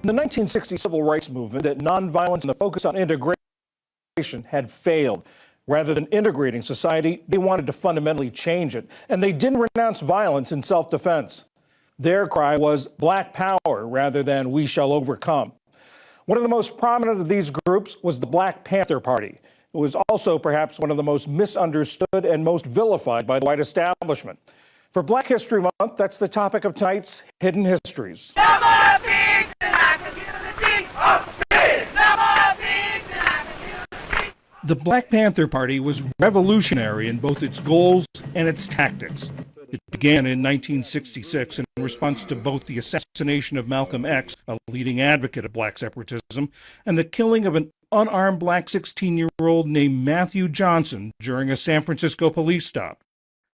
In the 1960 civil rights movement, that nonviolence and the focus on integration had failed. Rather than integrating society, they wanted to fundamentally change it, and they didn't renounce violence in self-defense. Their cry was Black Power rather than We Shall Overcome. One of the most prominent of these groups was the Black Panther Party. It was also perhaps one of the most misunderstood and most vilified by the white establishment. For Black History Month, that's the topic of tonight's Hidden Histories. The Black Panther Party was revolutionary in both its goals and its tactics. It began in 1966 in response to both the assassination of Malcolm X, a leading advocate of black separatism, and the killing of an unarmed black 16-year-old named Matthew Johnson during a San Francisco police stop.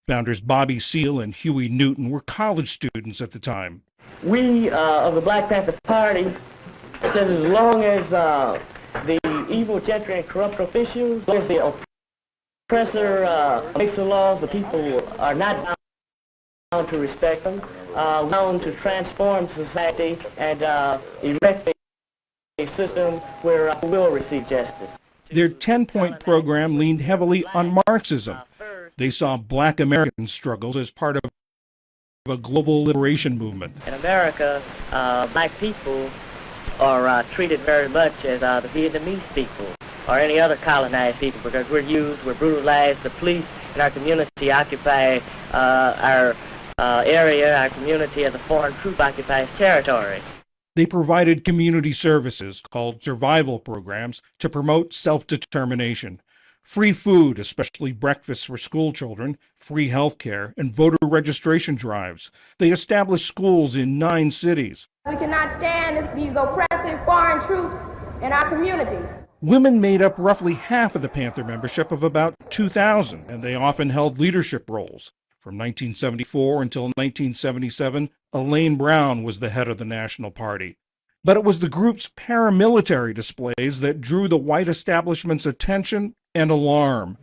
Founders Bobby Seale and Huey Newton were college students at the time. We of the Black Panther Party said as long as the evil gentry and corrupt officials, as long as the oppressor makes the laws, the people are not bound to respect them, bound to transform society and erect a system where we will receive justice. Their 10-point program leaned heavily on Marxism. They saw black American struggles as part of a global liberation movement. In America, black people are treated very much as the Vietnamese people or any other colonized people because we're used, we're brutalized. The police in our community occupy our area, our community as a foreign troop occupies territory. They provided community services called survival programs to promote self-determination. Free food, especially breakfasts for school children, free health care, and voter registration drives. They established schools in 9 cities. We cannot stand these oppressive foreign troops in our communities. Women made up roughly half of the Panther membership of about 2,000, and they often held leadership roles. From 1974 until 1977, Elaine Brown was the head of the National Party. But it was the group's paramilitary displays that drew the white establishment's attention and alarm.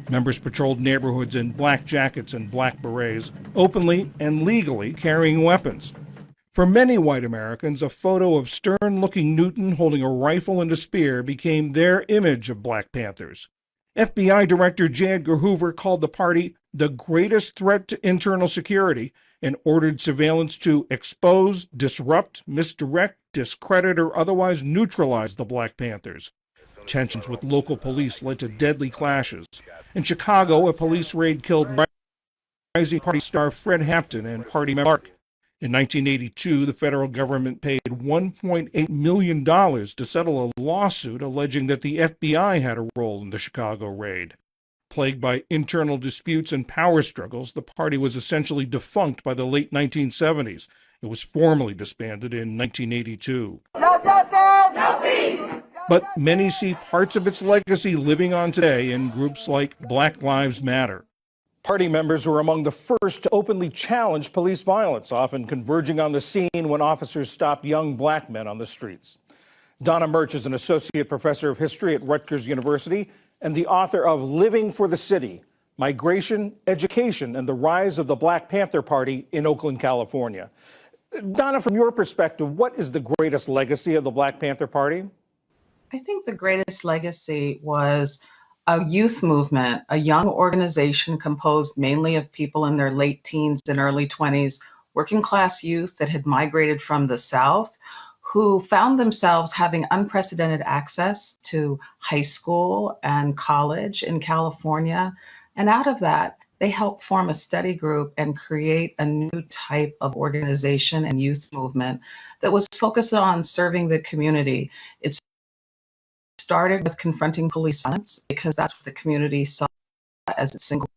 Members patrolled neighborhoods in black jackets and black berets, openly and legally carrying weapons. For many white Americans, a photo of stern-looking Newton holding a rifle and a spear became their image of Black Panthers. FBI Director J. Edgar Hoover called the party the greatest threat to internal security and ordered surveillance to expose, disrupt, misdirect, discredit, or otherwise neutralize the Black Panthers. Tensions with local police led to deadly clashes. In Chicago, a police raid killed rising party star Fred Hampton and party member Mark. In 1982, the federal government paid $1.8 million to settle a lawsuit alleging that the FBI had a role in the Chicago raid. Plagued by internal disputes and power struggles, the party was essentially defunct by the late 1970s. It was formally disbanded in 1982. No justice, no peace. But many see parts of its legacy living on today in groups like Black Lives Matter. Party members were among the first to openly challenge police violence, often converging on the scene when officers stopped young black men on the streets. Donna Murch is an associate professor of history at Rutgers University and the author of Living for the City, Migration, Education, and the Rise of the Black Panther Party in Oakland, California. Donna, from your perspective, what is the greatest legacy of the Black Panther Party? I think the greatest legacy was a youth movement, a young organization composed mainly of people in their late teens and early 20s, working class youth that had migrated from the South, who found themselves having unprecedented access to high school and college in California. And out of that, they helped form a study group and create a new type of organization and youth movement that was focused on serving the community. It started with confronting police violence because that's what the community saw as its single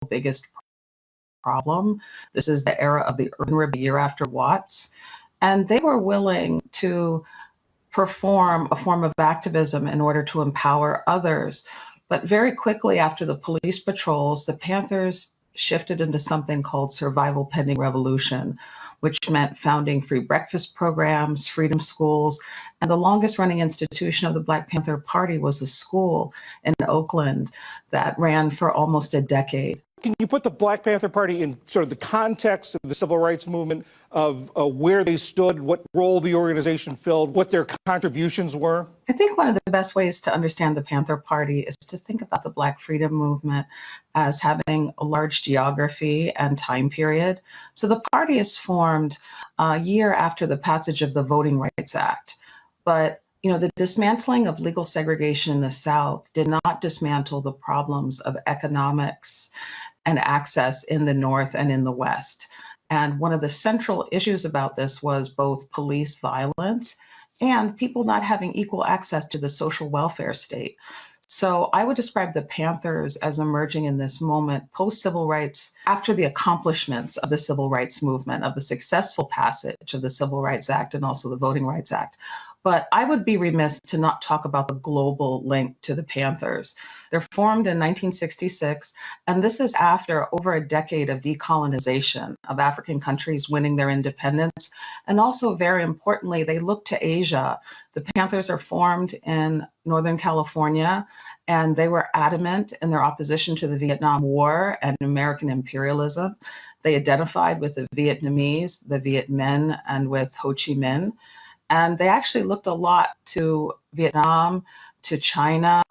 biggest problem. This is the era of the urban rebellion, year after Watts. And they were willing to perform a form of activism in order to empower others. But very quickly after the police patrols, the Panthers shifted into something called survival pending revolution, which meant founding free breakfast programs, freedom schools, and the longest running institution of the Black Panther Party was a school in Oakland that ran for almost a decade. Can you put the Black Panther Party in sort of the context of the civil rights movement, of where they stood, what role the organization filled, what their contributions were? I think one of the best ways to understand the Panther Party is to think about the Black freedom movement as having a large geography and time period. So the party is formed a year after the passage of the Voting Rights Act. But the dismantling of legal segregation in the South did not dismantle the problems of economics and access in the North and in the West. And one of the central issues about this was both police violence and people not having equal access to the social welfare state. So I would describe the Panthers as emerging in this moment post-civil rights, after the accomplishments of the civil rights movement, of the successful passage of the Civil Rights Act and also the Voting Rights Act. But I would be remiss to not talk about the global link to the Panthers. They're formed in 1966, and this is after over a decade of decolonization of African countries winning their independence. And also, very importantly, they look to Asia. The Panthers are formed in Northern California, and they were adamant in their opposition to the Vietnam War and American imperialism. They identified with the Vietnamese, the Viet Minh, and with Ho Chi Minh. And they actually looked a lot to Vietnam, to China,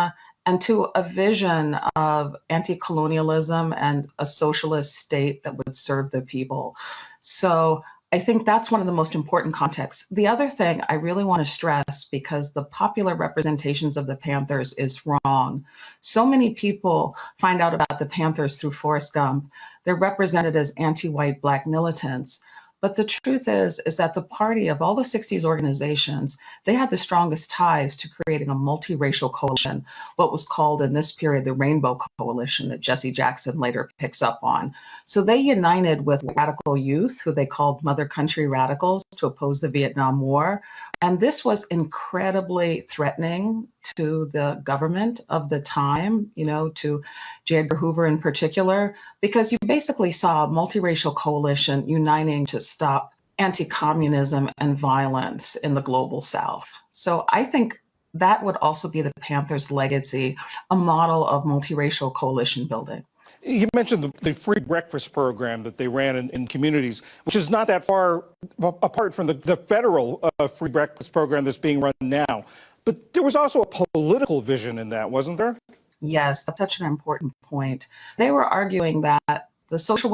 and to a vision of anti-colonialism and a socialist state that would serve the people. So I think that's one of the most important contexts. The other thing I really want to stress, because the popular representations of the Panthers is wrong. So many people find out about the Panthers through Forrest Gump. They're represented as anti-white Black militants. But the truth is that the party, of all the 60s organizations, they had the strongest ties to creating a multiracial coalition, what was called in this period the Rainbow Coalition that Jesse Jackson later picks up on. So they united with radical youth, who they called Mother Country Radicals, to oppose the Vietnam War. And this was incredibly threatening to the government of the time, to J. Edgar Hoover in particular, because you basically saw a multiracial coalition uniting to stop anti-communism and violence in the global South. So I think that would also be the Panthers' legacy, a model of multiracial coalition building. You mentioned the free breakfast program that they ran in communities, which is not that far apart from the federal free breakfast program that's being run now. But there was also a political vision in that, wasn't there? Yes, that's such an important point. They were arguing that the social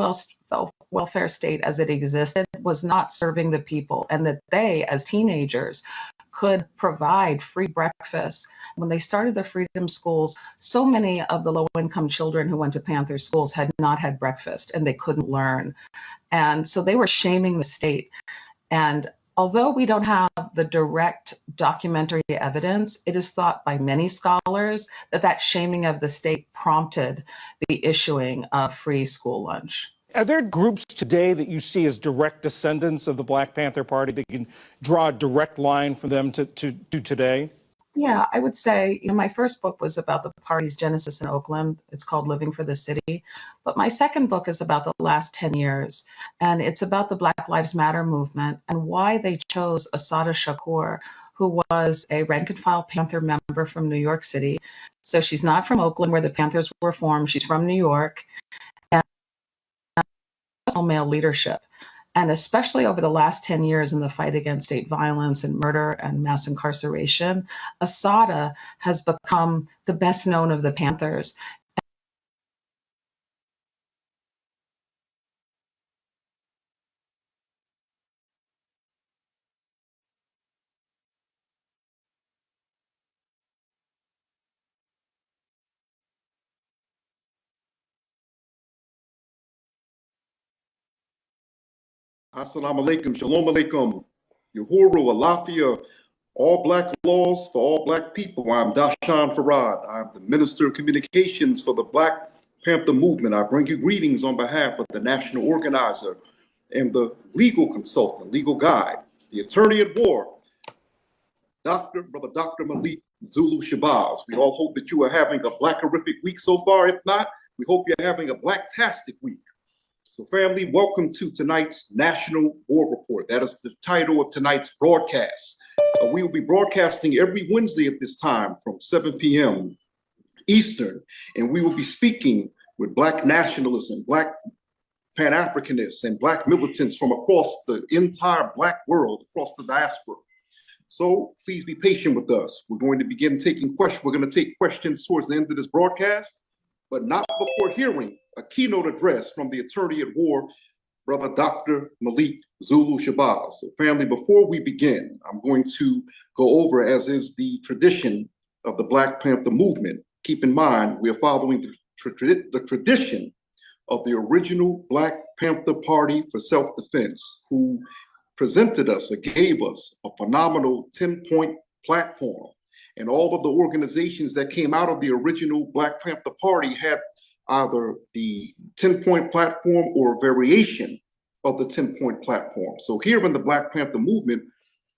welfare state as it existed was not serving the people, and that they, as teenagers, could provide free breakfast. When they started the Freedom Schools, so many of the low-income children who went to Panther schools had not had breakfast, and they couldn't learn. And so they were shaming the state. And although we don't have the direct documentary evidence, it is thought by many scholars that shaming of the state prompted the issuing of free school lunch. Are there groups today that you see as direct descendants of the Black Panther Party that you can draw a direct line from them to today? Yeah, I would say, my first book was about the party's genesis in Oakland. It's called Living for the City. But my second book is about the last 10 years. And it's about the Black Lives Matter movement and why they chose Assata Shakur, who was a rank and file Panther member from New York City. So she's not from Oakland, where the Panthers were formed. She's from New York. And male leadership. And especially over the last 10 years in the fight against state violence and murder and mass incarceration, Assata has become the best known of the Panthers. Assalamu alaikum, shalom alaikum, Uhuru, Alafia, all Black laws for all Black people. I'm Dashan Farad. I'm the Minister of Communications for the Black Panther Movement. I bring you greetings on behalf of the national organizer and the legal consultant, legal guide, the attorney at war, Brother Dr. Malik Zulu Shabazz. We all hope that you are having a Black-horrific week so far. If not, we hope you're having a Black-tastic week. So family, welcome to tonight's National War Report. That is the title of tonight's broadcast. We will be broadcasting every Wednesday at this time from 7 p.m. Eastern, and we will be speaking with Black nationalism, Black Pan-Africanists, and Black militants from across the entire Black world, across the diaspora. So please be patient with us. We're going to begin taking questions. We're going to take questions towards the end of this broadcast, but not before hearing a keynote address from the attorney at war, Brother Dr. Malik Zulu Shabazz. So family, before we begin, I'm going to go over, as is the tradition of the Black Panther movement. Keep in mind, we are following the tradition of the original Black Panther Party for Self-Defense, who presented us or gave us a phenomenal 10-point platform. And all of the organizations that came out of the original Black Panther Party had either the 10-point platform or a variation of the 10-point platform. So here in the Black Panther movement,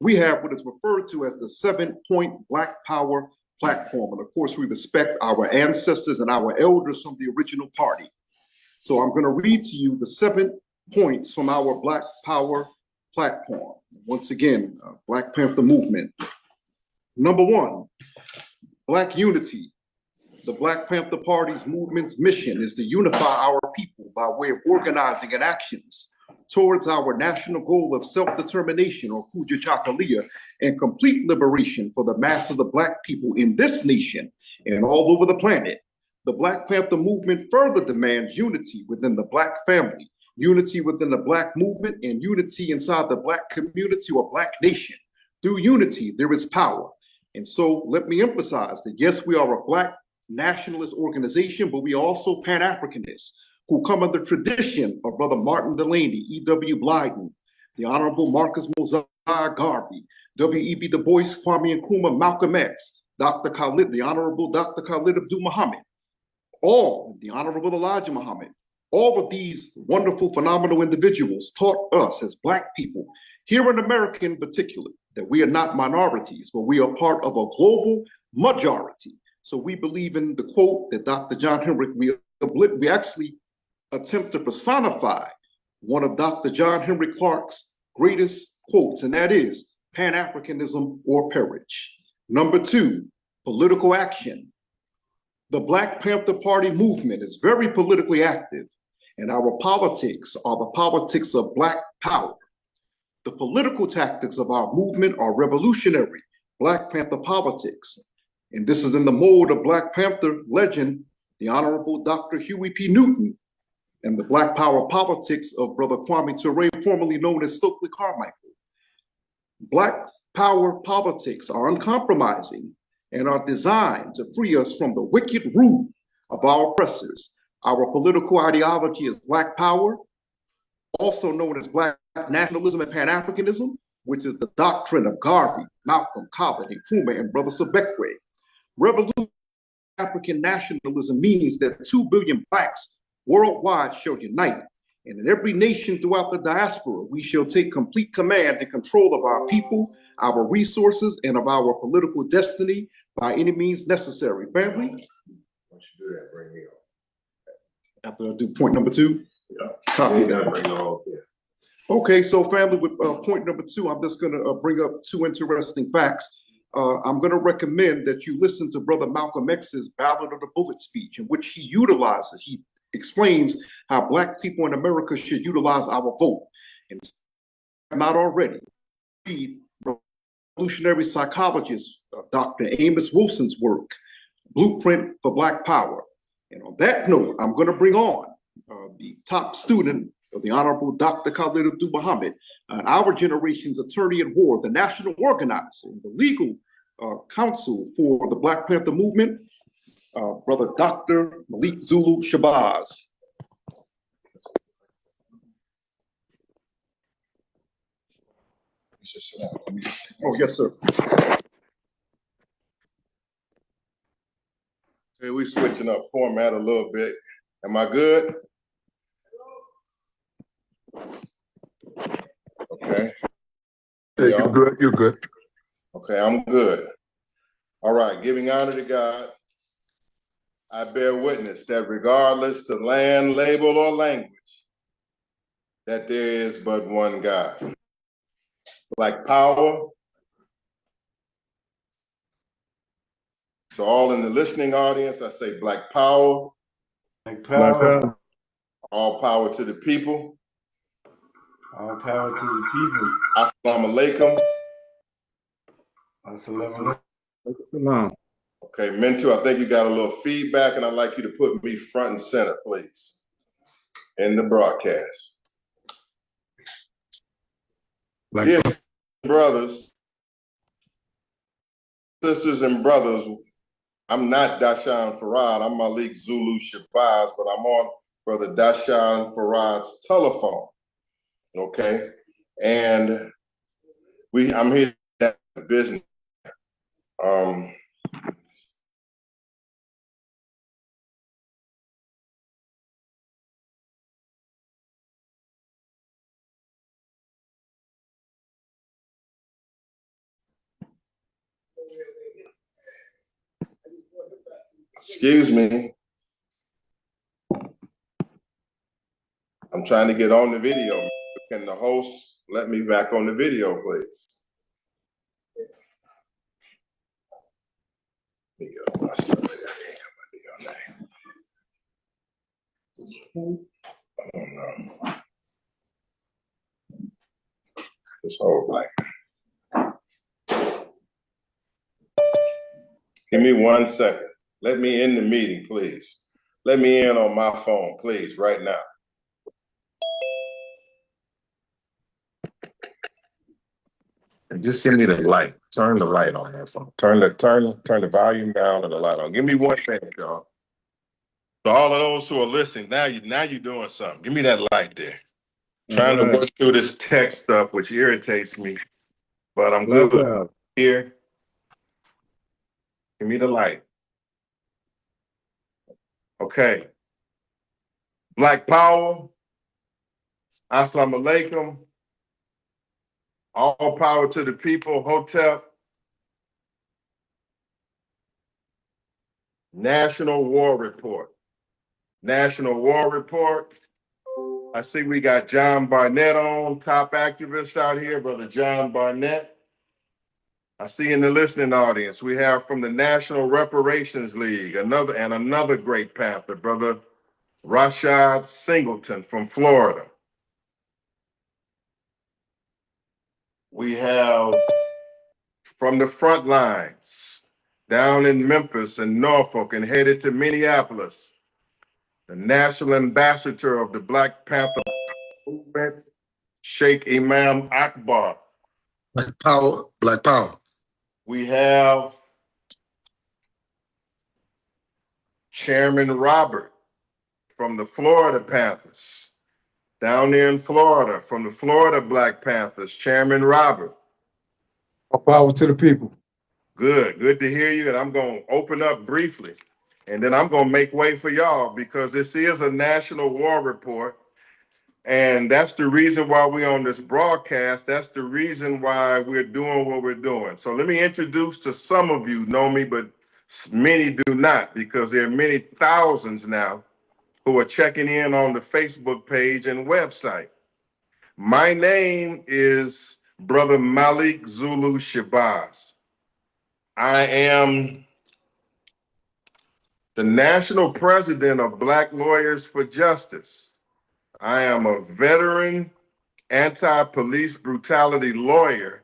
we have what is referred to as the 7-point Black Power platform. And of course, we respect our ancestors and our elders from the original party. So I'm going to read to you the 7 points from our Black Power platform. Once again, Black Panther movement. Number 1, Black unity. The Black Panther Party's movement's mission is to unify our people by way of organizing and actions towards our national goal of self-determination, or Kuja Chakalia, and complete liberation for the masses of Black people in this nation and all over the planet. The Black Panther movement further demands unity within the Black family, unity within the Black movement, and unity inside the Black community or Black nation. Through unity, there is power. And so let me emphasize that yes, we are a Black nationalist organization, but we are also Pan-Africanists who come under tradition of Brother Martin Delaney, E.W. Blyden, the Honorable Marcus Mosiah Garvey, W.E.B. Du Bois, Kwame Nkrumah, Malcolm X, Dr. Khalid, the Honorable Dr. Khalid Abdul Muhammad, all, the Honorable Elijah Muhammad, all of these wonderful, phenomenal individuals taught us as Black people, here in America in particular, that we are not minorities, but we are part of a global majority. So we believe in the quote that Dr. John Henrik, we actually attempt to personify one of Dr. John Henrik Clarke's greatest quotes, and that is Pan-Africanism or perish. Number 2, political action. The Black Panther Party movement is very politically active, and our politics are the politics of Black power. The political tactics of our movement are revolutionary Black Panther politics. And this is in the mold of Black Panther legend, the Honorable Dr. Huey P. Newton, and the Black Power politics of Brother Kwame Ture, formerly known as Stokely Carmichael. Black Power politics are uncompromising and are designed to free us from the wicked rule of our oppressors. Our political ideology is Black Power, also known as Black nationalism and Pan-Africanism, which is the doctrine of Garvey, Malcolm, Khalid, Nkrumah, and Brother Sobekwe. Revolutionary African nationalism means that 2 billion Blacks worldwide shall unite, and in every nation throughout the diaspora, we shall take complete command and control of our people, our resources, and of our political destiny by any means necessary. Family? Once you do that, bring me on. After I do point number 2? Yeah. Copy that. Okay, so family, with point number 2, I'm just going to bring up 2 interesting facts. I'm going to recommend that you listen to Brother Malcolm X's Ballad of the Bullet speech, in which he explains how Black people in America should utilize our vote. And not already, read revolutionary psychologist Dr. Amos Wilson's work, Blueprint for Black Power. And on that note, I'm going to bring on the top student of the Honorable Dr. Khalid Abdul Muhammad, our generation's attorney at war, the national organizer, the legal counsel for the Black Panther movement, Brother Dr. Malik Zulu Shabazz. Oh, yes, sir. Okay, we switching up format a little bit. Am I good? Okay. Hey, you're good. You're good. Okay, I'm good. All right, giving honor to God, I bear witness that regardless to land, label, or language, that there is but one God. Black power. So all in the listening audience, I say Black power, Black Black power. power. All power to the people. All power to the people. Assalamu alaikum. Assalamu Salam. Okay, Mentor, I think you got a little feedback, and I'd like you to put me front and center, please, in the broadcast. Black Dear power. brothers, sisters, and brothers, I'm not Dashan Farad. I'm Malik Zulu Shabazz, but I'm on Brother Dashan Farad's telephone. Okay, and I'm here at the business. Excuse me. I'm trying to get on the video. Can the host let me back on the video, please? Let me get all my stuff here. I can't have my name. Oh no. This whole black man. Give me 1 second. Let me in the meeting, please. Let me in on my phone, please, right now. And just send me the light. Turn the light on that phone. Turn the volume down and the light on. Give me 1 second, y'all. So all of those who are listening, now you're doing something. Give me that light there. Trying Right. to work through this tech stuff, which irritates me, but I'm Black good. power. Here. Give me the light. Okay. Black power. Assalamu alaikum. All power to the people. Hotep. National War Report. National War Report. I see we got John Barnett on, top activist out here, Brother John Barnett. I see in the listening audience, we have from the National Reparations League, another great Panther, Brother Rashad Singleton from Florida. We have from the front lines, down in Memphis and Norfolk and headed to Minneapolis, the National Ambassador of the Black Panther movement, Sheikh Imam Akbar. Black power. Black power. We have Chairman Robert from the Florida Panthers. Down there in Florida, from the Florida Black Panthers, Chairman Robert. All power to the people. Good to hear you. And I'm going to open up briefly. And then I'm going to make way for y'all because this is a national war report. And that's the reason why we're on this broadcast. That's the reason why we're doing what we're doing. So let me introduce to some of you know me, but many do not because there are many thousands now who are checking in on the Facebook page and website. My name is Brother Malik Zulu Shabazz. I am the national president of Black Lawyers for Justice. I am a veteran anti-police brutality lawyer,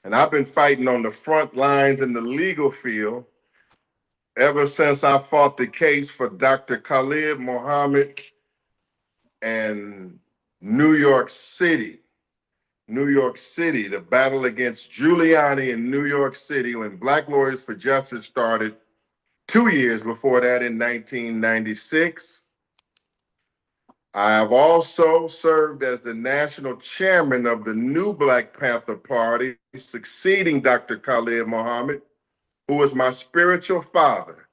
and I've been fighting on the front lines in the legal field ever since I fought the case for Dr. Khalid Muhammad and New York City, the battle against Giuliani in New York City when Black Lawyers for Justice started 2 years before that in 1996. I have also served as the national chairman of the new Black Panther Party, succeeding Dr. Khalid Muhammad, who was my spiritual father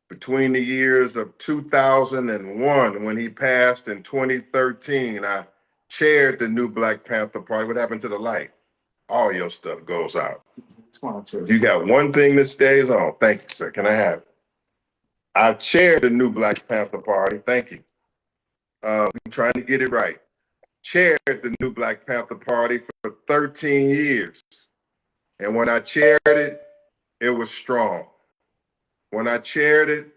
between the years of 2001 when he passed in 2013. I chaired the new Black Panther Party. What happened to the light? All your stuff goes out. You got one thing that stays on. Thank you, sir. Can I have it? I've chaired the new Black Panther Party. Thank you. I'm trying to get it right. Chaired the new Black Panther Party for 13 years. And when I chaired it, it was strong. When I chaired it,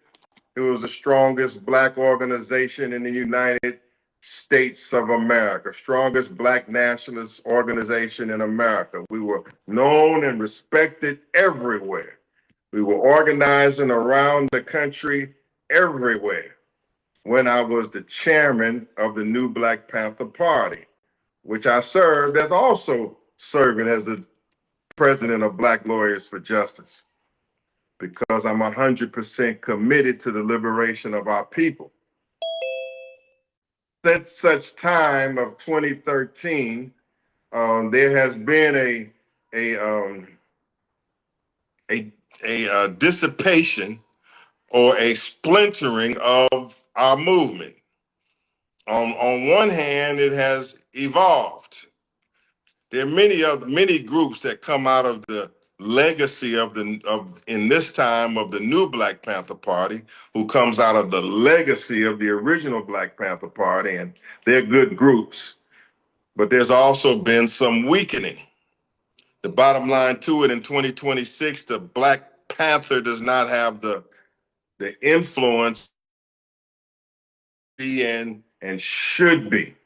It was the strongest Black organization in the United States of America, strongest Black nationalist organization in America. We were known and respected everywhere. We were organizing around the country everywhere when I was the chairman of the new Black Panther Party, which I served as also serving as the president of Black Lawyers for Justice, because I'm 100% committed to the liberation of our people. Since such time of 2013, there has been a dissipation or a splintering of our movement. On one hand, it has evolved. There are many groups that come out of the legacy of in this time of the new Black Panther Party, who comes out of the legacy of the original Black Panther Party, and they're good groups. But there's also been some weakening. The bottom line to it, in 2026, the Black Panther does not have the influence and should be.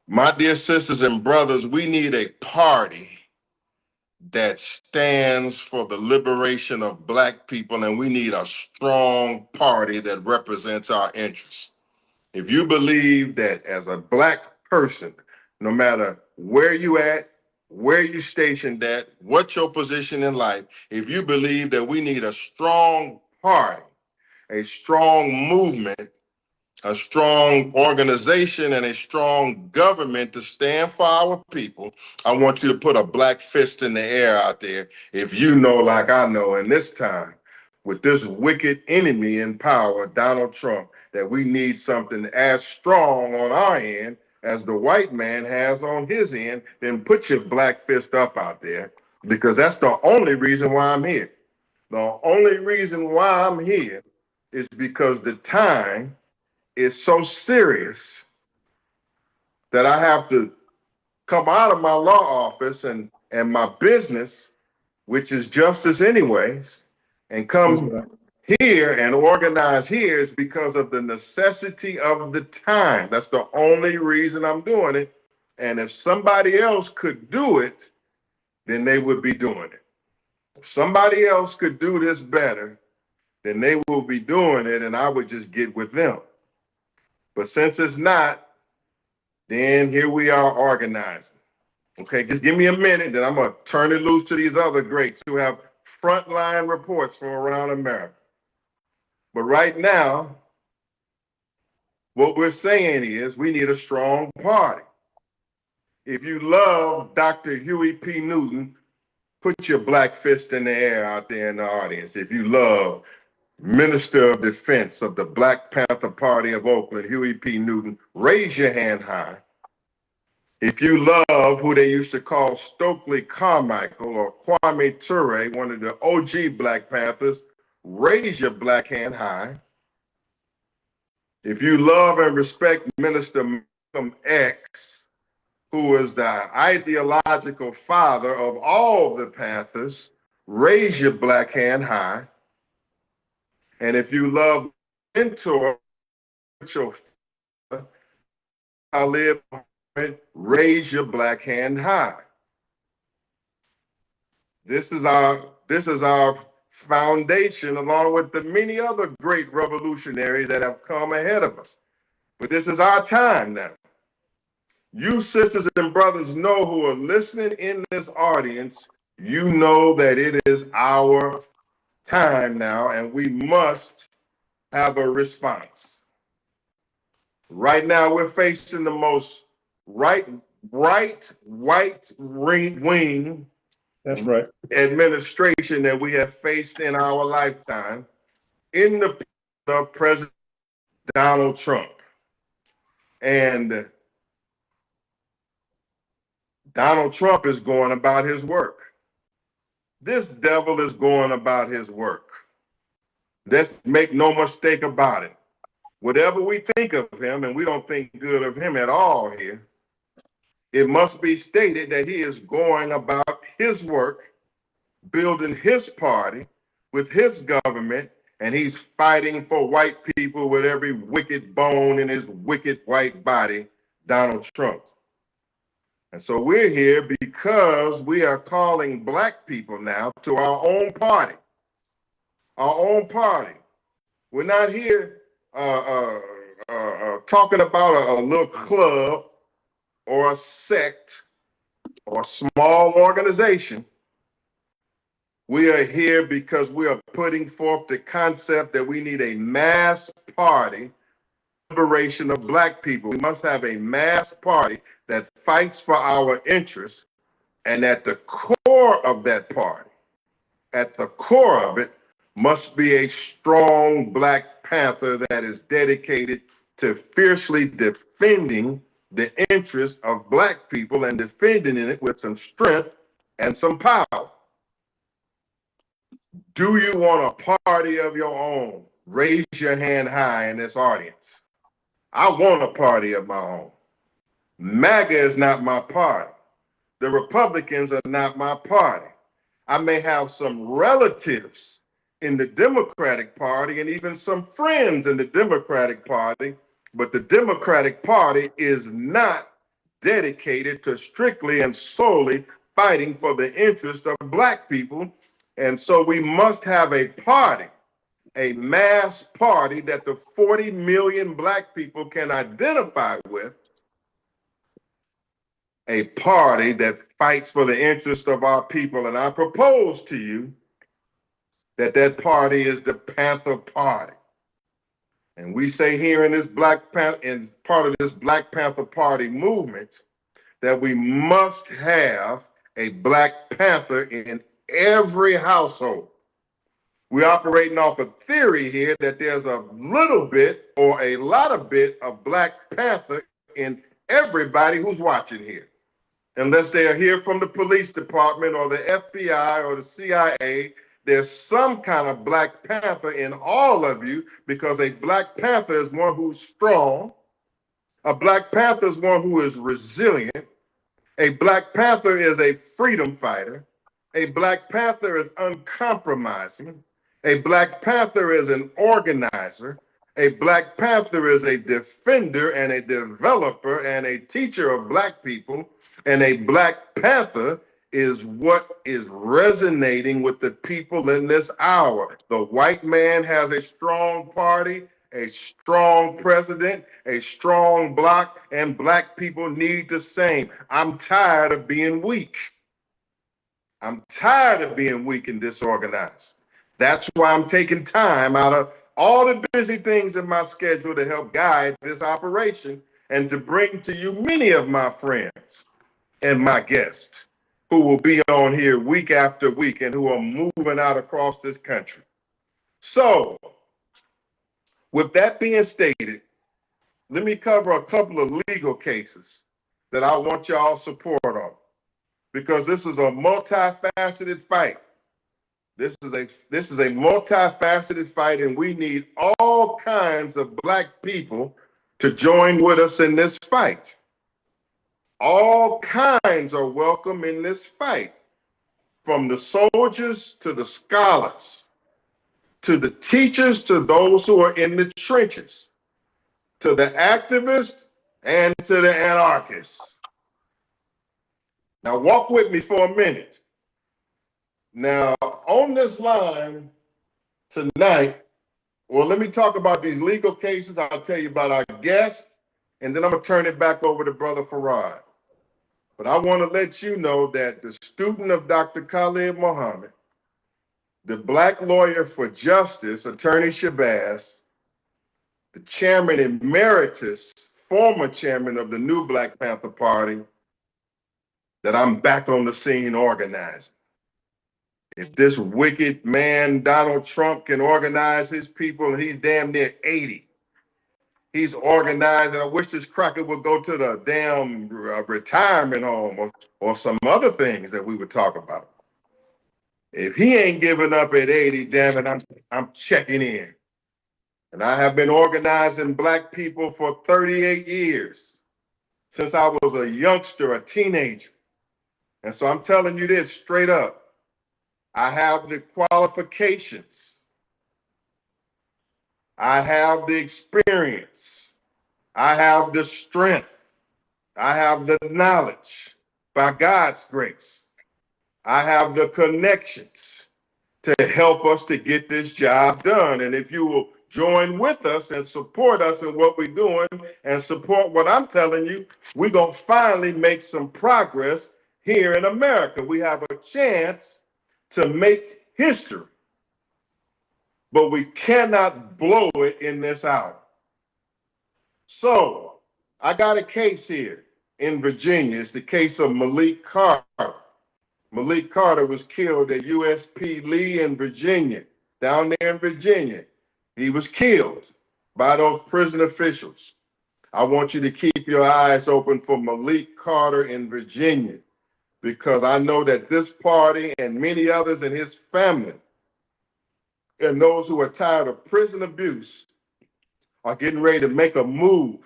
My dear sisters and brothers, we need a party that stands for the liberation of Black people, and we need a strong party that represents our interests. If you believe that as a Black person, no matter where you at, where you stationed at, what your position in life, if you believe that we need a strong party, a strong movement, a strong organization, and a strong government to stand for our people, I want you to put a Black fist in the air out there if you know, like I know, in this time, with this wicked enemy in power, Donald Trump, that we need something as strong on our end as the white man has on his end. Then put your Black fist up out there, because that's the only reason why I'm here. The only reason why I'm here is because the time is so serious that I have to come out of my law office and my business, which is justice anyways, and come here and organize here is because of the necessity of the time. That's the only reason I'm doing it. And if somebody else could do it, then they would be doing it. If somebody else could do this better, then they will be doing it, and I would just get with them. But since it's not, then here we are organizing. Okay, just give me a minute, then I'm gonna turn it loose to these other greats who have frontline reports from around America. But right now, what we're saying is we need a strong party. If you love Dr. Huey P. Newton, put your Black fist in the air out there in the audience. If you love Minister of Defense of the Black Panther Party of Oakland, Huey P. Newton, raise your hand high. If you love who they used to call Stokely Carmichael or Kwame Ture, one of the OG Black Panthers, raise your Black hand high. If you love and respect Minister Malcolm X, who is the ideological father of all the Panthers, raise your Black hand high. And if you love mentor, I live, raise your Black hand high. This is our foundation, along with the many other great revolutionaries that have come ahead of us. But this is our time now. You sisters and brothers know who are listening in this audience, you know that it is our time now, and we must have a response. Right now, we're facing the most right wing That's right. administration that we have faced in our lifetime, in the of President Donald Trump. And Donald Trump is going about his work. This devil is going about his work. Let's make no mistake about it. Whatever we think of him, and we don't think good of him at all here, it must be stated that he is going about his work, building his party with his government and he's fighting for white people with every wicked bone in his wicked white body, Donald Trump. And so we're here because we are calling black people now to our own party. Our own party. We're not here talking about a little club or a sect or a small organization. We are here because we are putting forth the concept that we need a mass party liberation of black people. We must have a mass party that fights for our interests, and at the core of that party, at the core of it, must be a strong Black Panther that is dedicated to fiercely defending the interests of black people and defending it with some strength and some power. Do you want a party of your own? Raise your hand high in this audience. I want a party of my own. MAGA is not my party. The Republicans are not my party. I may have some relatives in the Democratic Party and even some friends in the Democratic Party, but the Democratic Party is not dedicated to strictly and solely fighting for the interest of black people. And so we must have a party, a mass party that the 40 million black people can identify with, a party that fights for the interest of our people. And I propose to you that that party is the Panther Party. And we say here in this Black Panther, in part of this Black Panther Party movement, that we must have a Black Panther in every household. We're operating off a theory here that there's a little bit or a lot of bit of Black Panther in everybody who's watching here. Unless they are here from the police department or the FBI or the CIA, there's some kind of Black Panther in all of you, because a Black Panther is one who's strong. A Black Panther is one who is resilient. A Black Panther is a freedom fighter. A Black Panther is uncompromising. A Black Panther is an organizer. A Black Panther is a defender and a developer and a teacher of black people. And a Black Panther is what is resonating with the people in this hour. The white man has a strong party, a strong president, a strong bloc, and black people need the same. I'm tired of being weak. I'm tired of being weak and disorganized. That's why I'm taking time out of all the busy things in my schedule to help guide this operation and to bring to you many of my friends and my guests who will be on here week after week and who are moving out across this country. So, with that being stated, let me cover a couple of legal cases that I want y'all support on, because this is a multifaceted fight. This is a multifaceted fight, and we need all kinds of black people to join with us in this fight. All kinds are welcome in this fight, from the soldiers to the scholars, to the teachers, to those who are in the trenches, to the activists, and to the anarchists. Now walk with me for a minute. Now on this line tonight, well, let me talk about these legal cases. I'll tell you about our guest, and then I'm gonna turn it back over to Brother Farad. But I want to let you know that the student of Dr. Khalid Muhammad, the black lawyer for justice, Attorney Shabazz, the chairman emeritus, former chairman of the new Black Panther Party, that I'm back on the scene organizing. If this wicked man, Donald Trump, can organize his people, and he's damn near 80, he's organized, and I wish this cracker would go to the damn retirement home or some other things that we would talk about. If he ain't giving up at 80, damn it, I'm checking in. And I have been organizing black people for 38 years, since I was a youngster, a teenager. And so I'm telling you this straight up. I have the qualifications I have the experience. I have the strength. I have the knowledge by God's grace. I have the connections to help us to get this job done. And if you will join with us and support us in what we're doing and support what I'm telling you, we're going to finally make some progress here in America. We have a chance to make history, but we cannot blow it in this hour. So I got a case here in Virginia. It's the case of Malik Carter. Malik Carter was killed at USP Lee in Virginia, down there in Virginia. He was killed by those prison officials. I want you to keep your eyes open for Malik Carter in Virginia, because I know that this party and many others in his family and those who are tired of prison abuse are getting ready to make a move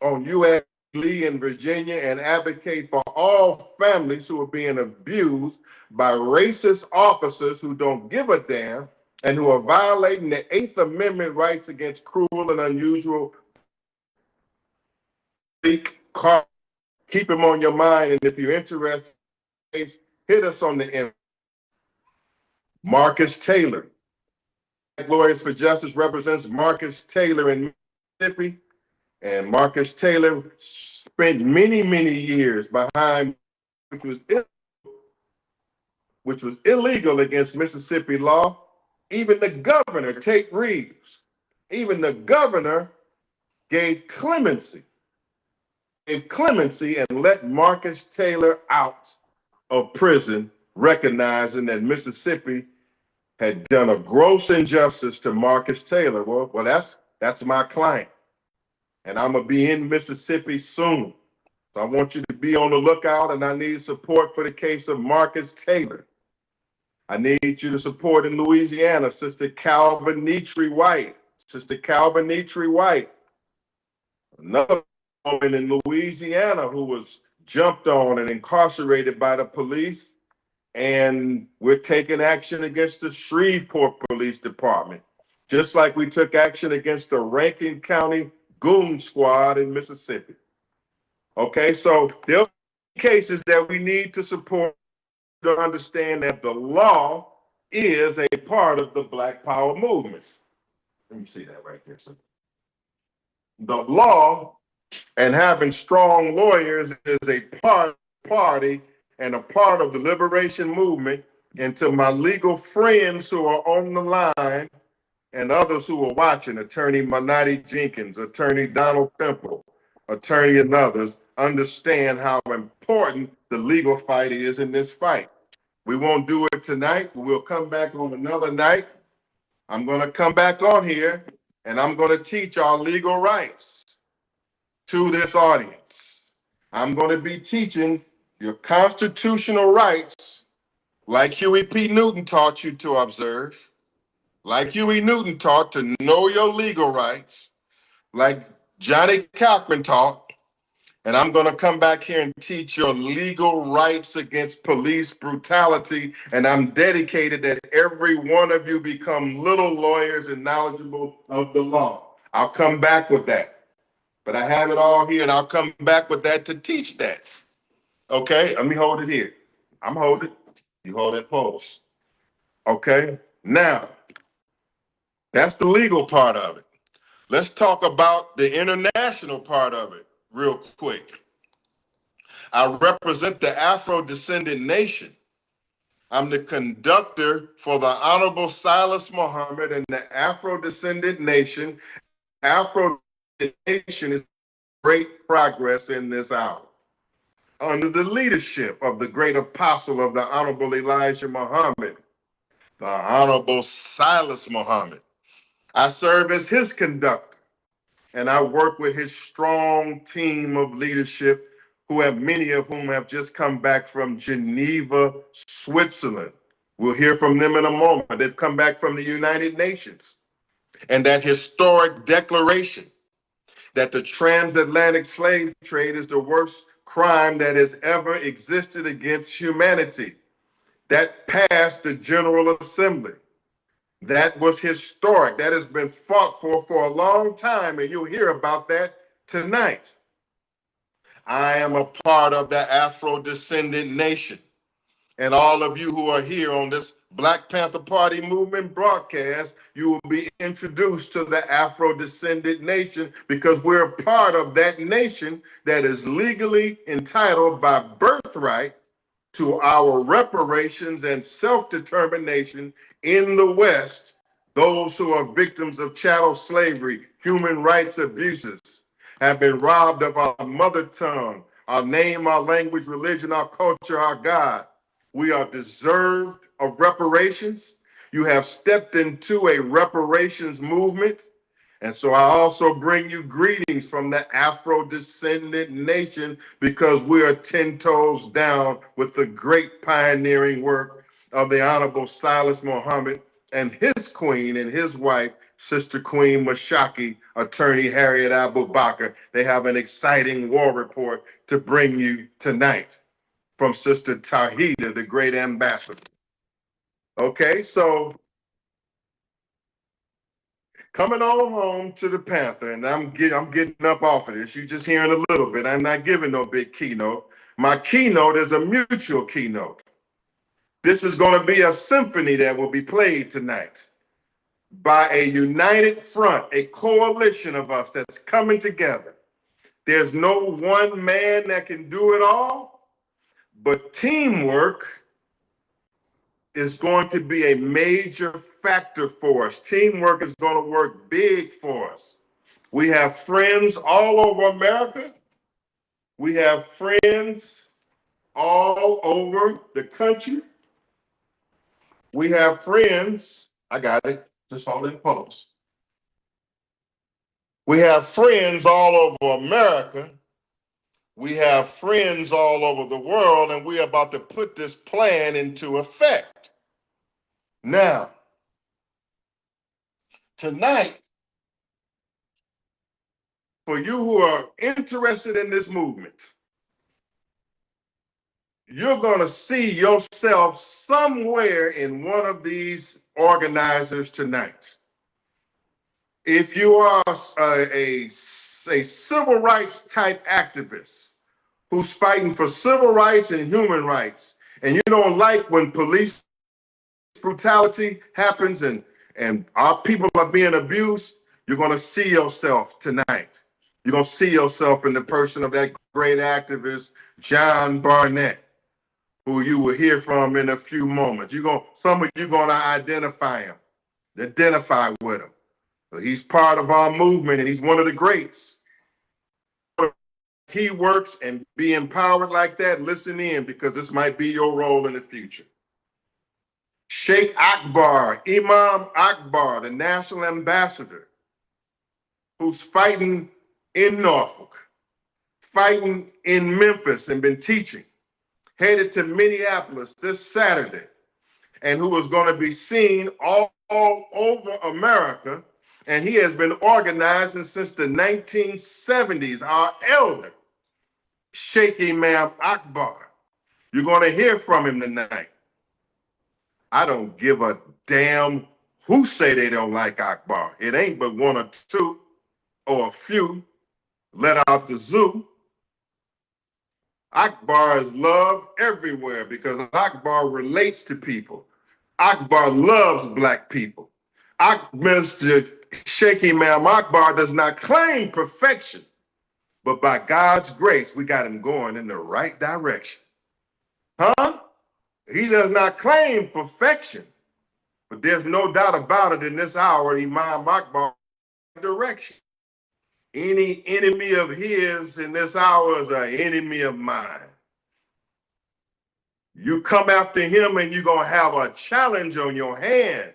on US Lee in Virginia and advocate for all families who are being abused by racist officers who don't give a damn and who are violating the Eighth Amendment rights against cruel and unusual. Keep him on your mind, and if you're interested, hit us on the end. Marcus Taylor. Lawyers for Justice represents Marcus Taylor in Mississippi. And Marcus Taylor spent many, many years behind, which was illegal against Mississippi law. Even the governor, Tate Reeves, even the governor gave clemency and let Marcus Taylor out of prison, recognizing that Mississippi had done a gross injustice to Marcus Taylor. Well, that's my client. And I'm going to be in Mississippi soon. So I want you to be on the lookout, and I need support for the case of Marcus Taylor. I need you to support in Louisiana, Sister Calvinitri White. Sister Calvinitri White, another woman in Louisiana who was jumped on and incarcerated by the police. And we're taking action against the Shreveport Police Department, just like we took action against the Rankin County Goon Squad in Mississippi. Okay, so there are cases that we need to support to understand that the law is a part of the Black Power movement. Let me see that right there. So the law and having strong lawyers is a party and a part of the liberation movement. And to my legal friends who are on the line and others who are watching, Attorney Manati Jenkins, Attorney Donald Temple, Attorney and others, understand how important the legal fight is in this fight. We won't do it tonight, but we'll come back on another night. I'm going to come back on here and I'm going to teach our legal rights to this audience. I'm going to be teaching your constitutional rights like Huey P. Newton taught you to observe, like Huey Newton taught to know your legal rights, like Johnny Cochran taught. And I'm going to come back here and teach your legal rights against police brutality. And I'm dedicated that every one of you become little lawyers and knowledgeable of the law. I'll come back with that. But I have it all here, and I'll come back with that to teach that. Okay, let me hold it here. I'm holding it. You hold that pose. Okay, now, that's the legal part of it. Let's talk about the international part of it real quick. I represent the Afro-descendant nation. I'm the conductor for the Honorable Silas Muhammad and the Afro-descendant nation. Afro-descendant nation is great progress in this hour. Under the leadership of the great apostle of the Honorable Elijah Muhammad, the Honorable Silas Muhammad. I serve as his conductor, and I work with his strong team of leadership, many of whom have just come back from Geneva, Switzerland. We'll hear from them in a moment. They've come back from the United Nations. And that historic declaration that the transatlantic slave trade is the worst crime that has ever existed against humanity. That passed the General Assembly. That was historic. That has been fought for a long time, and you'll hear about that tonight. I am a part of the Afro-descendant nation. And all of you who are here on this Black Panther Party movement broadcast, you will be introduced to the Afro-descendant nation because we're a part of that nation that is legally entitled by birthright to our reparations and self-determination in the West, those who are victims of chattel slavery, human rights abuses, have been robbed of our mother tongue, our name, our language, religion, our culture, our God. We are deserved of reparations. You have stepped into a reparations movement. And so I also bring you greetings from the Afro-descendant nation because we are 10 toes down with the great pioneering work of the Honorable Silas Muhammad and his queen and his wife, Sister Queen Mashaki, Attorney Harriet Abubakar. They have an exciting war report to bring you tonight from Sister Tahida, the great ambassador. Okay, so coming on home to the Panther, and I'm getting up off of this. You're just hearing a little bit. I'm not giving no big keynote. My keynote is a mutual keynote. This is going to be a symphony that will be played tonight by a united front, a coalition of us that's coming together. There's no one man that can do it all, but teamwork is going to be a major factor for us. Teamwork is going to work big for us. We have friends all over America. We have friends all over the country. We have friends, I got it, just hold it in post. We have friends all over America. We have friends all over the world, and we're about to put this plan into effect. Now, tonight, for you who are interested in this movement, you're going to see yourself somewhere in one of these organizers tonight. If you are a civil rights type activist who's fighting for civil rights and human rights, and you don't like when police brutality happens and our people are being abused, you're going to see yourself tonight. You're going to see yourself in the person of that great activist, John Barnett, who you will hear from in a few moments. Some of you going to identify with him. So he's part of our movement, and he's one of the greats. He works and be empowered like that. Listen in, because this might be your role in the future. Sheikh Akbar, Imam Akbar, the national ambassador, who's fighting in Norfolk, fighting in Memphis, and been teaching, headed to Minneapolis this Saturday, and who is going to be seen all over America. And he has been organizing since the 1970s, our elder, Sheikh Imam Akbar. You're going to hear from him tonight. I don't give a damn who say they don't like Akbar. It ain't but one or two or a few let out the zoo. Akbar is loved everywhere because Akbar relates to people. Akbar loves Black people. Mr. Sheikh Imam Akbar does not claim perfection, but by God's grace, we got him going in the right direction. Huh? He does not claim perfection, but there's no doubt about it in this hour, Imam Akbar direction. Any enemy of his in this hour is an enemy of mine. You come after him and you're going to have a challenge on your hand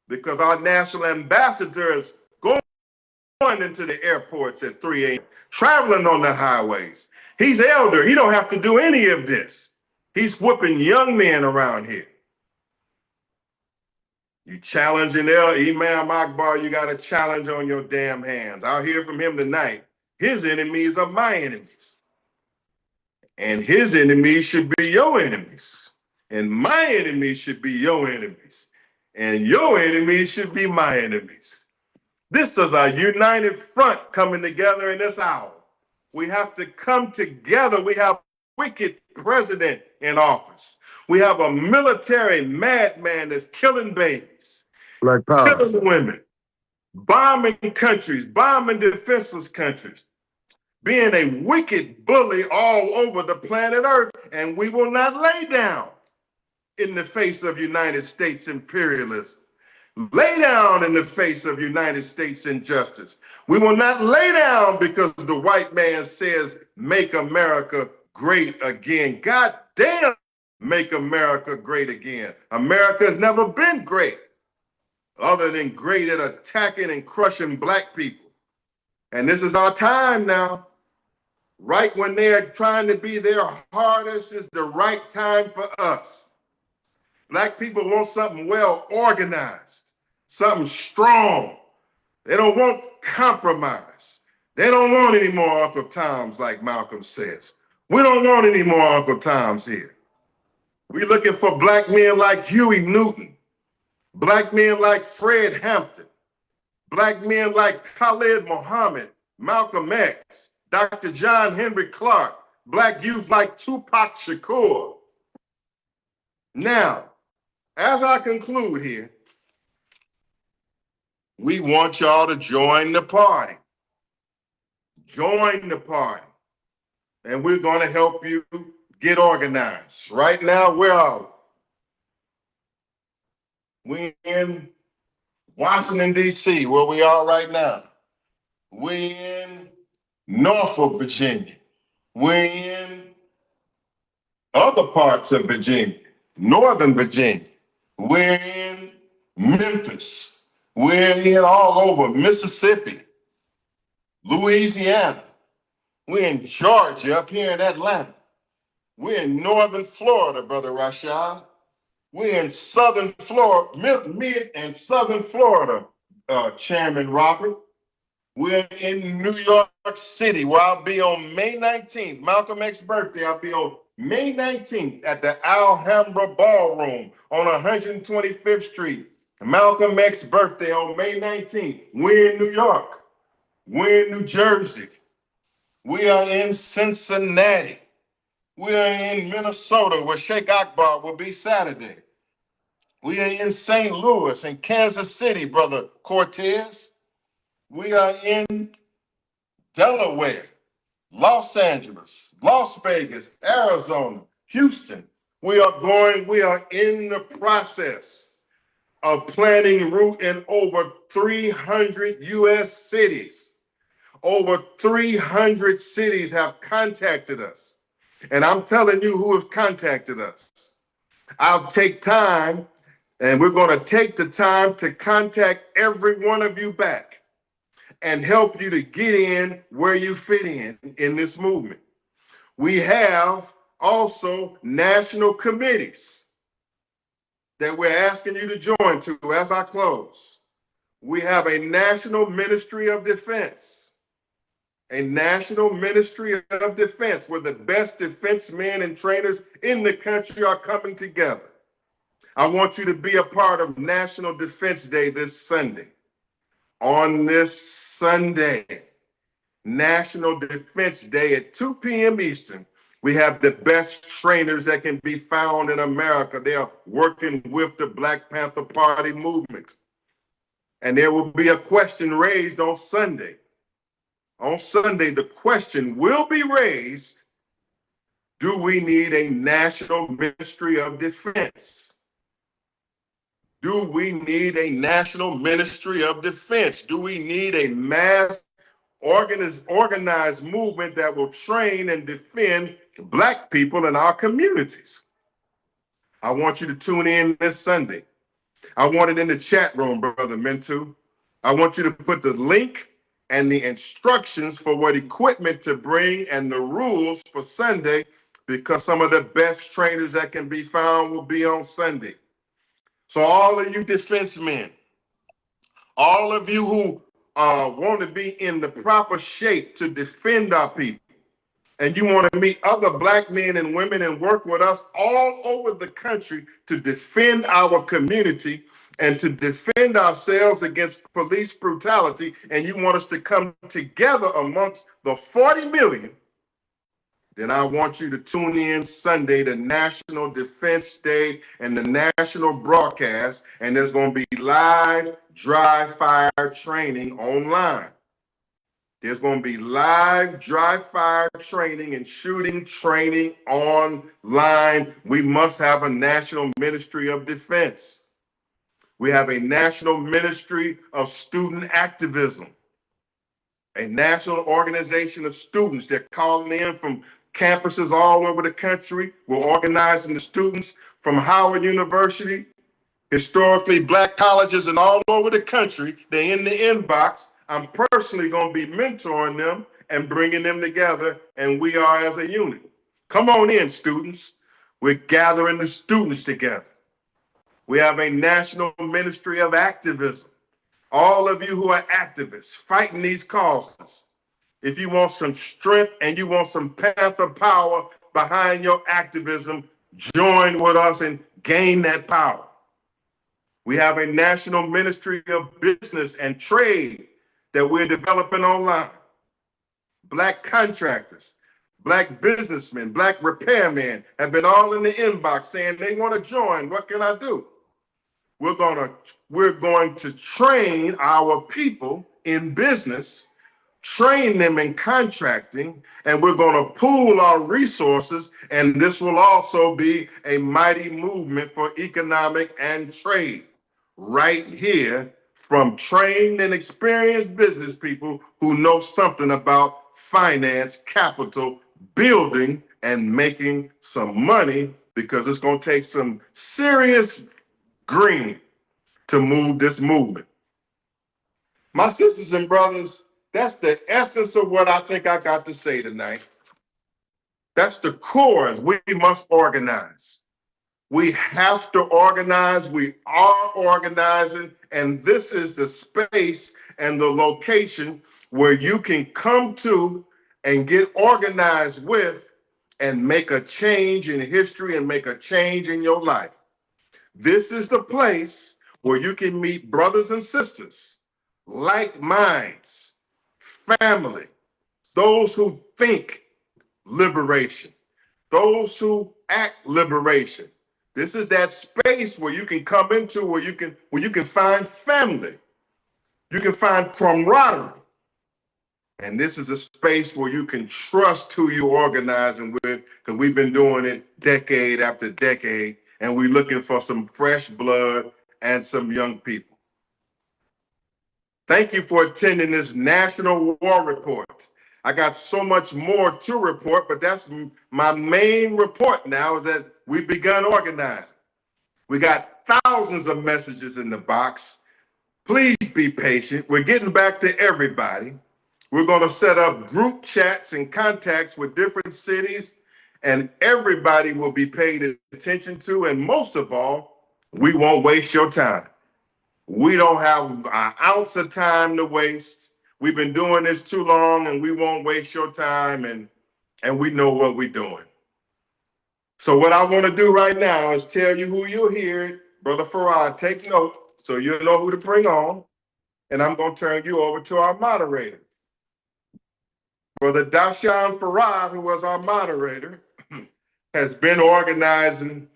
because our national ambassador is going into the airports at 3 a.m., traveling on the highways. He's elder. He don't have to do any of this. He's whooping young men around here. You challenging Imam Akbar, you got a challenge on your damn hands. I'll hear from him tonight. His enemies are my enemies. And his enemies should be your enemies. And my enemies should be your enemies. and your enemies should be my enemies. This is a united front coming together in this hour. We have to come together. We have a wicked president in office. We have a military madman that's killing babies, Black power. killing women, bombing countries, bombing defenseless countries, being a wicked bully all over the planet Earth, and we will not lay down in the face of United States imperialism. Lay down in the face of United States injustice. We will not lay down because the white man says, make America great again. God damn, make America great again. America has never been great, other than great at attacking and crushing black people. And this is our time now. Right when they're trying to be their hardest is the right time for us. Black people want something well organized, something strong. They don't want compromise. They don't want any more Uncle Toms, like Malcolm says. We don't want any more Uncle Toms here. We're looking for black men like Huey Newton, black men like Fred Hampton, black men like Khalid Muhammad, Malcolm X, Dr. John Henry Clark, black youth like Tupac Shakur. Now, as I conclude here, we want y'all to join the party. Join the party. And we're going to help you get organized. Right now, where are we? We in Washington, D.C., where we are right now. We in Norfolk, Virginia. We're in other parts of Virginia, Northern Virginia. We're in Memphis. We're in all over Mississippi, Louisiana. We're in Georgia, up here in Atlanta. We're in Northern Florida, Brother Rashad. We're in Southern Florida, mid and Southern Florida, Chairman Robert. We're in New York City, where I'll be on May 19th, Malcolm X's birthday. I'll be on May 19th at the Alhambra Ballroom on 125th Street. Malcolm X's birthday on May 19th. We're in New York. We're in New Jersey. We are in Cincinnati. We are in Minnesota, where Sheikh Akbar will be Saturday. We are in St. Louis and Kansas City, Brother Cortez. We are in Delaware, Los Angeles, Las Vegas, Arizona, Houston. We are in the process of planning route in over 300 U.S. cities. Over 300 cities have contacted us. And I'm telling you who has contacted us. I'll take time, and we're going to take the time to contact every one of you back and help you to get in where you fit in this movement. We have also national committees that we're asking you to join to as I close. We have a National Ministry of Defense. A National Ministry of Defense where the best defense men and trainers in the country are coming together. I want you to be a part of National Defense Day this Sunday. On this Sunday, National Defense Day at 2 p.m. Eastern, we have the best trainers that can be found in America. They are working with the Black Panther Party movement. And there will be a question raised on Sunday. On Sunday, the question will be raised, do we need a National Ministry of Defense? Do we need a National Ministry of Defense? Do we need a mass organized movement that will train and defend Black people in our communities? I want you to tune in this Sunday. I want it in the chat room, Brother Mentu. I want you to put the link and the instructions for what equipment to bring and the rules for Sunday, because some of the best trainers that can be found will be on Sunday. So all of you defense men, all of you who want to be in the proper shape to defend our people, and you want to meet other Black men and women and work with us all over the country to defend our community, and to defend ourselves against police brutality, and you want us to come together amongst the 40 million, then I want you to tune in Sunday to National Defense Day and the national broadcast, and there's going to be live dry fire training online. There's going to be live dry fire training and shooting training online. We must have a national ministry of defense. We have a national ministry of student activism, a national organization of students. They're calling in from campuses all over the country. We're organizing the students from Howard University, historically black colleges, and all over the country. They're in the inbox. I'm personally going to be mentoring them and bringing them together, and we are as a unit. Come on in, students. We're gathering the students together. We have a national ministry of activism. All of you who are activists fighting these causes, if you want some strength and you want some Panther power behind your activism, join with us and gain that power. We have a national ministry of business and trade that we're developing online. Black contractors, black businessmen, black repairmen have been all in the inbox saying they want to join. What can I do? We're going to train our people in business, train them in contracting, and we're going to pool our resources, and this will also be a mighty movement for economic and trade right here from trained and experienced business people who know something about finance, capital, building, and making some money, because it's going to take some serious green to move this movement. My sisters and brothers, that's the essence of what I think I got to say tonight. That's the core. We must organize. We have to organize. We are organizing. And this is the space and the location where you can come to and get organized with and make a change in history and make a change in your life. This is the place where you can meet brothers and sisters, like minds, family, those who think liberation, those who act liberation. This is that space where you can come into, where you can find family, you can find camaraderie. And this is a space where you can trust who you're organizing with, because we've been doing it decade after decade, and we're looking for some fresh blood and some young people. Thank you for attending this National War Report. I got so much more to report, but that's my main report now, is that we've begun organizing. We got thousands of messages in the box. Please be patient. We're getting back to everybody. We're going to set up group chats and contacts with different cities, and everybody will be paid attention to. And most of all, we won't waste your time. We don't have an ounce of time to waste. We've been doing this too long, and we won't waste your time, and we know what we're doing. So what I want to do right now is tell you who you'll hear. Brother Farad, take note so you'll know who to bring on. And I'm going to turn you over to our moderator. Brother Dashan Farad, who was our moderator, has been organizing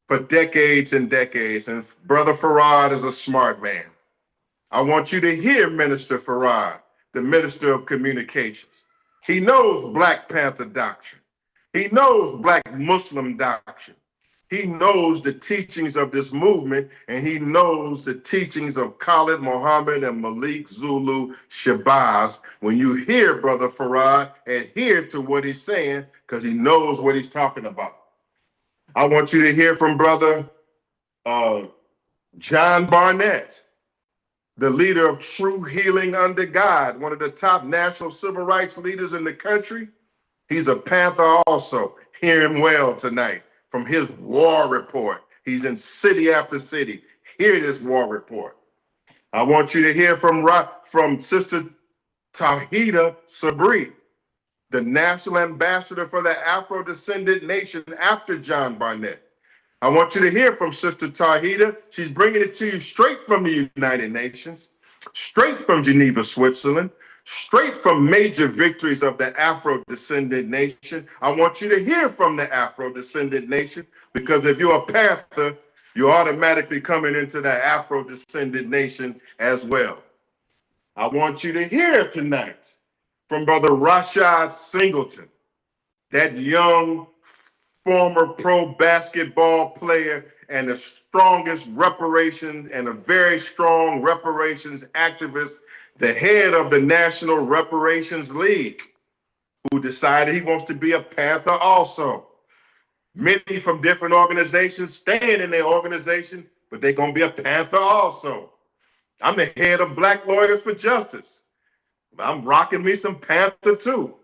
for decades and decades. And Brother Farad is a smart man. I want you to hear Minister Farad, the Minister of Communications. He knows Black Panther doctrine. He knows Black Muslim doctrine. He knows the teachings of this movement, and he knows the teachings of Khalid Muhammad and Malik Zulu Shabazz. When you hear Brother Farad, adhere to what he's saying, because he knows what he's talking about. I want you to hear from Brother John Barnett, the leader of True Healing Under God, one of the top national civil rights leaders in the country. He's a Panther also. Hear him well tonight from his war report. He's in city after city. Hear this war report. I want you to hear from Sister Tahida Sabri, the national ambassador for the Afro-descendant nation after John Barnett. I want you to hear from Sister Tahita. She's bringing it to you straight from the United Nations, straight from Geneva, Switzerland, straight from major victories of the Afro-descendant nation. I want you to hear from the Afro-descendant nation, because if you're a Panther, you're automatically coming into the Afro-descendant nation as well. I want you to hear tonight from Brother Rashad Singleton, that young former pro basketball player and the strongest reparations and a very strong reparations activist, the head of the National Reparations League, who decided he wants to be a Panther also. Many from different organizations staying in their organization, but they're going to be a Panther also. I'm the head of Black Lawyers for Justice. I'm rocking me some Panther too.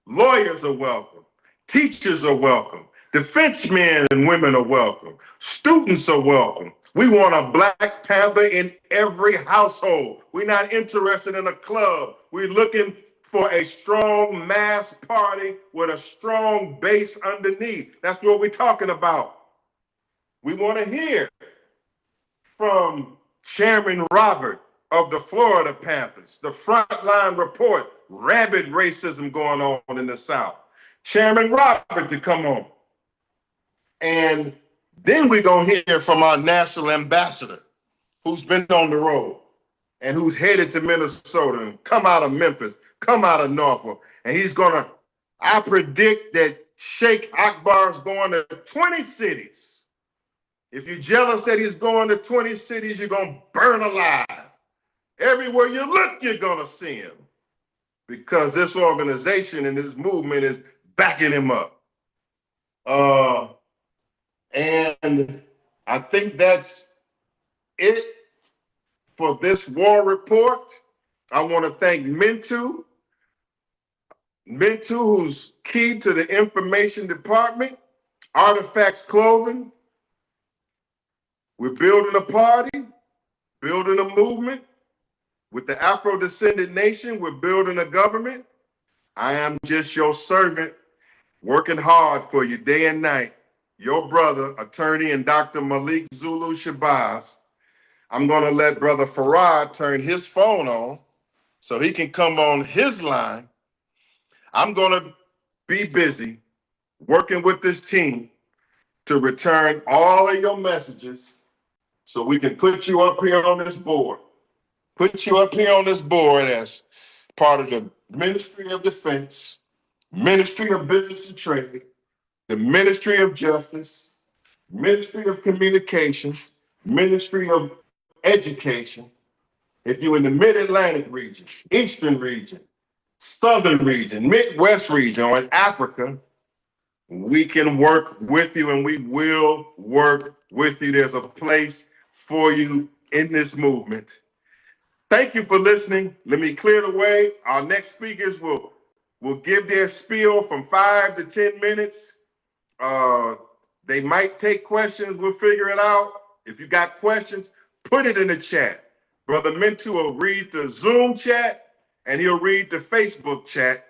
Lawyers are welcome. Teachers are welcome. Defense men and women are welcome. Students are welcome. We want a Black Panther in every household. We're not interested in a club. We're looking for a strong mass party with a strong base underneath. That's what we're talking about. We want to hear from Chairman Robert of the Florida Panthers, the Frontline Report, rabid racism going on in the South. Chairman Robert to come on. And then we're going to hear from our national ambassador, who's been on the road and who's headed to Minnesota and come out of Memphis, come out of Norfolk. And he's going to, I predict that Sheikh Akbar is going to 20 cities. If you're jealous that he's going to 20 cities, you're going to burn alive. Everywhere you look, you're going to see him, because this organization and this movement is backing him up. And I think that's it for this war report. I want to thank Mintu, who's key to the information department, Artifacts Clothing. We're building a party, building a movement. With the Afro-descendant nation, we're building a government. I am just your servant, working hard for you day and night. Your brother, attorney, and Dr. Malik Zulu Shabazz. I'm going to let Brother Farad turn his phone on so he can come on his line. I'm going to be busy working with this team to return all of your messages so we can put you up here on this board. Put you up here on this board as part of the Ministry of Defense, Ministry of Business and Trade, the Ministry of Justice, Ministry of Communications, Ministry of Education. If you're in the Mid-Atlantic region, Eastern region, Southern region, Midwest region, or in Africa, we can work with you, and we will work with you. There's a place for you in this movement. Thank you for listening. Let me clear the way. Our next speakers will give their spiel from 5 to 10 minutes. They might take questions. We'll figure it out. If you got questions, put it in the chat. Brother Mintu will read the Zoom chat, and he'll read the Facebook chat.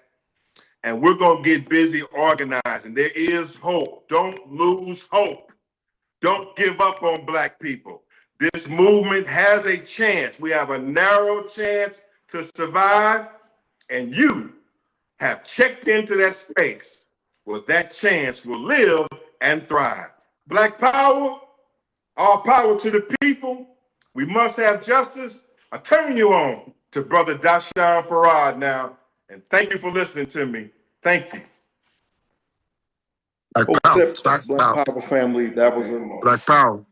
And we're going to get busy organizing. There is hope. Don't lose hope. Don't give up on Black people. This movement has a chance. We have a narrow chance to survive, and you have checked into that space where that chance will live and thrive. Black power, all power to the people. We must have justice. I turn you on to Brother Dashawn Farad now, and thank you for listening to me. Thank you. Black Power family, that was a Black Power.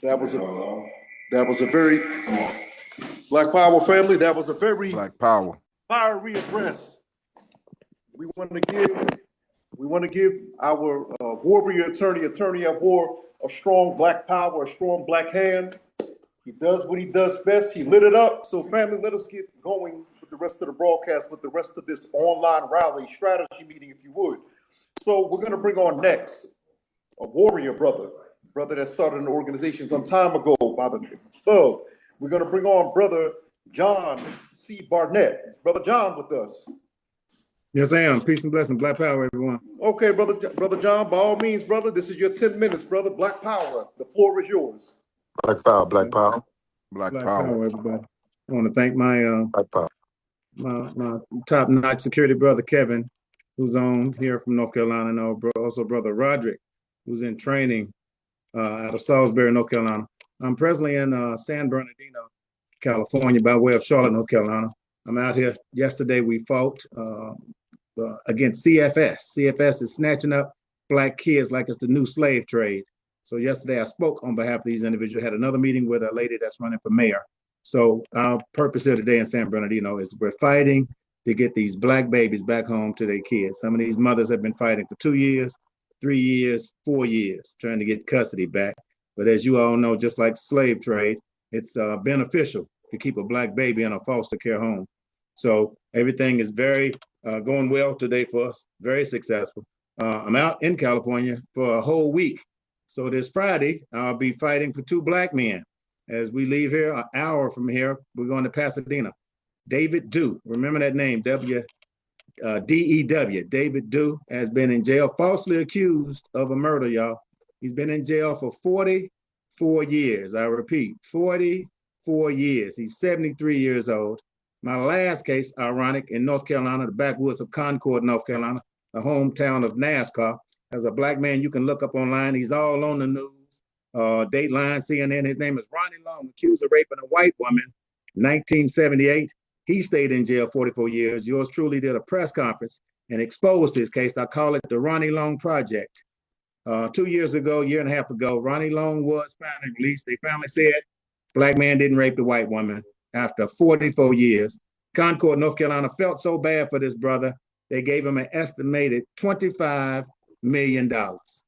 that was a very Black Power family, that was a very Black Power. fiery address. We want to give our warrior attorney at war, a strong Black power, a strong Black hand. He does what he does best. He lit it up. So family, let us get going with the rest of the broadcast, with the rest of this online rally strategy meeting, if you would. So we're going to bring on next a warrior brother that started an organization some time ago by the Thug. We're going to bring on Brother John C. Barnett. Is Brother John with us? Yes, I am. Peace and blessing. Black power, everyone. Okay, brother John, by all means, brother, this is your 10 minutes, brother. Black power. The floor is yours. Black power, black power. Black Black power. power, everybody. I want to thank my Black power. my top-notch security brother Kevin, who's on here from North Carolina, and also brother Roderick, who's in training out of Salisbury, North Carolina. I'm presently in San Bernardino, California, by way of Charlotte, North Carolina. I'm out here. Yesterday we fought against CFS. CFS is snatching up black kids like it's the new slave trade. So yesterday I spoke on behalf of these individuals, had another meeting with a lady that's running for mayor. So our purpose here today in San Bernardino is we're fighting to get these black babies back home to their kids. Some of these mothers have been fighting for 2 years, 3 years, 4 years, trying to get custody back. But as you all know, just like slave trade, it's beneficial to keep a black baby in a foster care home. So everything is very going well today for us, very successful. I'm out in California for a whole week. So this Friday, I'll be fighting for 2 black men. As we leave here, an hour from here, we're going to Pasadena. David Dew, remember that name, D-E-W. David Dew has been in jail, falsely accused of a murder, y'all. He's been in jail for 44 years. I repeat, 44 years. He's 73 years old. My last case, ironic, in North Carolina, the backwoods of Concord, North Carolina, the hometown of NASCAR. As a black man, you can look up online. He's all on the news. Dateline, CNN. His name is Ronnie Long, accused of raping a white woman, 1978. He stayed in jail 44 years. Yours truly did a press conference and exposed his case. I call it the Ronnie Long Project. 2 years ago, year and a half ago, Ronnie Long was finally released. They finally said black man didn't rape the white woman after 44 years. Concord, North Carolina felt so bad for this brother, they gave him an estimated $25 million.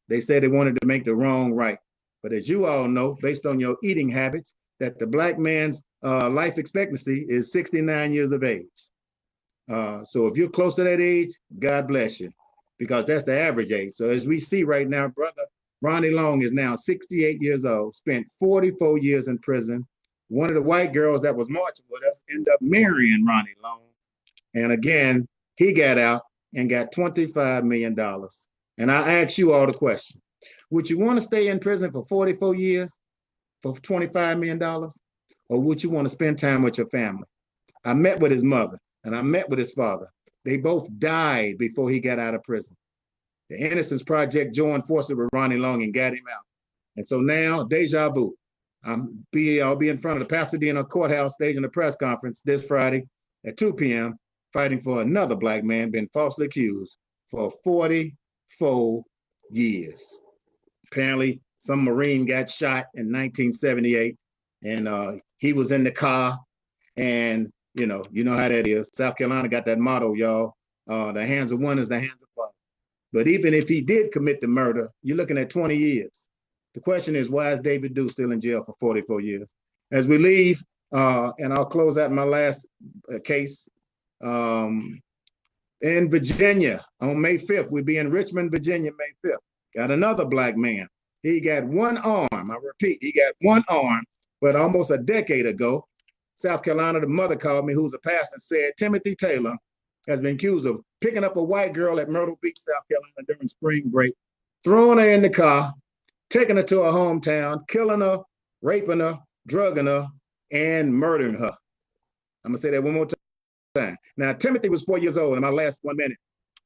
They said they wanted to make the wrong right. But as you all know, based on your eating habits, that the black man's life expectancy is 69 years of age. So if you're close to that age, God bless you, because that's the average age. So as we see right now, brother Ronnie Long is now 68 years old, spent 44 years in prison. One of the white girls that was marching with us ended up marrying Ronnie Long. And again, he got out and got $25 million. And I ask you all the question. Would you want to stay in prison for 44 years for $25 million? Or would you want to spend time with your family? I met with his mother and I met with his father. They both died before he got out of prison. The Innocence Project joined forces with Ronnie Long and got him out. And so now, deja vu. I'll be in front of the Pasadena courthouse staging a press conference this Friday at 2 p.m. fighting for another black man been falsely accused for 44 years. Apparently, some Marine got shot in 1978, and he was in the car. And you know how that is. South Carolina got that motto, y'all. The hands of one is the hands of God. But even if he did commit the murder, you're looking at 20 years. The question is, why is David Dew still in jail for 44 years? As we leave, and I'll close out my last case. In Virginia, on May 5th, we'll be in Richmond, Virginia, May 5th. Got another black man. He got one arm. I repeat, he got one arm. But almost a decade ago, South Carolina, the mother called me, who's a pastor, and said Timothy Taylor has been accused of picking up a white girl at Myrtle Beach, South Carolina during spring break, throwing her in the car, taking her to her hometown, killing her, raping her, drugging her, and murdering her. I'm gonna say that one more time. Now, Timothy was 4 years old, in my last 1 minute,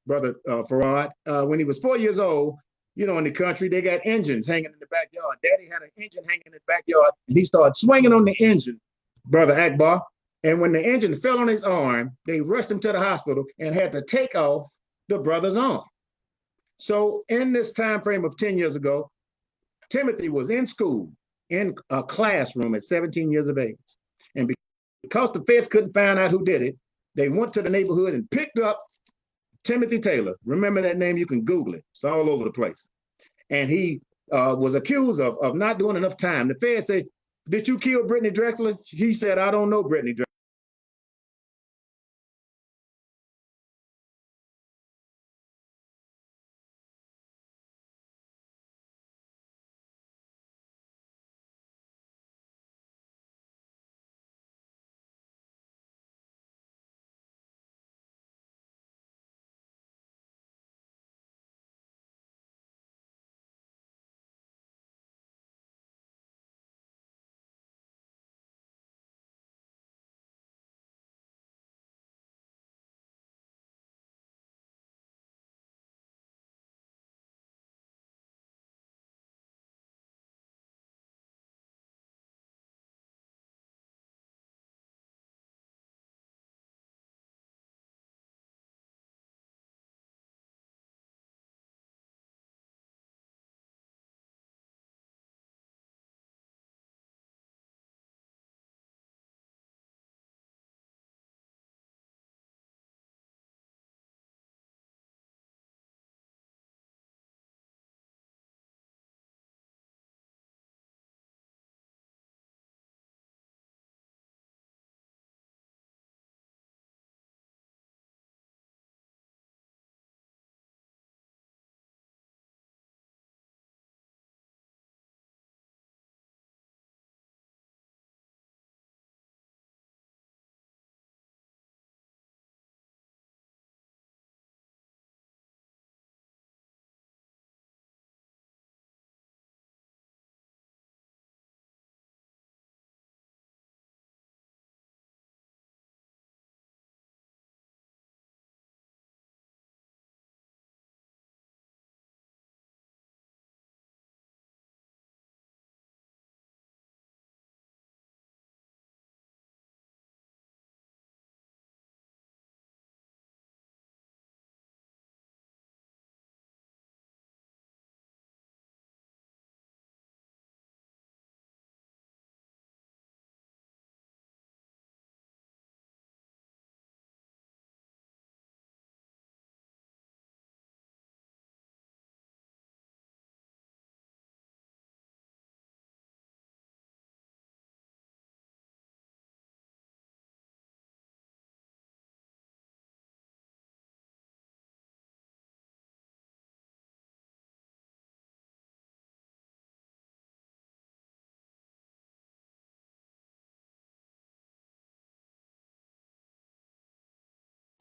brother Farad. When he was 4 years old, you know, in the country, they got engines hanging in the backyard. Daddy had an engine hanging in the backyard, and he started swinging on the engine, brother Akbar. And when the engine fell on his arm, they rushed him to the hospital and had to take off the brother's arm. So in this time frame of 10 years ago, Timothy was in school, in a classroom at 17 years of age. And because the feds couldn't find out who did it, they went to the neighborhood and picked up Timothy Taylor. Remember that name? You can Google it. It's all over the place. And he was accused of not doing enough time. The feds said, "Did you kill Brittany Drexler?" He said, "I don't know Brittany Drexler."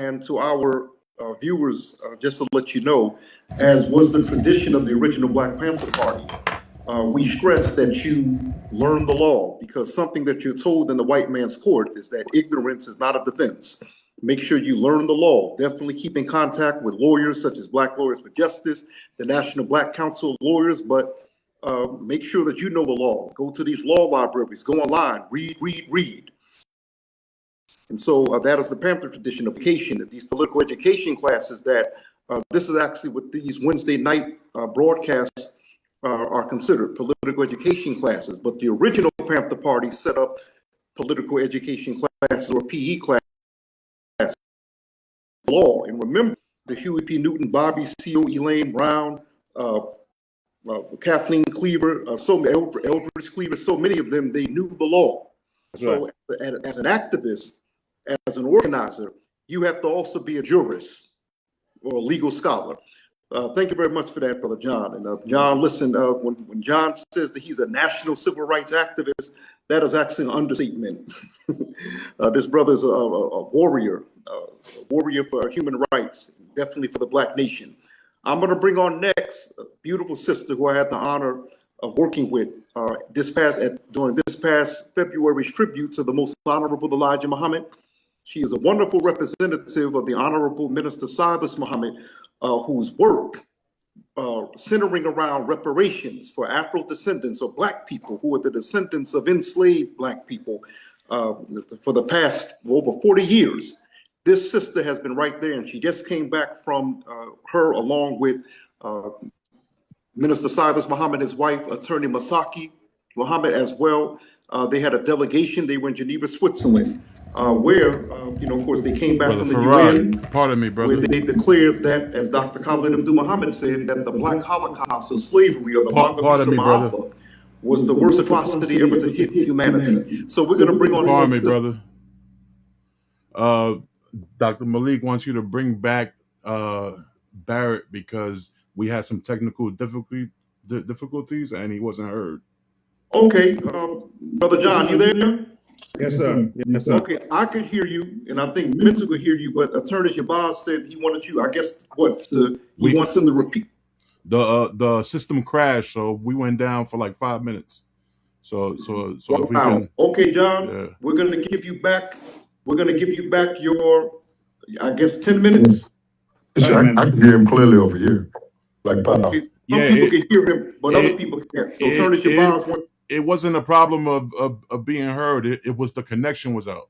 and to our viewers, just to let you know, as was the tradition of the original Black Panther Party, we stress that you learn the law, because something that you're told in the white man's court is that ignorance is not a defense. Make sure you learn the law. Definitely keep in contact with lawyers such as Black Lawyers for Justice, the National Black Council of Lawyers, but make sure that you know the law. Go to these law libraries, go online, read, read, read. And so that is the Panther tradition of education, these political education classes that this is actually what these Wednesday night broadcasts are considered, political education classes. But the original Panther Party set up political education classes, or PE classes, law. And remember, the Huey P. Newton, Bobby Seale, Elaine Brown, Kathleen Cleaver, Eldridge Cleaver, so many of them, they knew the law. So as an activist, as an organizer, you have to also be a jurist or a legal scholar. Thank you very much for that, Brother John. And John, listen, when John says that he's a national civil rights activist, that is actually an understatement. This brother's a warrior for human rights, definitely for the Black nation. I'm going to bring on next a beautiful sister who I had the honor of working with during this past February's tribute to the Most Honorable Elijah Muhammad. She is a wonderful representative of the Honorable Minister Silas Muhammad, whose work centering around reparations for Afro-descendants or Black people who are the descendants of enslaved Black people for the past over 40 years. This sister has been right there, and she just came back from her along with Minister Silas Muhammad, his wife, Attorney Masaki Muhammad as well. They had a delegation. They were in Geneva, Switzerland, where, of course, they came back Brother from the Farad, UN. pardon me, brother. Where they declared that, as Dr. Khalid Abdul Muhammad said, that the Black Holocaust or slavery or the Pardon me, brother. Ma'afa was the worst atrocity ever to hit humanity. So we're going to bring on. Pardon me, brother. Dr. Malik wants you to bring back Barrett because we had some technical difficulties and he wasn't heard. Okay, Brother John, you there? Yes, sir. Yes, sir. Okay, I could hear you, and I think Mental could hear you, but Attorney Shabazz said he wanted you, I guess, he wants him to repeat. The system crashed, so we went down for like 5 minutes. So if we can. Okay, John, we're going to give you back. We're going to give you back your, I guess, 10 minutes. I can hear him clearly over here. Like, okay, some people can hear him, but other people can't. So Attorney Shabazz it wasn't a problem of being heard. It was the connection was out.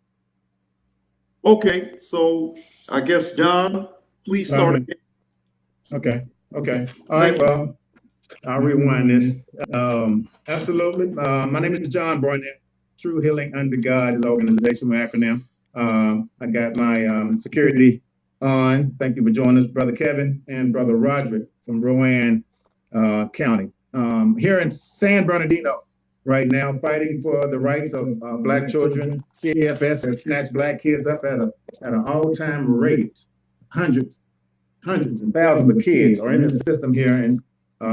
Okay, so I guess, John, please start again. Okay. All right, well, I'll rewind this. Absolutely. My name is John Barnett. True Healing Under God is the organization, my acronym. I got my security on. Thank you for joining us, Brother Kevin and Brother Roderick from Rowan County. Here in San Bernardino, right now, fighting for the rights of Black children. CFS has snatched Black kids up at an all-time rate. Hundreds and thousands of kids are in the system here in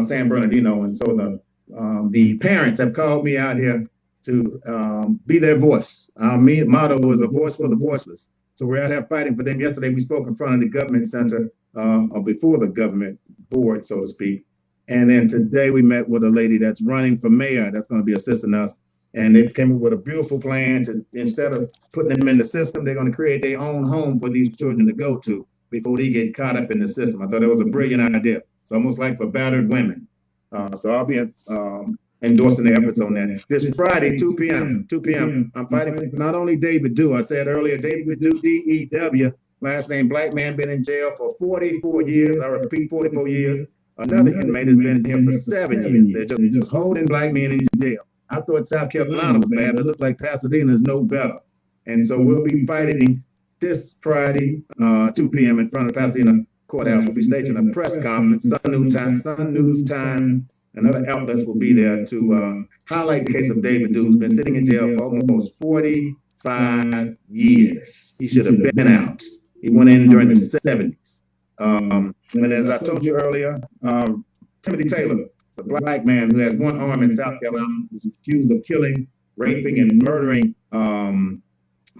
San Bernardino, and so the parents have called me out here to be their voice. Our motto is a voice for the voiceless. So we're out here fighting for them. Yesterday we spoke in front of the government center, or before the government board, so to speak. And then today we met with a lady that's running for mayor that's going to be assisting us. And they came up with a beautiful plan to, instead of putting them in the system, they're going to create their own home for these children to go to before they get caught up in the system. I thought it was a brilliant idea. It's almost like for battered women. So I'll be endorsing the efforts on that. This Friday, 2 p.m., I'm fighting for not only David Dew. I said earlier, David Dew, D-E-W, last name Black man, been in jail for 44 years. I repeat, 44 years. Another inmate has been here for 7 years. They're just holding Black men in jail. I thought South Carolina was bad, but it looks like Pasadena is no better. And so we'll be fighting this Friday, 2 p.m. in front of Pasadena Courthouse. We'll be staging a press conference, Sun News Time, and other outlets will be there to highlight the case of David Dew, who's been sitting in jail for almost 45 years. He should have been out. He went in during the 70s. And as I told you earlier, Timothy Taylor is a Black man who has one arm in South Carolina, who's accused of killing, raping, and murdering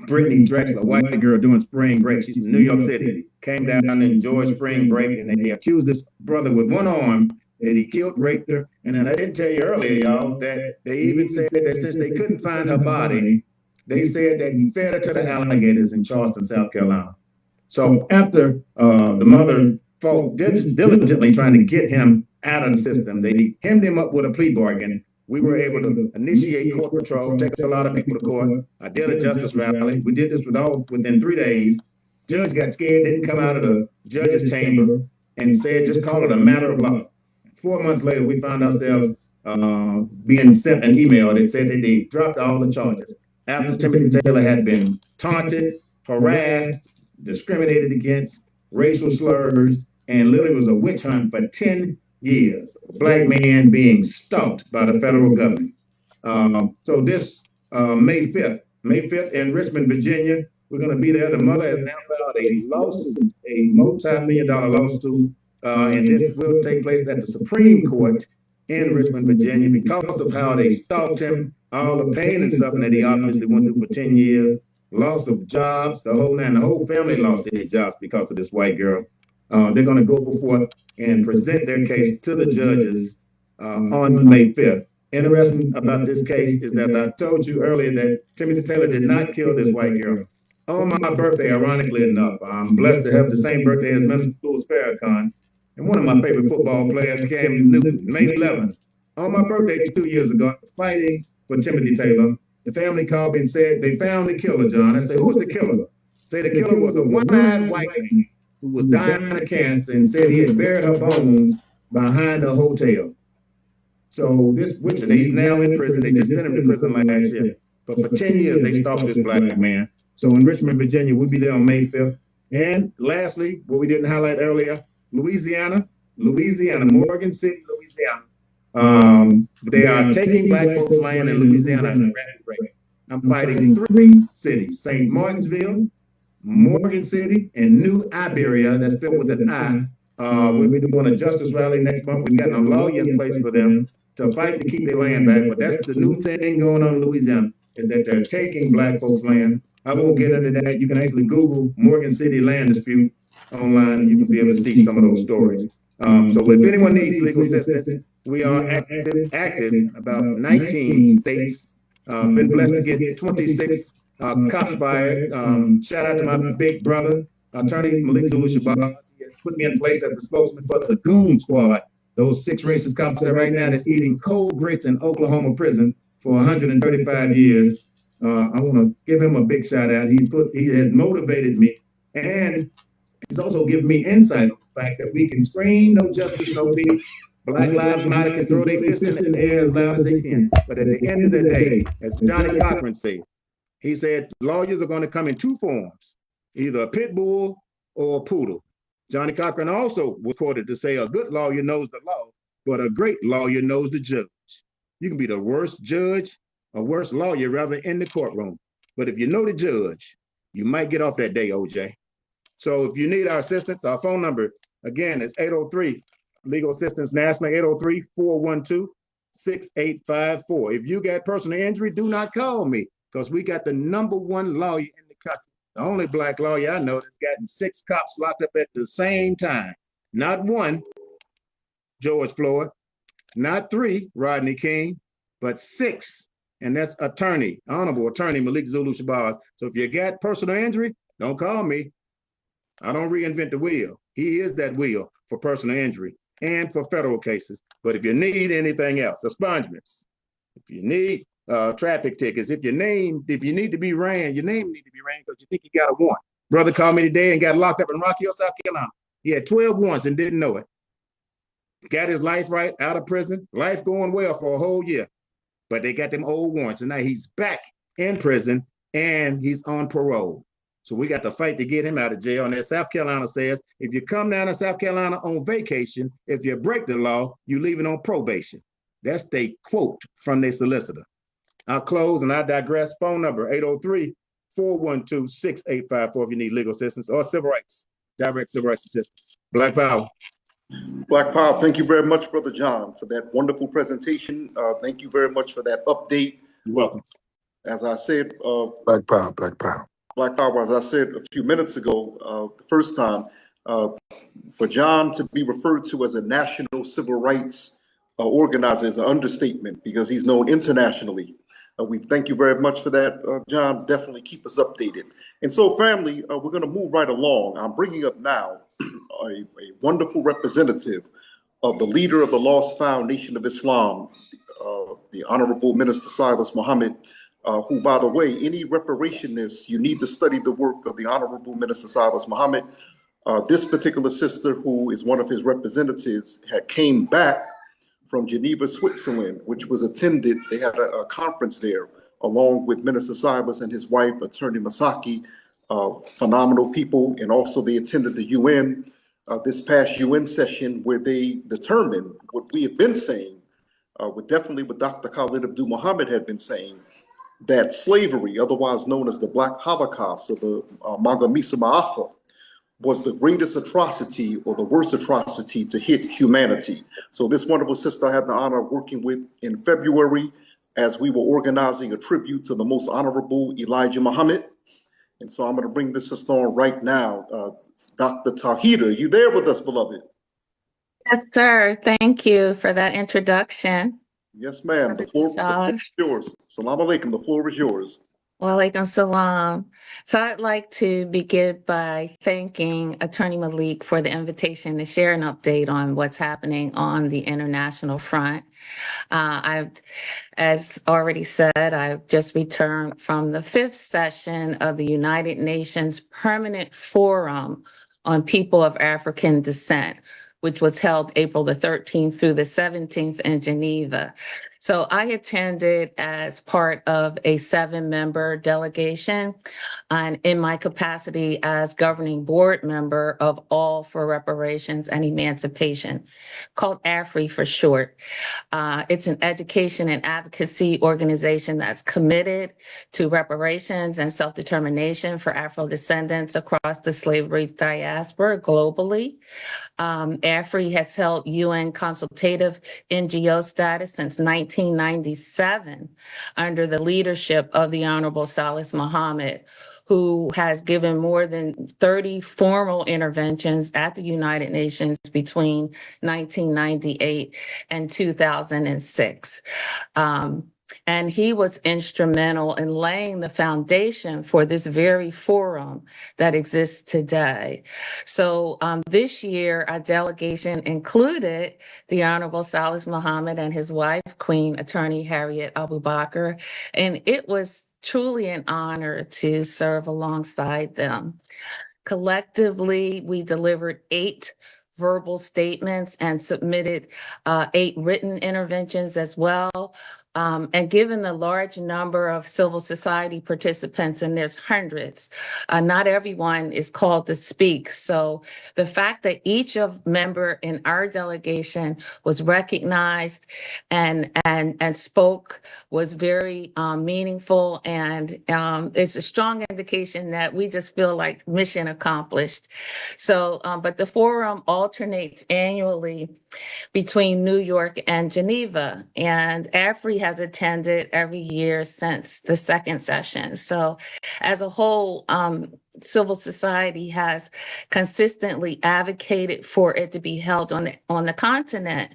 Brittany Drexler, a white girl doing spring break. She's from New York City. Came down and enjoyed spring break, and they accused this brother with one arm that he killed, raped her. And then I didn't tell you earlier, y'all, that they even said that since they couldn't find her body, they said that he fed her to the alligators in Charleston, South Carolina. So after the mother fought diligently trying to get him out of the system, they hemmed him up with a plea bargain. We were able to initiate court patrol, take a lot of people to court. I did a justice rally. We did this within 3 days. Judge got scared, didn't come out of the judge's chamber, and said, just call it a matter of law. 4 months later, we found ourselves being sent an email that said that they dropped all the charges after Timothy Taylor had been taunted, harassed, discriminated against, racial slurs, and literally was a witch hunt for 10 years. A black man being stalked by the federal government. So this May 5th in Richmond, Virginia, we're going to be there. The mother has now filed a lawsuit, a multi-million-dollar lawsuit, and this will take place at the Supreme Court in Richmond, Virginia, because of how they stalked him, all the pain and suffering that he obviously went through for 10 years, loss of jobs, the whole family lost their jobs because of this white girl. They're going to go forth and present their case to the judges on May 5th. Interesting about this case is that I told you earlier that Timothy Taylor did not kill this white girl. On my birthday, ironically enough, I'm blessed to have the same birthday as Minister Louis Farrakhan. And one of my favorite football players, Cam Newton, May 11th. On my birthday 2 years ago, fighting for Timothy Taylor, the family called me and said they found the killer, John. I said, who's the killer? Say the killer was a one-eyed white man who was dying of cancer and said he had buried her bones behind a hotel. So this witch, and he's now in prison. They just sent him to prison last year. But for 10 years, they stalked this black man. So in Richmond, Virginia, we'll be there on May 5th. And lastly, what we didn't highlight earlier, Louisiana, Morgan City, Louisiana. They are taking black folks' land in Louisiana at a rapid rate. I'm fighting 3 cities, St. Martinsville, Morgan City, and New Iberia, that's spelled with an I. We'll be doing a justice rally next month. We've got a lawyer in place for them to fight to keep their land back. But that's the new thing going on in Louisiana, is that they're taking black folks' land. I won't get into that. You can actually Google Morgan City land dispute online, and you can be able to see some of those stories. So if anyone needs legal assistance, we are active in about 19 states. Been blessed to get 26 cops fired. Shout out to my big brother, Attorney Malik Zulu-Shabazz. He has put me in place as the spokesman for the Goon Squad, those 6 racist cops that right now that's eating cold grits in Oklahoma prison for 135 years. I want to give him a big shout out. He has motivated me, and he's also given me insight on the fact that we can scream no justice, no peace. Black Lives Matter can throw their fist in the air as loud as they can. But at the end of the day, as Johnny Cochran said, he said lawyers are going to come in 2 forms, either a pit bull or a poodle. Johnny Cochran also was quoted to say a good lawyer knows the law, but a great lawyer knows the judge. You can be the worst judge or worst lawyer rather in the courtroom. But if you know the judge, you might get off that day, OJ. So if you need our assistance, our phone number, again, is 803 Legal Assistance Nationally, 803-412-6854. If you got personal injury, do not call me, because we got the #1 lawyer in the country. The only black lawyer I know that's gotten 6 cops locked up at the same time. Not 1, George Floyd, not 3, Rodney King, but 6. And that's Honorable Attorney Malik Zulu-Shabazz. So if you got personal injury, don't call me. I don't reinvent the wheel. He is that wheel for personal injury and for federal cases. But if you need anything else, expungements, if you need traffic tickets, if you need to be ran, your name need to be ran because you think you got a warrant. Brother called me today and got locked up in Rock Hill, South Carolina. He had 12 warrants and didn't know it. Got his life right, out of prison, life going well for a whole year. But they got them old warrants, and now he's back in prison and he's on parole. So we got to fight to get him out of jail. And as South Carolina says, if you come down to South Carolina on vacation, if you break the law, you leave it on probation. That's the quote from their solicitor. I'll close and I digress. Phone number 803-412-6854 if you need legal assistance or civil rights, direct civil rights assistance. Black Power. Black Power, thank you very much, Brother John, for that wonderful presentation. Thank you very much for that update. You're welcome. As I said, Black power, black power. Black Power, as I said a few minutes ago, the first time, uh, for John to be referred to as a national civil rights organizer is an understatement because he's known internationally. We thank you very much for that, John. Definitely keep us updated. And so, family, we're going to move right along. I'm bringing up now a wonderful representative of the leader of the Lost Found Nation of Islam, the Honorable Minister Silas Muhammad, who, by the way, any reparationists, you need to study the work of the Honorable Minister Silas Muhammad. This particular sister, who is one of his representatives, had came back from Geneva, Switzerland, which was attended. They had a conference there, along with Minister Silas and his wife, Attorney Masaki, phenomenal people, and also they attended the UN, this past UN session, where they determined what we have been saying, definitely what Dr. Khalid Abdul Muhammad had been saying, that slavery, otherwise known as the Black Holocaust or the Magamisa Ma'afa, was the greatest atrocity or the worst atrocity to hit humanity. So this wonderful sister I had the honor of working with in February as we were organizing a tribute to the most honorable Elijah Muhammad. And so I'm going to bring this sister on right now. Dr. Tahira, you there with us, beloved? Yes, sir. Thank you for that introduction. Yes, ma'am. The floor is yours. Salam alaikum. The floor is yours. Walaikum salam. So I'd like to begin by thanking Attorney Malik for the invitation to share an update on what's happening on the international front. As already said, I've just returned from the 5th session of the United Nations Permanent Forum on People of African Descent, which was held April the 13th through the 17th in Geneva. So I attended as part of a 7-member delegation, and in my capacity as governing board member of All for Reparations and Emancipation, called AFRI for short. It's an education and advocacy organization that's committed to reparations and self-determination for Afro-descendants across the slavery diaspora globally. AFRI has held UN consultative NGO status since 1997 under the leadership of the Honorable Salis Muhammad, who has given more than 30 formal interventions at the United Nations between 1998 and 2006. And he was instrumental in laying the foundation for this very forum that exists today. So this year, our delegation included the Honorable Salis Muhammad and his wife, Queen Attorney Harriet Abu Bakr, and it was truly an honor to serve alongside them. Collectively, we delivered 8 verbal statements and submitted 8 written interventions as well. And given the large number of civil society participants, and there's hundreds, not everyone is called to speak. So the fact that each member in our delegation was recognized and spoke was very meaningful, and it's a strong indication that we just feel like mission accomplished. So, but the forum alternates annually between New York and Geneva, and AFRI has attended every year since the 2nd session. So as a whole, civil society has consistently advocated for it to be held on the continent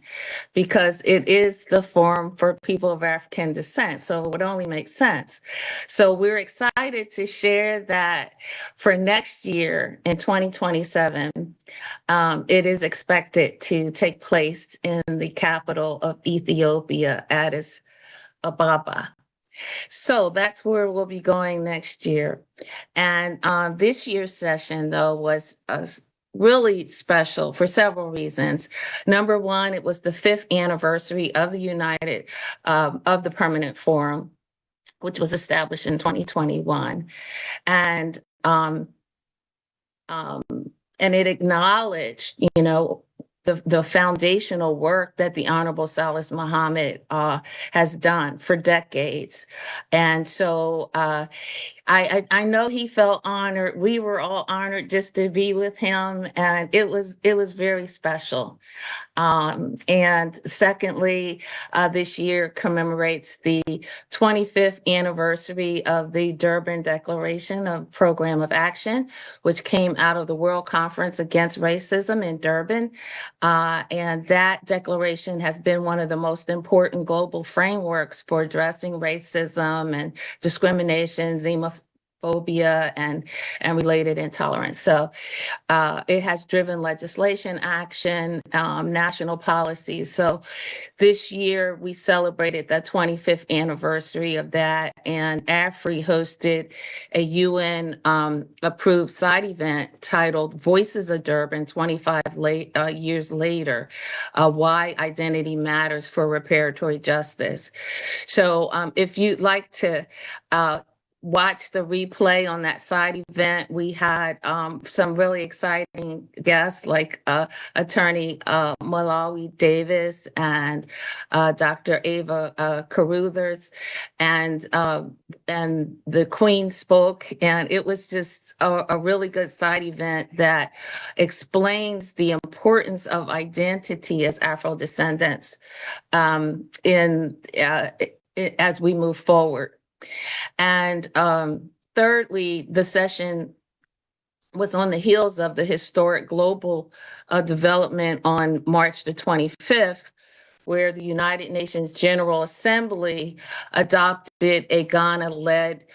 because it is the forum for people of African descent. So it would only make sense. So we're excited to share that for next year in 2027, it is expected to take place in the capital of Ethiopia, Addis Ababa. So that's where we'll be going next year. And this year's session, though, was really special for several reasons. Number one, it was the 5th anniversary of the of the Permanent Forum, which was established in 2021. And it acknowledged, the foundational work that the Honorable Salis Muhammad has done for decades. And so I know he felt honored. We were all honored just to be with him, and it was very special. And secondly, this year commemorates the 25th anniversary of the Durban Declaration of Program of Action, which came out of the World Conference Against Racism in Durban. And that declaration has been one of the most important global frameworks for addressing racism and discrimination, xenophobia, and related intolerance. So it has driven legislation, action, national policies. So this year we celebrated the 25th anniversary of that, and AFRI hosted a UN approved side event titled Voices of Durban 25 years later, why identity matters for reparatory justice. So if you'd like to watch the replay on that side event, we had some really exciting guests like attorney Malawi Davis and Dr. Ava Caruthers, and the Queen spoke, and it was just a really good side event that explains the importance of identity as Afro-descendants as we move forward. And thirdly, the session was on the heels of the historic global development on March the 25th, where the United Nations General Assembly adopted a Ghana-led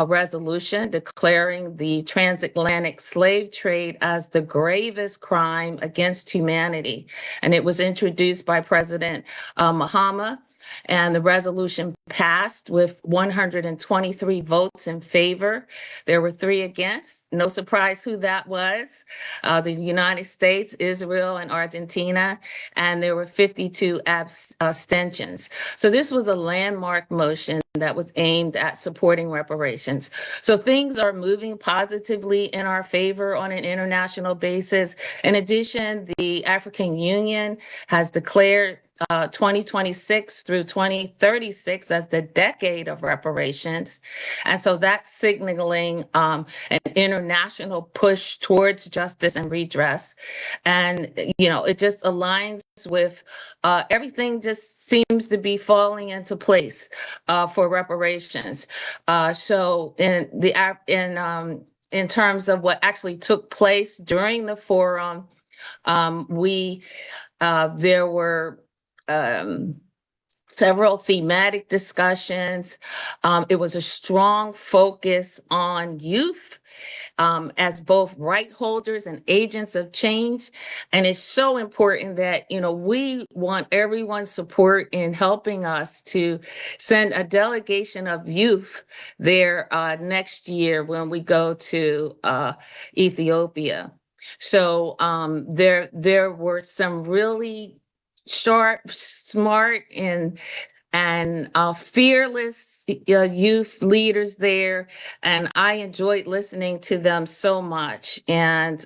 resolution declaring the transatlantic slave trade as the gravest crime against humanity. And it was introduced by President Mahama. And the resolution passed with 123 votes in favor. There were 3 against. No surprise who that was. The United States, Israel, and Argentina. And there were 52 abstentions. So this was a landmark motion that was aimed at supporting reparations. So things are moving positively in our favor on an international basis. In addition, the African Union has declared 2026 through 2036 as the decade of reparations. And so that's signaling an international push towards justice and redress. And, it just aligns with everything just seems to be falling into place for reparations. So in terms of what actually took place during the forum, there were several thematic discussions. It was a strong focus on youth as both right holders and agents of change. And it's so important that, we want everyone's support in helping us to send a delegation of youth there next year when we go to Ethiopia. So there were some really sharp, smart, and fearless youth leaders there, and I enjoyed listening to them so much. And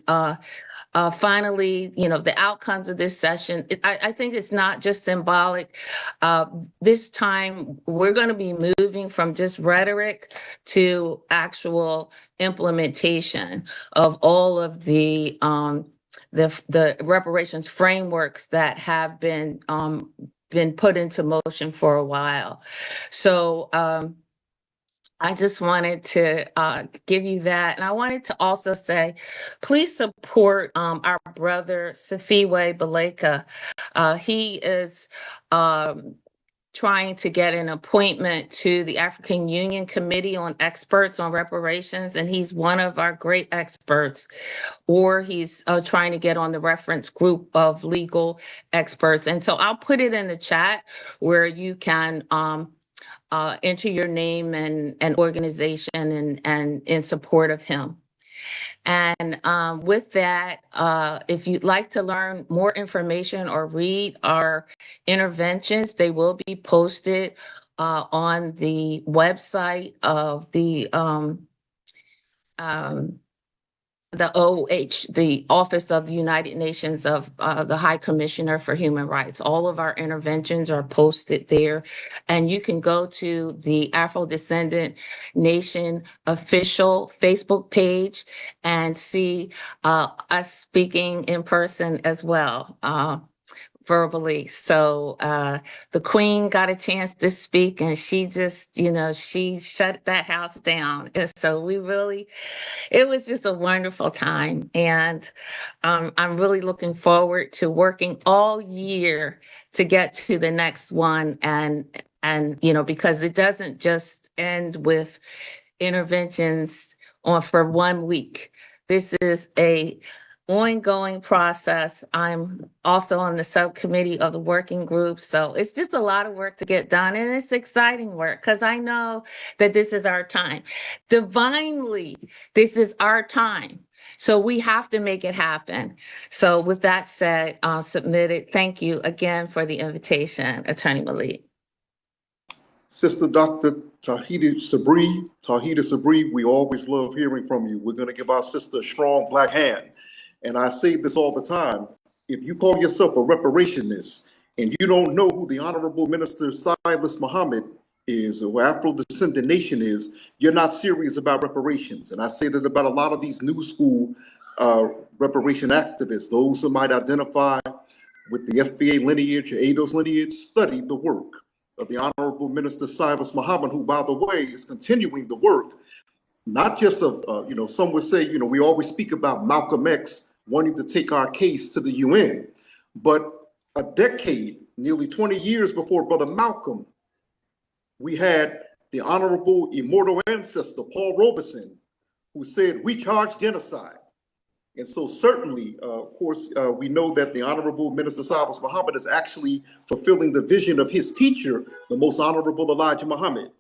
finally, the outcomes of this session, I think it's not just symbolic. This time, we're going to be moving from just rhetoric to actual implementation of all of the reparations frameworks that have been put into motion for a while. So I just wanted to give you that. And I wanted to also say, please support our brother, Safiwe Baleka. He is trying to get an appointment to the African Union Committee on Experts on Reparations, and he's one of our great experts. Or he's trying to get on the reference group of legal experts. And so I'll put it in the chat where you can enter your name and organization and in support of him. And with that, if you'd like to learn more information or read our interventions, they will be posted on the website of the the OH, the Office of the United Nations of the High Commissioner for Human Rights. All of our interventions are posted there. And you can go to the Afro Descendant Nation official Facebook page and see us speaking in person as well. Verbally. So the Queen got a chance to speak and she just, she shut that house down. And so it was just a wonderful time. And I'm really looking forward to working all year to get to the next one. And because it doesn't just end with interventions for 1 week. This is a ongoing process. I'm also on the subcommittee of the working group. So it's just a lot of work to get done. And it's exciting work because I know that this is our time. Divinely, this is our time. So we have to make it happen. So with that said, submitted. Thank you again for the invitation, Attorney Malik. Sister Dr. Tahita Sabri, we always love hearing from you. We're going to give our sister a strong black hand. And I say this all the time. If you call yourself a reparationist and you don't know who the Honorable Minister Silas Muhammad is, or Afro-descendant nation is, you're not serious about reparations. And I say that about a lot of these new school reparation activists, those who might identify with the FBA lineage or ADOS lineage, study the work of the Honorable Minister Silas Muhammad, who, by the way, is continuing the work, not just of, some would say, we always speak about Malcolm X wanting to take our case to the UN, but a decade, nearly 20 years before Brother Malcolm, we had the Honorable Immortal Ancestor, Paul Robeson, who said, we charge genocide. And so certainly, of course, we know that the Honorable Minister Silas Muhammad is actually fulfilling the vision of his teacher, the Most Honorable Elijah Muhammad,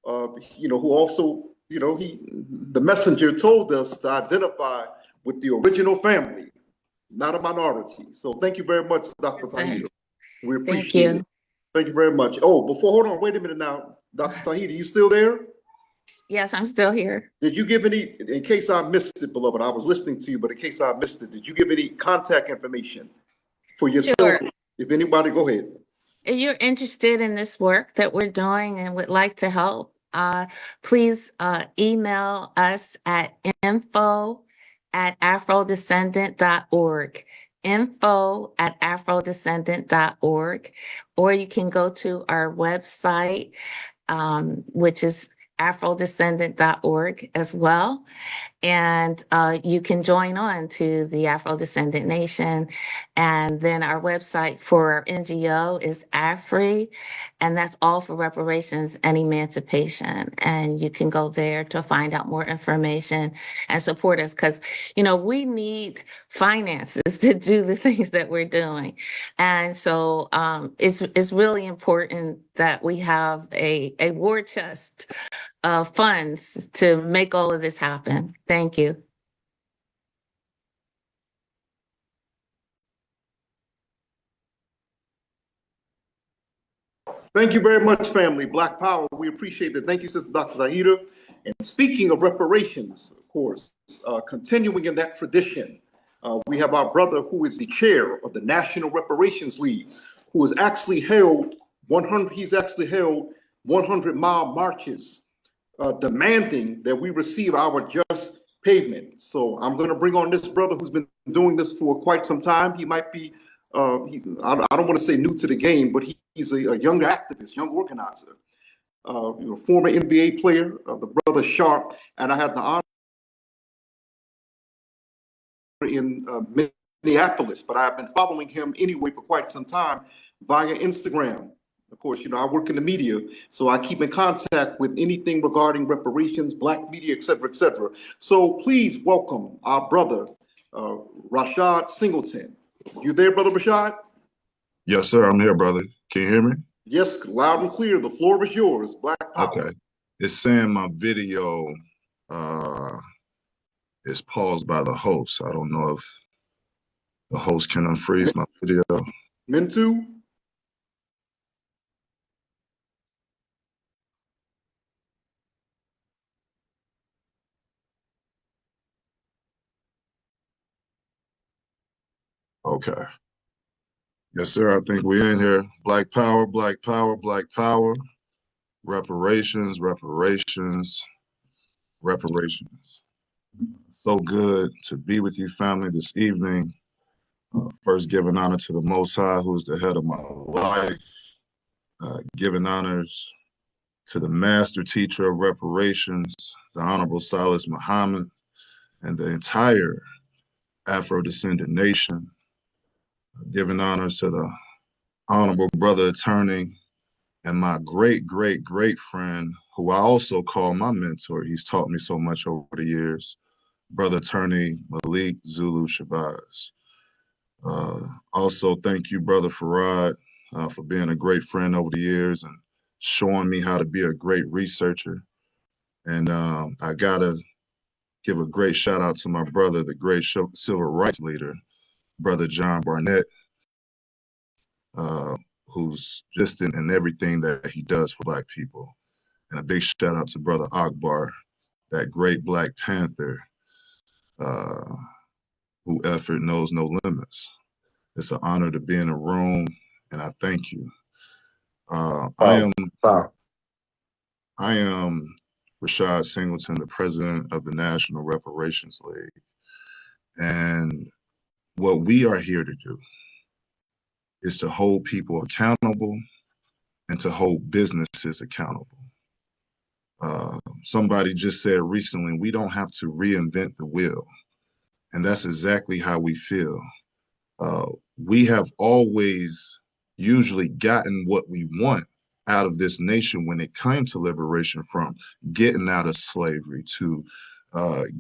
who also, the messenger told us to identify with the original family, not a minority. So thank you very much, Dr. Tahita. We appreciate it. Thank you very much. Oh, hold on, wait a minute now. Dr. Tahita, you still there? Yes, I'm still here. Did you give any, in case I missed it, beloved, I was listening to you, but in case I missed it, did you give any contact information for yourself? Sure. If anybody, go ahead. If you're interested in this work that we're doing and would like to help, please email us at info@afrodescendant.org, info@afrodescendant.org, or you can go to our website, which is afrodescendant.org as well. And you can join on to the Afro-Descendant Nation. And then our website for our NGO is AFRI, and that's all for reparations and emancipation. And you can go there to find out more information and support us because, we need finances to do the things that we're doing. And so it's really important that we have a war chest funds to make all of this happen. Thank you. Thank you very much, family. Black Power, we appreciate it. Thank you, Sister Dr. Tahita. And speaking of reparations, of course, continuing in that tradition, we have our brother who is the chair of the National Reparations League, who has actually held 100-mile marches demanding that we receive our just pavement. So I'm going to bring on this brother who's been doing this for quite some time. He might be, I don't want to say new to the game, but he's a young activist, young organizer, former NBA player, the brother Sharp. And I had the honor in Minneapolis, but I've been following him anyway for quite some time via Instagram. Of course, I work in the media, so I keep in contact with anything regarding reparations, Black media, et cetera, et cetera. So please welcome our brother, Rashad Singleton. You there, Brother Rashad? Yes, sir. I'm here, brother. Can you hear me? Yes, loud and clear. The floor is yours. Black Power. Okay. It's saying my video is paused by the host. I don't know if the host can unfreeze my video. Mintu? Okay. Yes, sir. I think we're in here. Black power, black power, black power. Reparations, reparations, reparations. So good to be with you, family, this evening. First, giving honor to the Most High, who's the head of my life. Giving honors to the master teacher of reparations, the Honorable Silas Muhammad, and the entire Afro-descendant nation. Giving honors to the Honorable Brother Attorney and my great, great, great friend, who I also call my mentor. He's taught me so much over the years, Brother Attorney Malik Zulu Shabazz. Also, thank you, Brother Farad, for being a great friend over the years and showing me how to be a great researcher. And I gotta give a great shout out to my brother, the great civil rights leader, Brother John Barnett, who's just in everything that he does for Black people. And a big shout out to Brother Akbar, that great Black Panther, who effort knows no limits. It's an honor to be in a room, and I thank you. I am Rashad Singleton, the president of the National Reparations League. And what we are here to do is to hold people accountable and to hold businesses accountable. Somebody just said recently, we don't have to reinvent the wheel. And that's exactly how we feel. We have always usually gotten what we want out of this nation when it came to liberation, from getting out of slavery to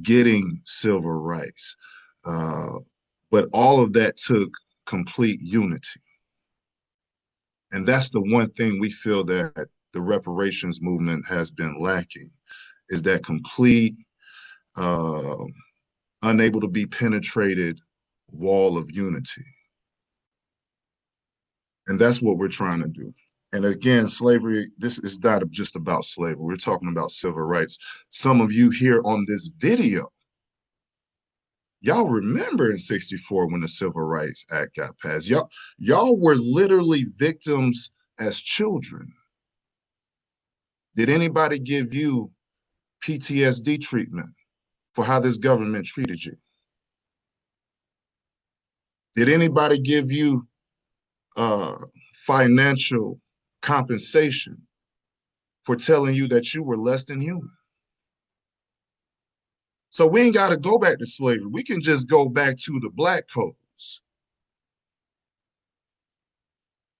getting civil rights. But all of that took complete unity. And that's the one thing we feel that the reparations movement has been lacking, is that complete, unable to be penetrated wall of unity. And that's what we're trying to do. And again, slavery, this is not just about slavery. We're talking about civil rights. Some of you here on this video, y'all remember in '64 when the Civil Rights Act got passed. Y'all were literally victims as children. Did anybody give you PTSD treatment for how this government treated you? Did anybody give you financial compensation for telling you that you were less than human? So we ain't got to go back to slavery. We can just go back to the Black codes.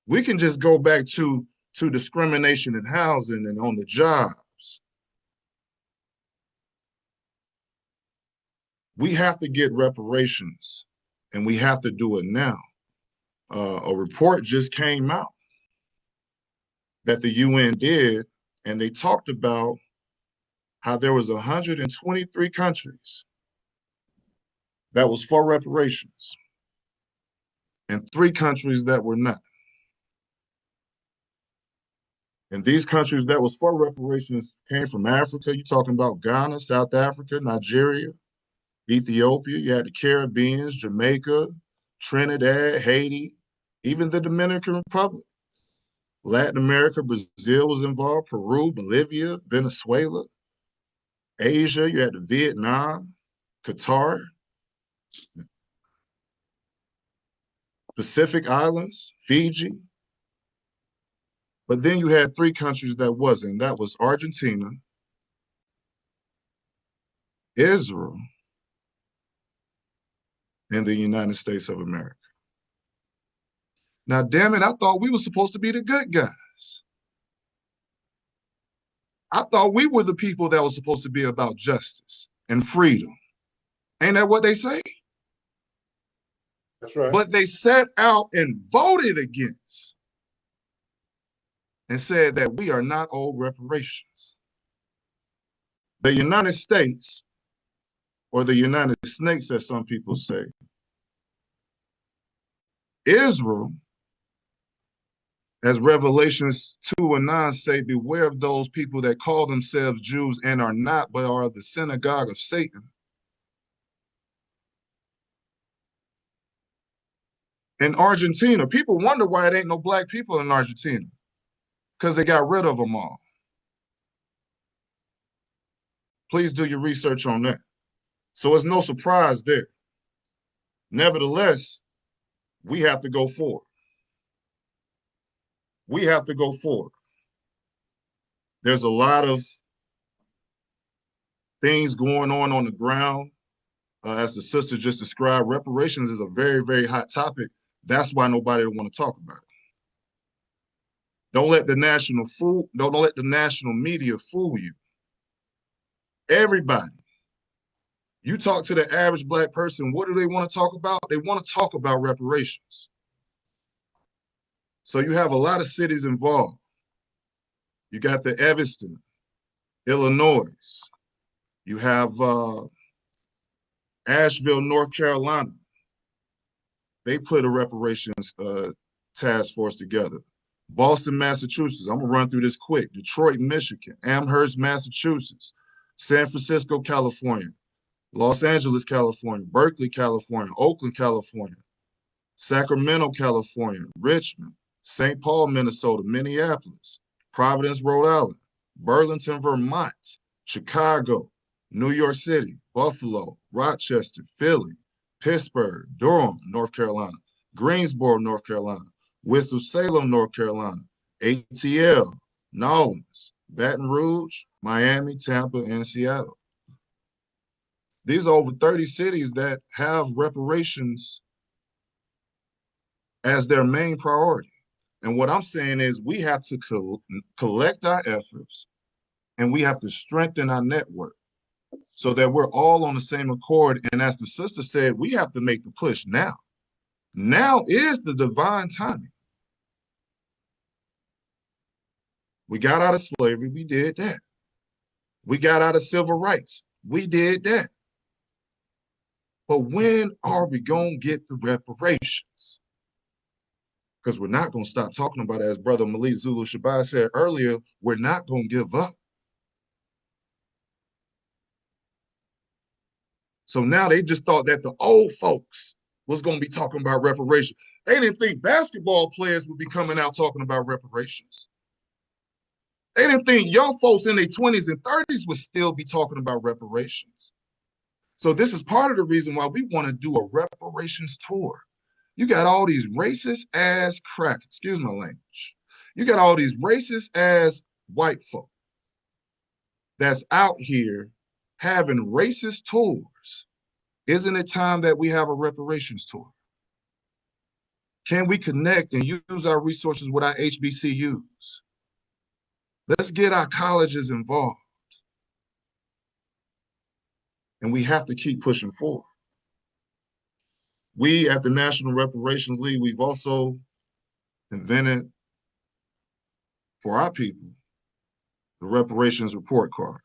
We can just go back to discrimination in housing and on the jobs. We have to get reparations, and we have to do it now. A report just came out that the UN did, and they talked about how there was 123 countries that was for reparations and 3 countries that were not. And these countries that was for reparations came from Africa. You're talking about Ghana, South Africa, Nigeria, Ethiopia. You had the Caribbean, Jamaica, Trinidad, Haiti, even the Dominican Republic. Latin America, Brazil was involved, Peru, Bolivia, Venezuela. Asia, you had the Vietnam, Qatar, Pacific Islands, Fiji. But then you had 3 countries that wasn't. That was Argentina, Israel, and the United States of America. Now, damn it, I thought we were supposed to be the good guys. I thought we were the people that was supposed to be about justice and freedom. Ain't that what they say? That's right. But they set out and voted against and said that we are not owed reparations. The United States, or the United Snakes, as some people say, Israel, as Revelations 2:9 say, beware of those people that call themselves Jews and are not, but are the synagogue of Satan. In Argentina, people wonder why it ain't no black people in Argentina, because they got rid of them all. Please do your research on that. So it's no surprise there. Nevertheless, we have to go forward. We have to go forward. There's a lot of things going on the ground. As the sister just described, reparations is a very, very hot topic. That's why nobody want to talk about it. Don't let the national media fool you. Everybody, you talk to the average black person, what do they want to talk about? They want to talk about reparations. So you have a lot of cities involved. You got the Evanston, Illinois. You have Asheville, North Carolina. They put a reparations task force together. Boston, Massachusetts. I'm gonna run through this quick. Detroit, Michigan. Amherst, Massachusetts. San Francisco, California. Los Angeles, California. Berkeley, California. Oakland, California. Sacramento, California. Richmond. St. Paul, Minnesota. Minneapolis. Providence, Rhode Island. Burlington, Vermont. Chicago. New York City. Buffalo. Rochester. Philly. Pittsburgh. Durham, North Carolina. Greensboro, North Carolina. Winston-Salem, North Carolina. ATL. Nolens. Baton Rouge. Miami, Tampa, and Seattle. These are over 30 cities that have reparations as their main priority. And what I'm saying is we have to collect our efforts and we have to strengthen our network so that we're all on the same accord. And as the sister said, we have to make the push now. Now is the divine timing. We got out of slavery, we did that. We got out of civil rights, we did that. But when are we going to get the reparations? Because we're not going to stop talking about it. As Brother Malik Zulu Shabai said earlier, we're not going to give up. So now they just thought that the old folks was going to be talking about reparations. They didn't think basketball players would be coming out talking about reparations. They didn't think young folks in their 20s and 30s would still be talking about reparations. So this is part of the reason why we want to do a reparations tour. You got all these racist ass crackers, excuse my language. You got all these racist ass white folk that's out here having racist tours. Isn't it time that we have a reparations tour? Can we connect and use our resources with our HBCUs? Let's get our colleges involved. And we have to keep pushing forward. We at the National Reparations League, we've also invented for our people the reparations report card.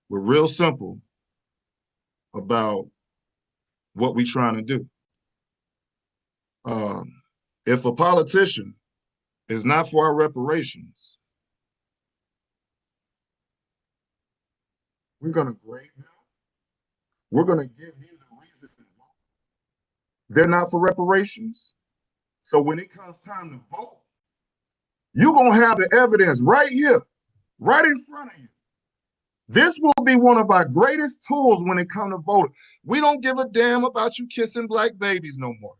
We're real simple about what we're trying to do. If a politician is not for our reparations, we're going to grade them. We're going to give you the reason they're not for reparations. So when it comes time to vote, you're going to have the evidence right here, right in front of you. This will be one of our greatest tools when it comes to voting. We don't give a damn about you kissing black babies no more.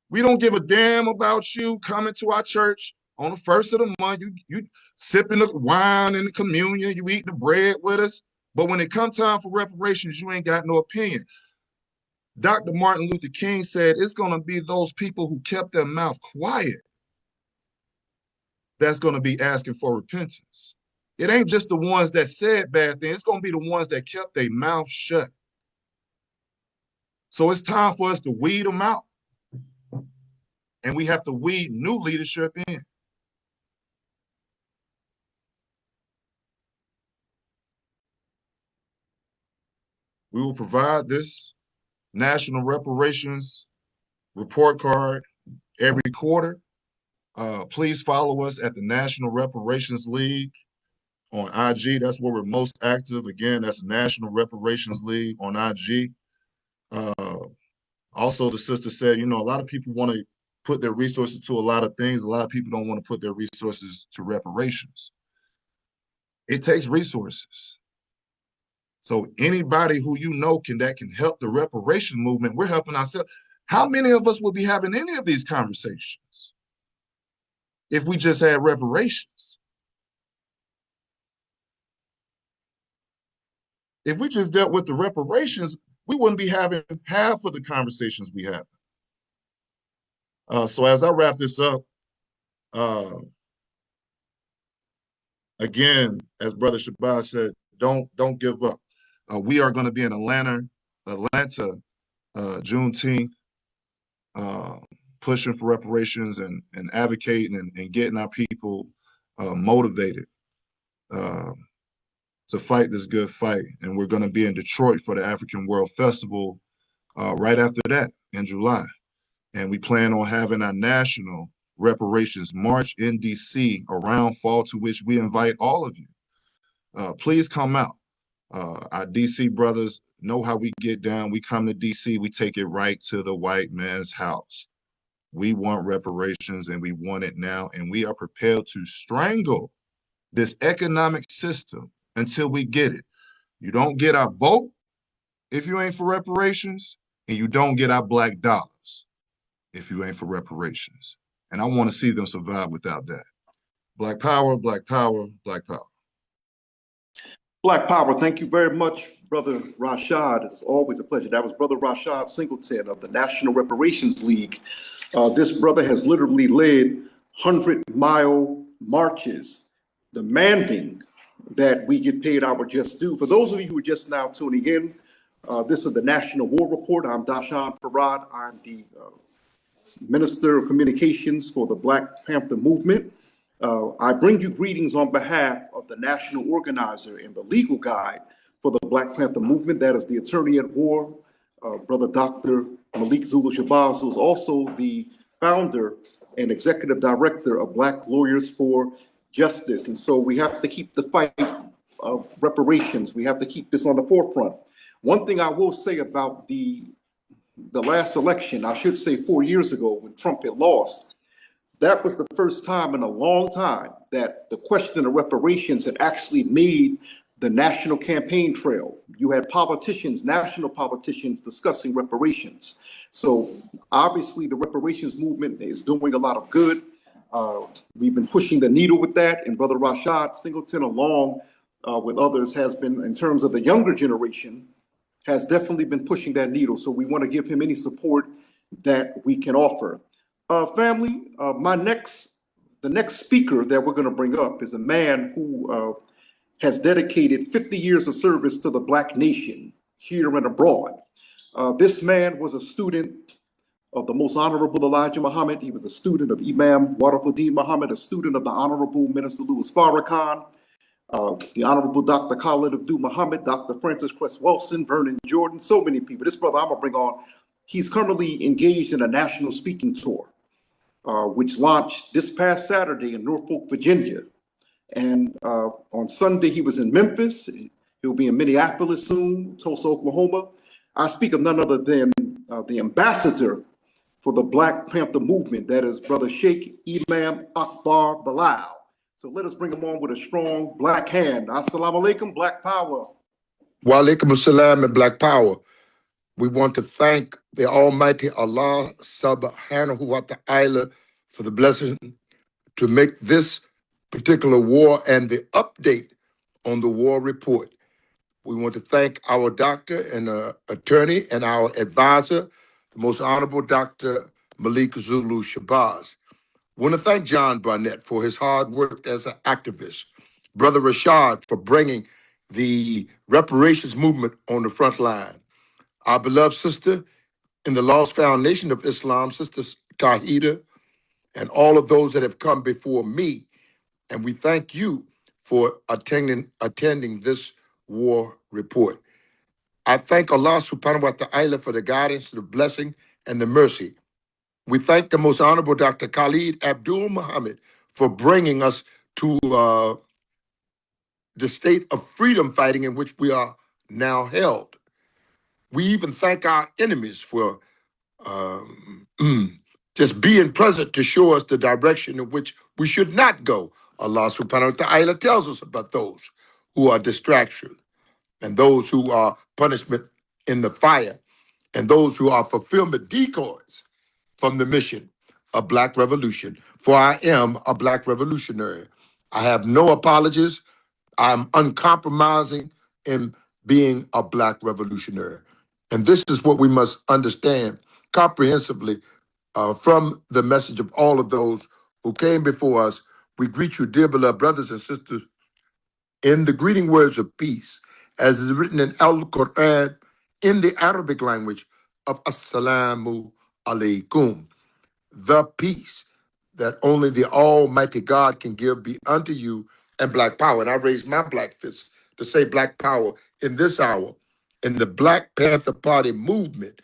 We don't give a damn about you coming to our church on the first of the month. You sipping the wine and the communion, you eat the bread with us. But when it comes time for reparations, you ain't got no opinion. Dr. Martin Luther King said it's going to be those people who kept their mouth quiet that's going to be asking for repentance. It ain't just the ones that said bad things. It's going to be the ones that kept their mouth shut. So it's time for us to weed them out. And we have to weed new leadership in. We will provide this National Reparations report card every quarter. Please follow us at the National Reparations League on IG. That's where we're most active. Again, that's National Reparations League on IG. Also, the sister said, you know, a lot of people want to put their resources to a lot of things. A lot of people don't want to put their resources to reparations. It takes resources. So anybody who you know that can help the reparation movement, we're helping ourselves. How many of us would be having any of these conversations if we just had reparations? If we just dealt with the reparations, we wouldn't be having half of the conversations we have. So as I wrap this up, again, as Brother Shabazz said, don't give up. We are going to be in Atlanta, Juneteenth, pushing for reparations and advocating and getting our people motivated to fight this good fight. And we're going to be in Detroit for the African World Festival right after that in July. And we plan on having our national reparations march in DC around fall, to which we invite all of you. Please come out. Our DC brothers know how we get down. We come to DC, we take it right to the white man's house. We want reparations and we want it now. And we are prepared to strangle this economic system until we get it. You don't get our vote if you ain't for reparations, and you don't get our black dollars if you ain't for reparations. And I want to see them survive without that. Black power, black power, black power. Black Power, thank you very much, Brother Rashad. It's always a pleasure. That was Brother Rashad Singleton of the National Reparations League. This brother has literally led 100-mile marches demanding that we get paid our just due. For those of you who are just now tuning in, this is the National War Report. I'm Dashawn Farad. I'm the Minister of Communications for the Black Panther Movement. I bring you greetings on behalf of the national organizer and the legal guide for the Black Panther Movement. That is the attorney at war, Brother Dr. Malik Zulu Shabazz, who is also the founder and executive director of Black Lawyers for Justice. And so we have to keep the fight of reparations. We have to keep this on the forefront. One thing I will say about the last election, I should say 4 years ago when Trump had lost, that was the first time in a long time that the question of reparations had actually made the national campaign trail. You had politicians, national politicians, discussing reparations. So obviously the reparations movement is doing a lot of good. We've been pushing the needle with that, and Brother Rashad Singleton, along with others, has been, in terms of the younger generation, has definitely been pushing that needle. So we want to give him any support that we can offer. Family, the next speaker that we're going to bring up is a man who has dedicated 50 years of service to the Black nation here and abroad. This man was a student of the Most Honorable Elijah Muhammad. He was a student of Imam Warafuddin Muhammad, a student of the Honorable Minister Louis Farrakhan, the Honorable Dr. Khalid Abdul Muhammad, Dr. Francis Cress Wilson, Vernon Jordan, so many people. This brother I'm going to bring on, he's currently engaged in a national speaking tour, which launched this past Saturday in Norfolk, Virginia. And on Sunday, he was in Memphis. He'll be in Minneapolis soon, Tulsa, Oklahoma. I speak of none other than the ambassador for the Black Panther movement, that is Brother Sheikh Imam Akbar Bilal. So let us bring him on with a strong black hand. Assalamu alaikum, Black Power. Wa alaikum assalam and Black Power. We want to thank the Almighty Allah subhanahu wa ta'ala for the blessing to make this particular war and the update on the war report. We want to thank our doctor and attorney and our advisor, the Most Honorable Dr. Malik Zulu Shabazz. I want to thank John Barnett for his hard work as an activist, Brother Rashad for bringing the reparations movement on the front line, our beloved sister in the Lost Foundation of Islam, Sister Tahida, and all of those that have come before me. And we thank you for attending this war report. I thank Allah subhanahu wa ta'ala for the guidance, the blessing, and the mercy. We thank the Most Honorable Dr. Khalid Abdul Muhammad for bringing us to the state of freedom fighting in which we are now held. We even thank our enemies for just being present to show us the direction in which we should not go. Allah subhanahu wa ta'ala tells us about those who are distraction and those who are punishment in the fire and those who are fulfillment decoys from the mission of Black Revolution. For I am a Black revolutionary. I have no apologies. I'm uncompromising in being a Black revolutionary. And this is what we must understand comprehensively from the message of all of those who came before us. We greet you, dear beloved brothers and sisters, in the greeting words of peace, as is written in Al-Quran in the Arabic language of Assalamu alaikum, the peace that only the Almighty God can give be unto you and Black power. And I raise my black fist to say Black power in this hour. In the Black Panther Party movement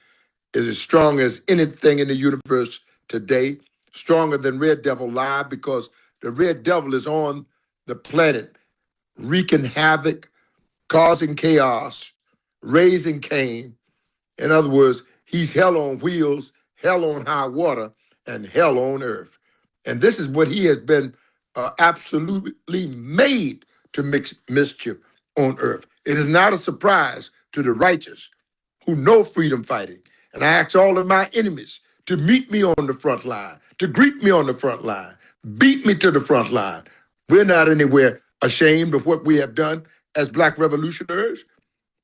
is as strong as anything in the universe today, stronger than Red Devil Live, because the Red Devil is on the planet wreaking havoc, causing chaos, raising Cain. In other words, he's hell on wheels, hell on high water, and hell on earth. And this is what he has been absolutely made to mix mischief on earth. It is not a surprise to the righteous who know freedom fighting. And I ask all of my enemies to meet me on the front line, to greet me on the front line, beat me to the front line. We're not anywhere ashamed of what we have done as Black revolutionaries.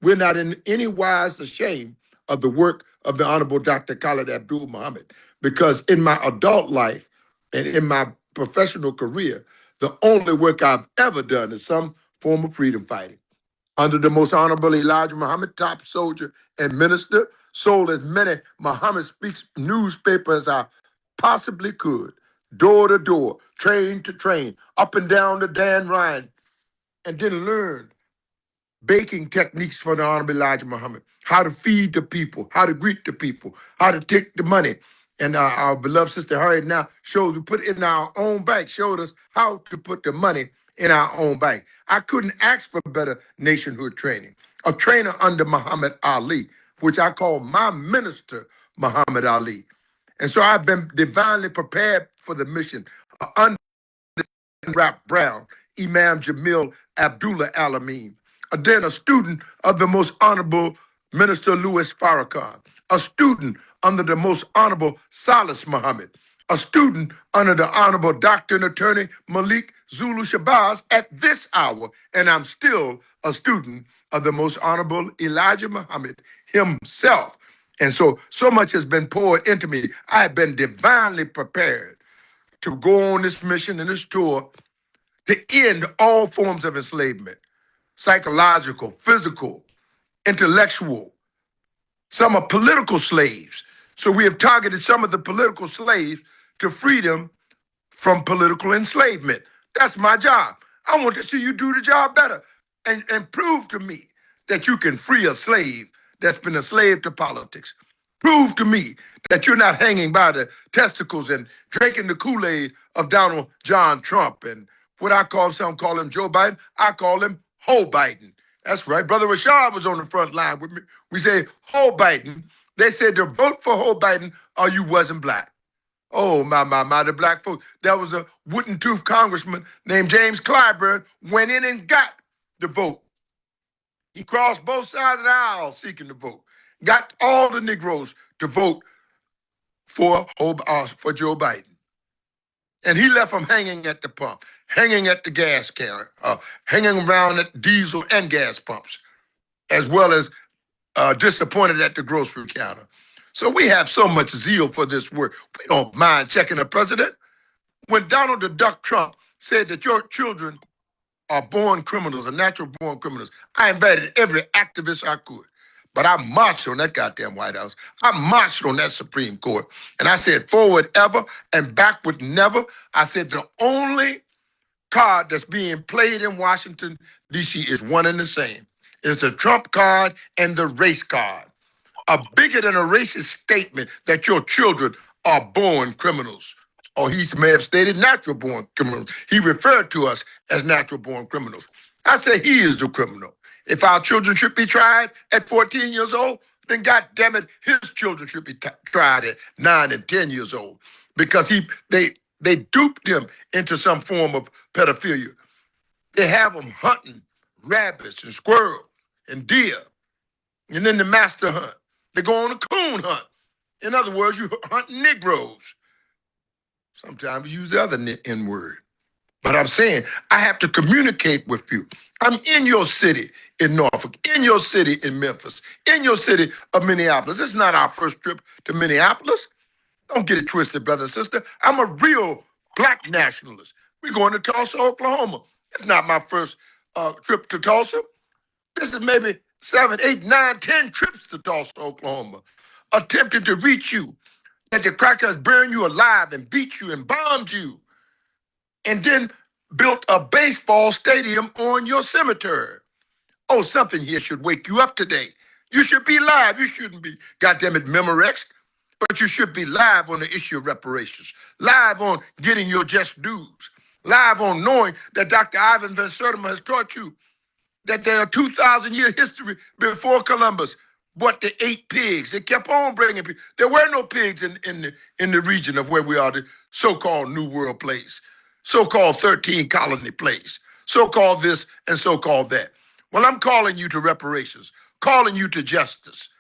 We're not in any wise ashamed of the work of the Honorable Dr. Khalid Abdul Muhammad, because in my adult life and in my professional career, the only work I've ever done is some form of freedom fighting. Under the Most Honorable Elijah Muhammad, top soldier and minister, sold as many Muhammad Speaks newspapers as I possibly could, door to door, train to train, up and down the Dan Ryan, and then learned baking techniques for the Honorable Elijah Muhammad, how to feed the people, how to greet the people, how to take the money. And our beloved sister Harriet now shows we put it in our own bank, showed us how to put the money in our own bank. I couldn't ask for better nationhood training. A trainer under Muhammad Ali, which I call my minister, Muhammad Ali. And so I've been divinely prepared for the mission under Rap Brown, Imam Jamil Abdullah Alameen, then a student of the Most Honorable Minister Louis Farrakhan, a student under the Most Honorable Salis Muhammad, a student under the Honorable Doctor and Attorney Malik Zulu Shabazz at this hour, and I'm still a student of the Most Honorable Elijah Muhammad himself. And so much has been poured into me. I have been divinely prepared to go on this mission and this tour to end all forms of enslavement, psychological, physical, intellectual. Some are political slaves. So we have targeted some of the political slaves to freedom from political enslavement. That's my job. I want to see you do the job better and prove to me that you can free a slave that's been a slave to politics. Prove to me that you're not hanging by the testicles and drinking the Kool-Aid of Donald John Trump and what I call, some call him Joe Biden, I call him Ho Biden. That's right. Brother Rashad was on the front line with me. We say Ho Biden. They said to vote for Ho Biden or you wasn't black. Oh, my, the black folks. There was a wooden tooth congressman named James Clyburn went in and got the vote. He crossed both sides of the aisle seeking the vote. Got all the Negroes to vote for Joe Biden. And he left them hanging at the pump, hanging at the gas can, hanging around at diesel and gas pumps, as well as disappointed at the grocery counter. So we have so much zeal for this work. We don't mind checking the president. When Donald the Duck Trump said that your children are born criminals, are natural born criminals, I invited every activist I could. But I marched on that goddamn White House. I marched on that Supreme Court. And I said, forward ever and backward never. I said, the only card that's being played in Washington, D.C. is one and the same. It's the Trump card and the race card. A bigot and a racist statement that your children are born criminals. Or he may have stated natural born criminals. He referred to us as natural born criminals. I say he is the criminal. If our children should be tried at 14 years old, then God damn it, his children should be tried at 9 and 10 years old because they duped him into some form of pedophilia. They have them hunting rabbits and squirrels and deer, and then the master hunt. They go on a coon hunt. In other words, you hunt Negroes. Sometimes you use the other N word. But I'm saying I have to communicate with you. I'm in your city in Norfolk, in your city in Memphis, in your city of Minneapolis. This is not our first trip to Minneapolis. Don't get it twisted, brother and sister. I'm a real black nationalist. We're going to Tulsa, Oklahoma. It's not my first trip to Tulsa. This is maybe 7, 8, 9, 10 trips to Tulsa, Oklahoma, attempting to reach you. That the crackers burn you alive and beat you and bombed you, and then built a baseball stadium on your cemetery. Oh, something here should wake you up today. You should be live. You shouldn't be, goddamn it, Memorex, but you should be live on the issue of reparations, live on getting your just dues, live on knowing that Dr. Ivan Van Sertima has taught you that there are 2,000-year history before Columbus. What the 8 pigs? They kept on bringing pigs. There were no pigs in the region of where we are, the so-called New World place, so-called 13 colony place, so-called this and so-called that. Well, I'm calling you to reparations, calling you to justice,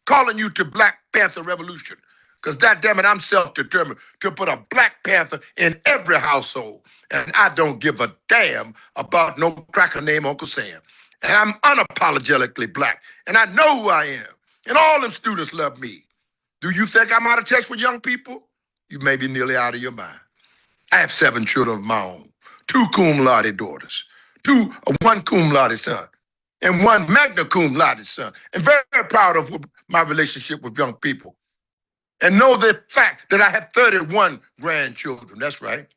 calling you to Black Panther revolution. Because damn it, I'm self-determined to put a Black Panther in every household. And I don't give a damn about no cracker named Uncle Sam. And I'm unapologetically black. And I know who I am. And all them students love me. Do you think I'm out of touch with young people? You may be nearly out of your mind. I have 7 children of my own, 2 cum laude daughters, 1 cum laude son, and 1 magna cum laude son. And very, very proud of my relationship with young people. And know the fact that I have 31 grandchildren. That's right.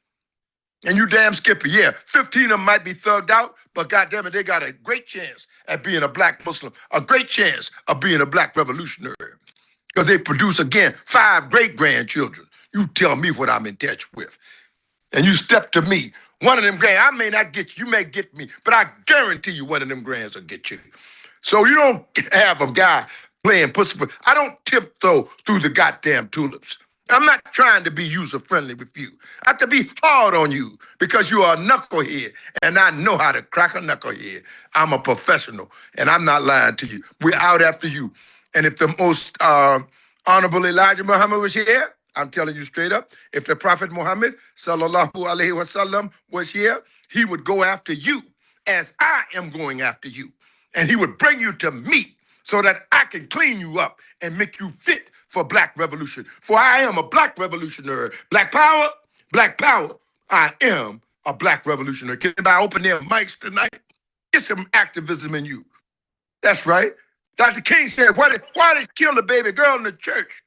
And you damn skipper, yeah, 15 of them might be thugged out, but goddamn it, they got a great chance at being a black Muslim, a great chance of being a black revolutionary. Because they produce, again, 5 great-grandchildren. You tell me what I'm in touch with. And you step to me. One of them grands, I may not get you, you may get me, but I guarantee you one of them grands will get you. So you don't have a guy playing pussy. I don't tiptoe through the goddamn tulips. I'm not trying to be user-friendly with you. I have to be hard on you because you are a knucklehead, and I know how to crack a knucklehead. I'm a professional, and I'm not lying to you. We're out after you. And if the most honorable Elijah Muhammad was here, I'm telling you straight up, if the Prophet Muhammad, sallallahu alaihi wasallam, was here, he would go after you as I am going after you. And he would bring you to me so that I can clean you up and make you fit for black revolution. For I am a black revolutionary. Black power, I am a black revolutionary. Can anybody open their mics tonight? Get some activism in you. That's right. Dr. King said, why did kill the baby girl in the church?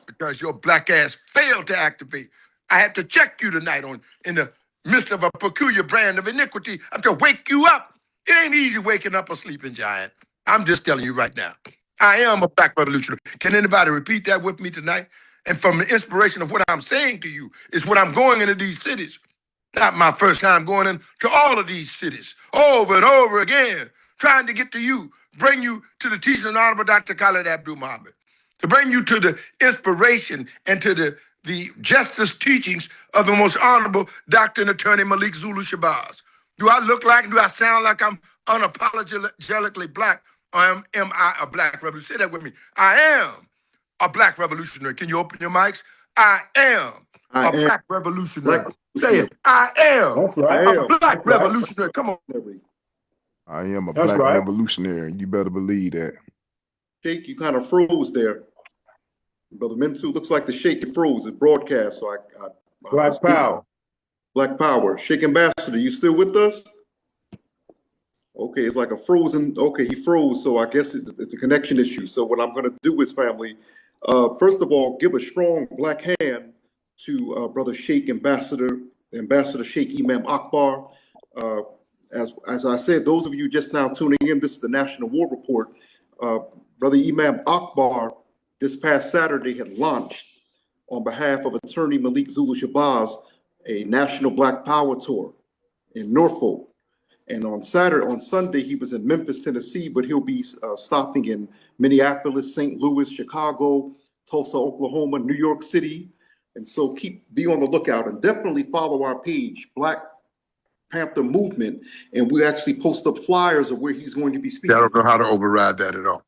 Because your black ass failed to activate. I had to check you tonight in the midst of a peculiar brand of iniquity. I have to wake you up. It ain't easy waking up a sleeping giant. I'm just telling you right now. I am a black revolutionary. Can anybody repeat that with me tonight? And from the inspiration of what I'm saying to you is what I'm going into these cities. Not my first time going into all of these cities over and over again, trying to get to you, bring you to the teaching of Honorable Dr. Khalid Abdul Muhammad, to bring you to the inspiration and to the justice teachings of the most honorable Dr. and Attorney Malik Zulu Shabazz. Do I look like, do I sound like I'm unapologetically black, or am I a black revolutionary? Say that with me. I am a black revolutionary. Can you open your mics? I am a black revolutionary. Say it. I am a black revolutionary. Come on. I am a black revolutionary. You better believe that. Shake, you kind of froze there. Brother Minsu, looks like the shake you froze. It's broadcast, so I Black Power. Black Power. Shake Ambassador, you still with us? Okay, it's like a frozen, okay, he froze, so I guess it's a connection issue. So what I'm gonna do is, family, first of all, give a strong black hand to Brother Sheikh Ambassador Sheikh Imam Akbar. As I said, those of you just now tuning in, this is the National War Report. Brother Imam Akbar, this past Saturday, had launched on behalf of Attorney Malik Zulu Shabazz a National Black Power Tour in Norfolk. And on Sunday, he was in Memphis, Tennessee, but he'll be stopping in Minneapolis, St. Louis, Chicago, Tulsa, Oklahoma, New York City. And so be on the lookout and definitely follow our page, Black Panther Movement. And we actually post up flyers of where he's going to be I speaking. don't know how to override that at all.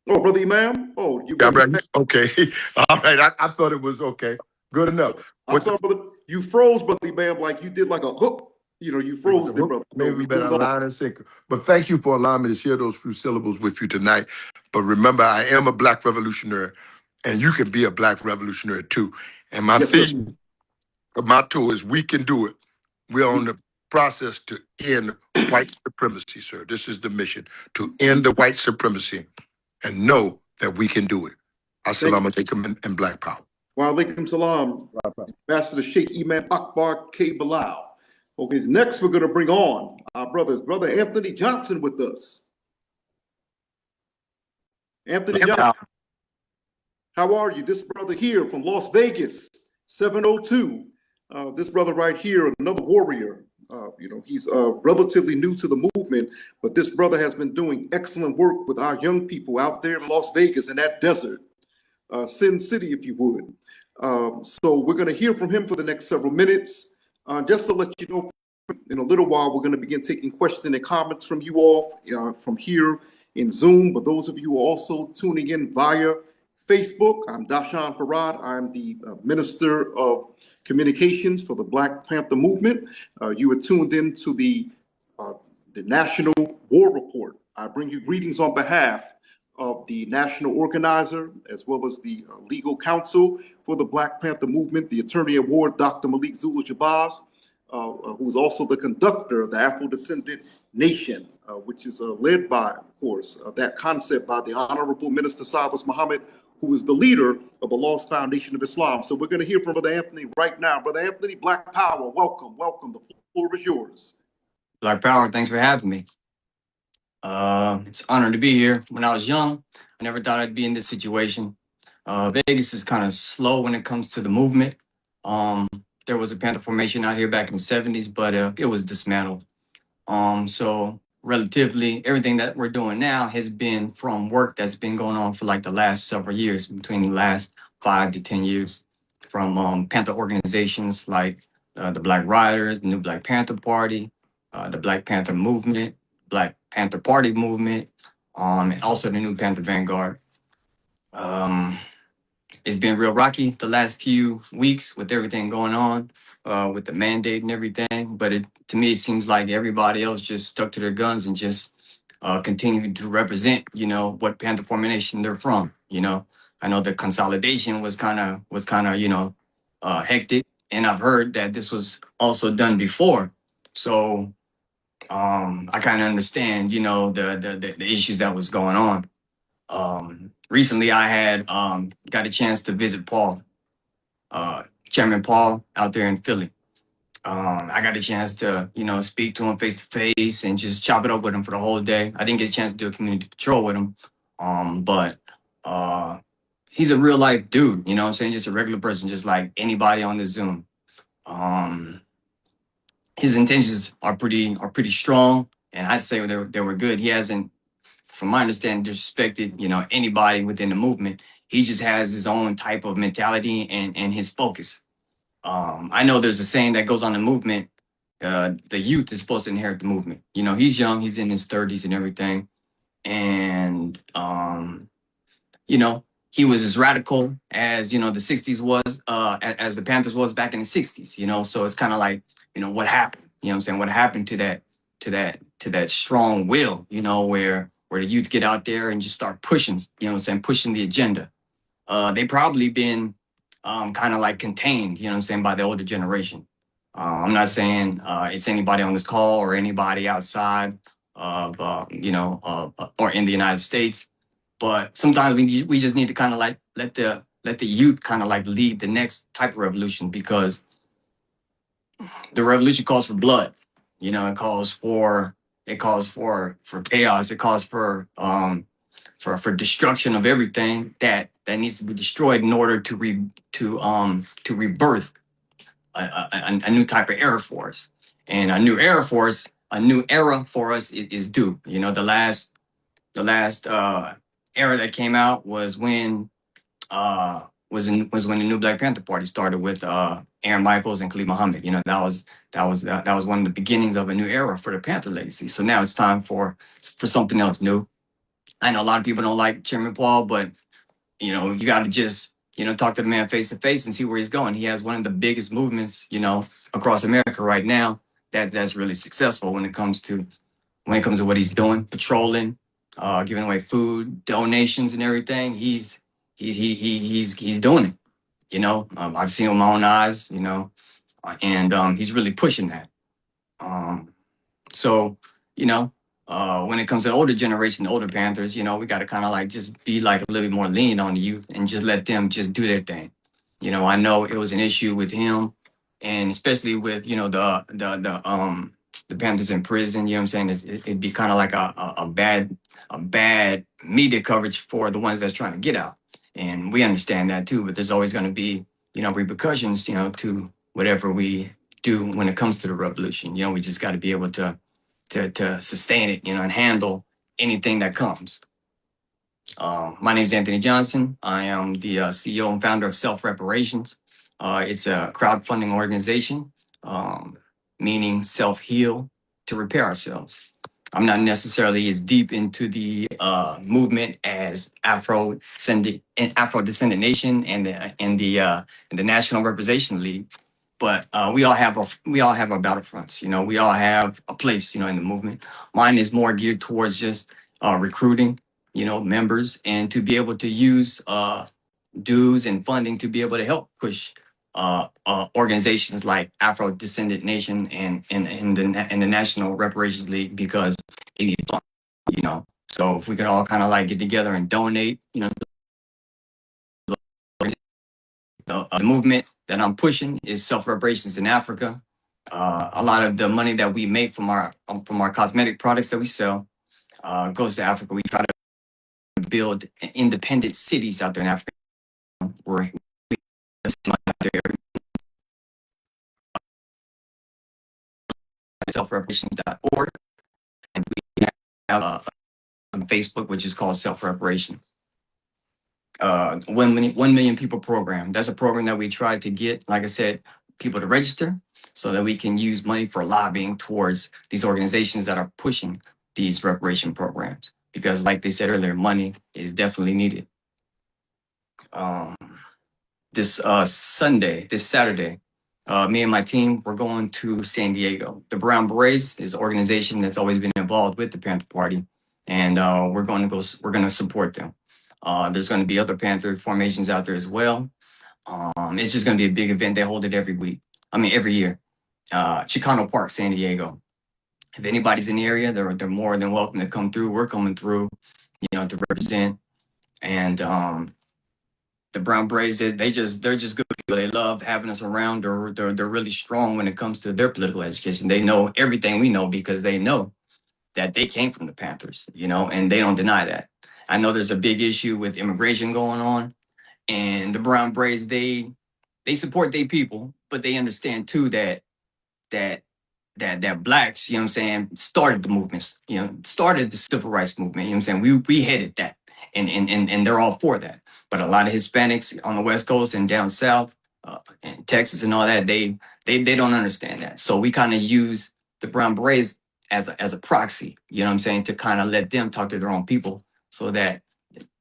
Oh, Brother Imam? Oh, you Yeah, right. Okay. All right. I thought it was okay. Good enough. I'm sorry, brother. You froze, Brother Imam, like you did like a hook. You froze there, brother. Maybe we better line and sinker. But thank you for allowing me to share those few syllables with you tonight. But remember, I am a Black revolutionary, and you can be a Black revolutionary too. And my theme, my motto is we can do it. We're on the process to end white supremacy, sir. This is the mission, to end the white supremacy and know that we can do it. Assalamu alaikum and Black Power. Wa alaikum salam. Ambassador Sheikh Imam Akbar K. Bilal. Okay, next we're going to bring on our Brother Anthony Johnson with us. Anthony Johnson, how are you? This brother here from Las Vegas, 702. This brother right here, another warrior. He's relatively new to the movement, but this brother has been doing excellent work with our young people out there in Las Vegas in that desert, Sin City, if you would. So we're going to hear from him for the next several minutes. Just to let you know, in a little while, we're going to begin taking questions and comments from you all from here in Zoom. But those of you also tuning in via Facebook, I'm Dashan Farad. I'm the Minister of Communications for the Black Panther Movement. You are tuned in to the National War Report. I bring you greetings on behalf of the national organizer, as well as the legal counsel for the Black Panther Movement, the Attorney at War, Dr. Malik Zulu Shabazz, who's also the conductor of the Afro-Descendant Nation, which is led by, of course, that concept by the Honorable Minister Silas Muhammad, who is the leader of the Lost Foundation of Islam. So we're going to hear from Brother Anthony right now. Brother Anthony, Black Power, welcome. The floor is yours. Black Power, thanks for having me. It's an honor to be here. When I was young, I never thought I'd be in this situation. Vegas is kind of slow when it comes to the movement. There was a Panther formation out here back in the 70s, but it was dismantled. So relatively, everything that we're doing now has been from work that's been going on for like the last several years, between the last 5 to 10 years, from Panther organizations like the Black Riders, the New Black Panther Party, the Black Panther Movement, Black Panther Party Movement, and also the New Panther Vanguard. It's been real rocky the last few weeks with everything going on, with the mandate and everything. But to me, it seems like everybody else just stuck to their guns and just continued to represent, what Panther formation they're from. I know the consolidation was kind of, hectic, and I've heard that this was also done before. So I kind of understand, the issues that was going on. Recently I had got a chance to visit Paul, Chairman Paul out there in Philly. I got a chance to, speak to him face to face and just chop it up with him for the whole day. I didn't get a chance to do a community patrol with him, but he's a real life dude, you know what I'm saying? Just a regular person, just like anybody on the Zoom. His intentions are pretty strong, and I'd say they were good. He hasn't, from my understanding, disrespected, anybody within the movement. He just has his own type of mentality and his focus. I know there's a saying that goes on in the movement, the youth is supposed to inherit the movement. He's young, he's in his 30s and everything. And, he was as radical as, the 60s was, as the Panthers was back in the 60s, so it's kind of like, what happened? You know what I'm saying? What happened to that strong will, where the youth get out there and just start pushing, pushing the agenda. They probably been kind of like contained, by the older generation. I'm not saying it's anybody on this call or anybody outside of, or in the United States, but sometimes we just need to kind of like let the youth kind of like lead the next type of revolution, because the revolution calls for blood. It calls for chaos. It calls for destruction of everything that needs to be destroyed in order to rebirth a new type of Air Force. And a new Air Force a new era for us is due. You know, the last era that came out was when was when the new Black Panther Party started with Aaron Michaels and Khalid Muhammad. You know, that was one of the beginnings of a new era for the Panther legacy. So now it's time for something else new. I know a lot of people don't like Chairman Paul, but you know, you got to just, you know, talk to the man face to face and see where he's going. He has one of the biggest movements, you know, across America right now that's really successful when it comes to what he's doing, patrolling, giving away food, donations, and everything. He's doing it. You know, I've seen it with my own eyes. You know, and he's really pushing that. Um, so, you know, when it comes to the older generation, the older Panthers, you know, we got to kind of like just be like a little bit more lenient on the youth and just let them just do their thing. You know, I know it was an issue with him, and especially with, you know, the Panthers in prison. You know what I'm saying? It'd be kind of like a bad media coverage for the ones that's trying to get out, and we understand that too. But there's always going to be, you know, repercussions, you know, to whatever we do when it comes to the revolution. You know, we just got to be able to sustain it, you know, and handle anything that comes. My name is Anthony Johnson. I am the CEO and founder of Self Reparations. It's a crowdfunding organization, meaning self heal to repair ourselves. I'm not necessarily as deep into the movement as Afro-Descendant Nation and the National Representation League, but we all have our battlefronts. You know, we all have a place, you know, in the movement. Mine is more geared towards just recruiting, you know, members, and to be able to use dues and funding to be able to help push organizations like Afro Descendant Nation and the National Reparations League, because they need funds, you know. So if we could all kind of like get together and donate, you know, the movement that I'm pushing is self reparations in Africa. A lot of the money that we make from our cosmetic products that we sell goes to Africa. We try to build independent cities out there in Africa where selfreparations.org, and we have on Facebook, which is called Self Reparation. 1 million people program. That's a program that we try to get, like I said, people to register so that we can use money for lobbying towards these organizations that are pushing these reparation programs. Because, like they said earlier, money is definitely needed. This Saturday, me and my team, we're going to San Diego. The Brown Berets is an organization that's always been involved with the Panther Party, and we're going to support them. There's going to be other Panther formations out there as well. It's just going to be a big event. They hold it every year. Chicano Park, San Diego. If anybody's in the area, they're more than welcome to come through. We're coming through, you know, to represent. And the Brown Berets, they're just good people. They love having us around. They're really strong when it comes to their political education. They know everything we know because they know that they came from the Panthers, you know, and they don't deny that. I know there's a big issue with immigration going on, and the Brown Berets, they support their people, but they understand too that that blacks, you know what I'm saying, started the movements, you know, started the civil rights movement, you know what I'm saying? We headed that, and they're all for that. But a lot of Hispanics on the West Coast and down south, and Texas and all that, they don't understand that. So we kind of use the Brown Berets as a proxy, you know what I'm saying, to kind of let them talk to their own people so that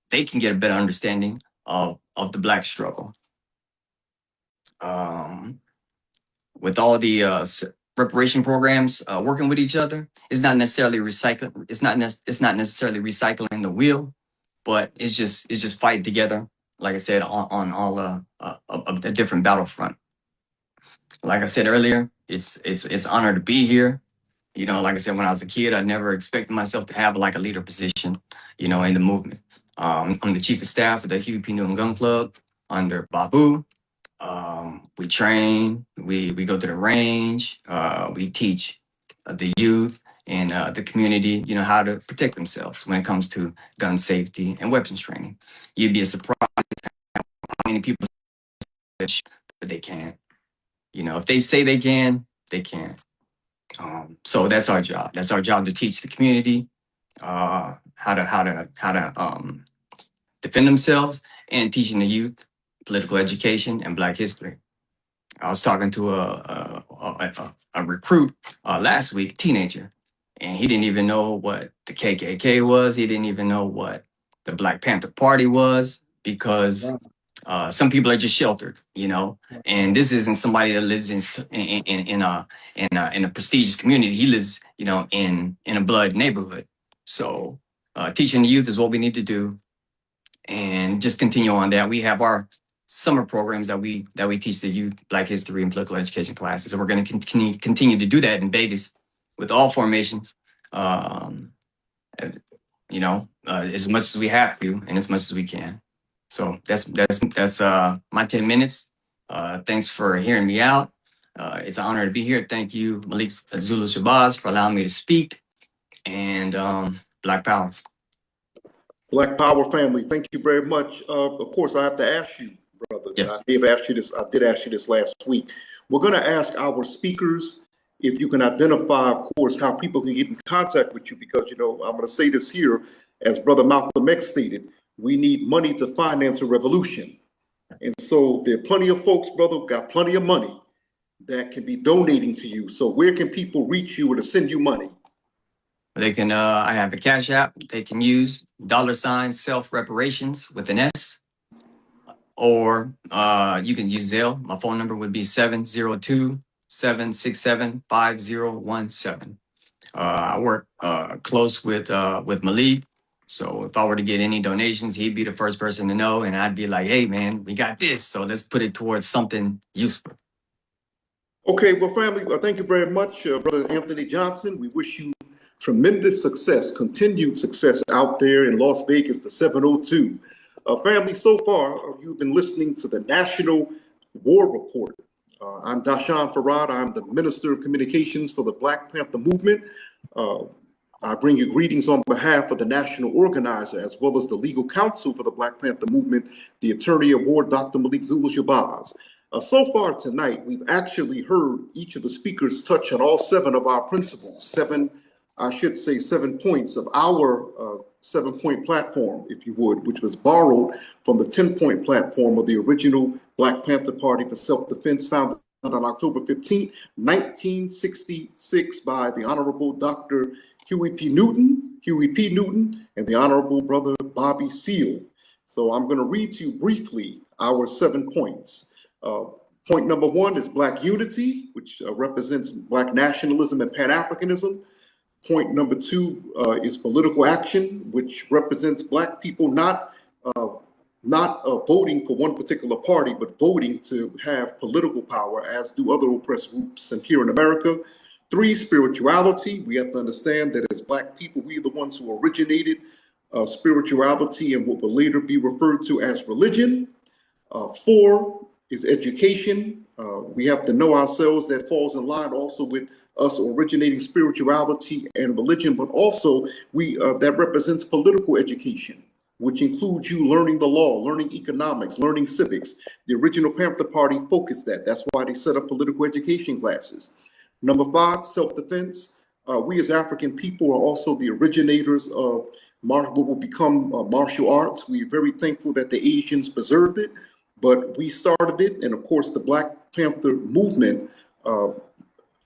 they can get a better understanding of the black struggle. With all the reparation programs working with each other, it's not necessarily recycling. It's not necessarily recycling the wheel, but it's just fighting together. Like I said, on all a different battlefront. Like I said earlier, it's an honor to be here. You know, like I said, when I was a kid, I never expected myself to have like a leader position, you know, in the movement. I'm the chief of staff of the Huey P. Newton Gun Club under Babu. We train, we go to the range, we teach the youth and the community, you know, how to protect themselves when it comes to gun safety and weapons training. You'd be surprised how many people say that they can't. You know, if they say they can, they can. So that's our job. That's our job to teach the community how to defend themselves, and teaching the youth political education and Black history. I was talking to a recruit last week, teenager, and he didn't even know what the KKK was. He didn't even know what the Black Panther Party was, because some people are just sheltered, you know. And this isn't somebody that lives in a prestigious community. He lives, you know, in a blood neighborhood. So teaching the youth is what we need to do, and just continue on that. We have our summer programs that we teach the youth Black history and political education classes. So we're going to continue to do that in Vegas with all formations. You know, as much as we have to and as much as we can. So that's my 10 minutes. Thanks for hearing me out. It's an honor to be here. Thank you, Malik Zulu Shabazz, for allowing me to speak. And Black Power. Black Power family, thank you very much. Of course, I have to ask you, brother. Yes. I did ask you this last week. We're going to ask our speakers if you can identify, of course, how people can get in contact with you, because, you know, I'm going to say this here, as Brother Malcolm X stated, we need money to finance a revolution. And so there are plenty of folks, brother, got plenty of money that can be donating to you. So where can people reach you or to send you money? They can, I have a Cash App. They can use $ self-reparations with an S, or you can use Zelle. My phone number would be 702-767-5017. I work close with Malik. So if I were to get any donations, he'd be the first person to know, and I'd be like, hey man, we got this. So let's put it towards something useful. Okay, well, family, thank you very much, Brother Anthony Johnson. We wish you tremendous success, continued success out there in Las Vegas, the 702. Family, so far, you've been listening to the National War Report. I'm Dashan Farad. I'm the Minister of Communications for the Black Panther Movement. I bring you greetings on behalf of the national organizer, as well as the legal counsel for the Black Panther Movement, the Attorney at War, Dr. Malik Zulu Shabazz. So far tonight, we've actually heard each of the speakers touch on all 7 of our principles, 7 points of our 7-point platform, if you would, which was borrowed from the 10-point platform of the original Black Panther Party for Self-Defense, founded on October 15, 1966 by the Honorable Dr. Huey P. Newton, and the Honorable Brother Bobby Seale. So I'm going to read to you briefly our 7 points. Point number 1 is Black unity, which represents Black nationalism and Pan-Africanism. Point number 2 is political action, which represents Black people not voting for one particular party, but voting to have political power, as do other oppressed groups and here in America. 3, spirituality. We have to understand that as Black people, we are the ones who originated spirituality and what will later be referred to as religion. 4 is education. We have to know ourselves. That falls in line also with us originating spirituality and religion, but also that represents political education, which includes you learning the law, learning economics, learning civics. The original Panther Party focused that. That's why they set up political education classes. Number 5, self-defense. We as African people are also the originators of what will become martial arts. We're very thankful that the Asians preserved it, but we started it. And of course, the Black Panther movement,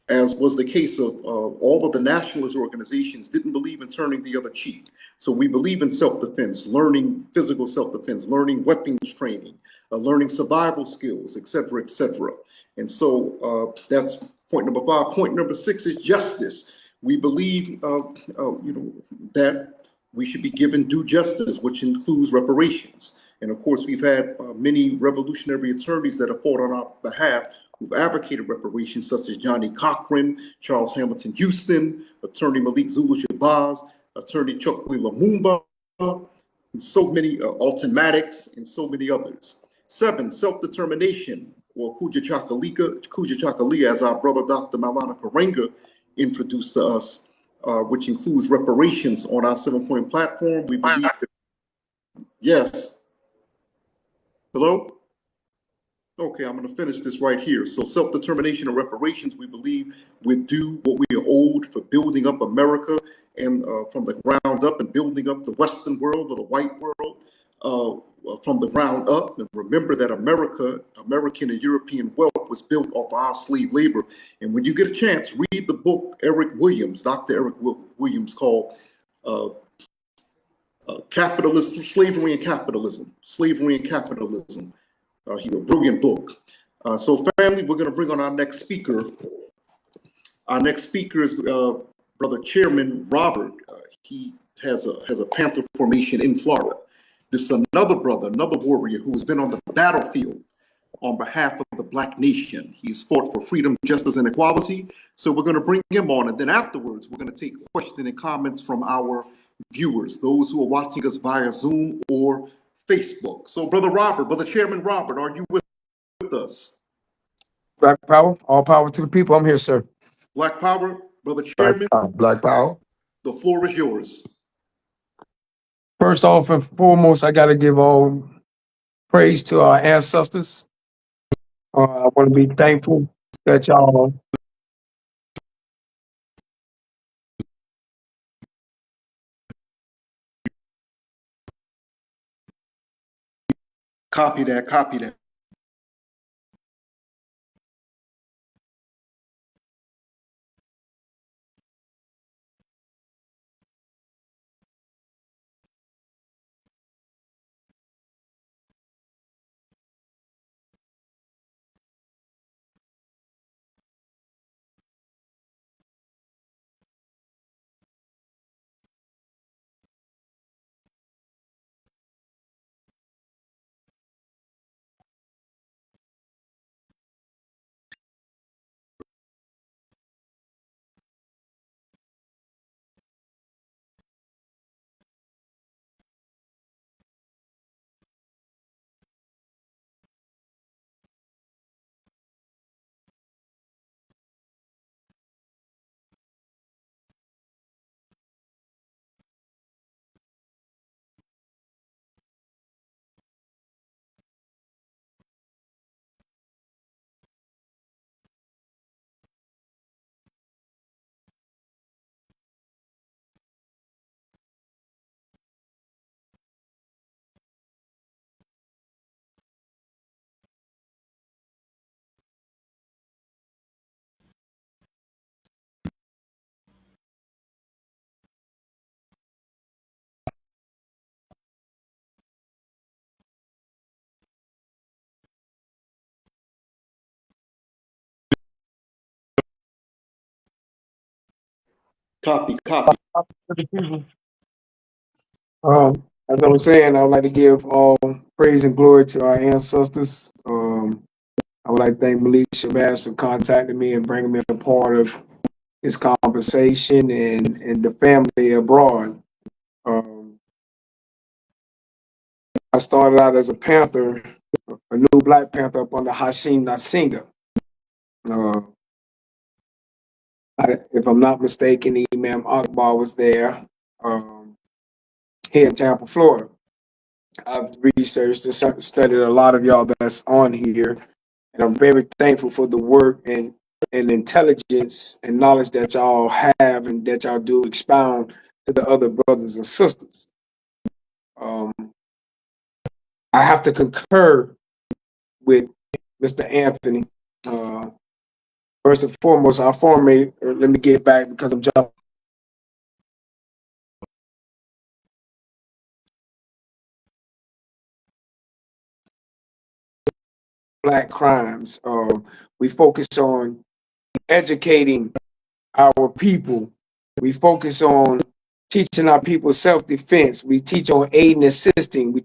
as was the case of all of the nationalist organizations, didn't believe in turning the other cheek. So we believe in self-defense, learning physical self-defense, learning weapons training, learning survival skills, et cetera, et cetera. And so that's point number 5. Point number 6 is justice. We believe, that we should be given due justice, which includes reparations. And of course, we've had many revolutionary attorneys that have fought on our behalf who've advocated reparations, such as Johnny Cochran, Charles Hamilton Houston, Attorney Malik Zulu Shabazz, Attorney Chokwe Lumumba, and so many, Alton Maddox, and so many others. 7, self-determination, or Kuja Chakalia, as our brother Dr. Maulana Karenga introduced to us, which includes reparations on our 7-point platform. We believe that, yes. Hello? Okay, I'm going to finish this right here. So, self-determination and reparations, we believe we do what we are owed for building up America and from the ground up and building up the Western world or the white world from the ground up. And remember that American and European wealth was built off our slave labor. And when you get a chance, read the book Dr. Eric Williams, called Slavery and Capitalism. Slavery and Capitalism. He wrote a brilliant book. So, family, we're going to bring on our next speaker. Our next speaker is Brother Chairman Robert. He has a Panther formation in Florida. This is another brother, another warrior who has been on the battlefield on behalf of the Black nation. He's fought for freedom, justice, and equality. So we're going to bring him on, and then afterwards, we're going to take questions and comments from our viewers, those who are watching us via Zoom or Facebook. So, Brother Robert, Brother Chairman Robert, are you with us? Black power, all power to the people. I'm here, sir. Black power, Brother Chairman. Black power. The floor is yours. First off and foremost, I got to give all praise to our ancestors. I want to be thankful that y'all Copy that, copy that. Copy, copy. to the people. As I was saying, I would like to give all praise and glory to our ancestors. I would like to thank Malik Shabazz for contacting me and bringing me a part of his conversation and the family abroad. I started out as a Panther, a new Black Panther up under Hashim Nasinga. If I'm not mistaken, Imam Akbar was there here in Tampa, Florida. I've researched and studied a lot of y'all that's on here, and I'm very thankful for the work and intelligence and knowledge that y'all have and that y'all do expound to the other brothers and sisters. I have to concur with Mr. Anthony. First and foremost, our formate, let me get back because I'm jumping. Black crimes. We focus on educating our people. We focus on teaching our people self-defense. We teach on aid and assisting. We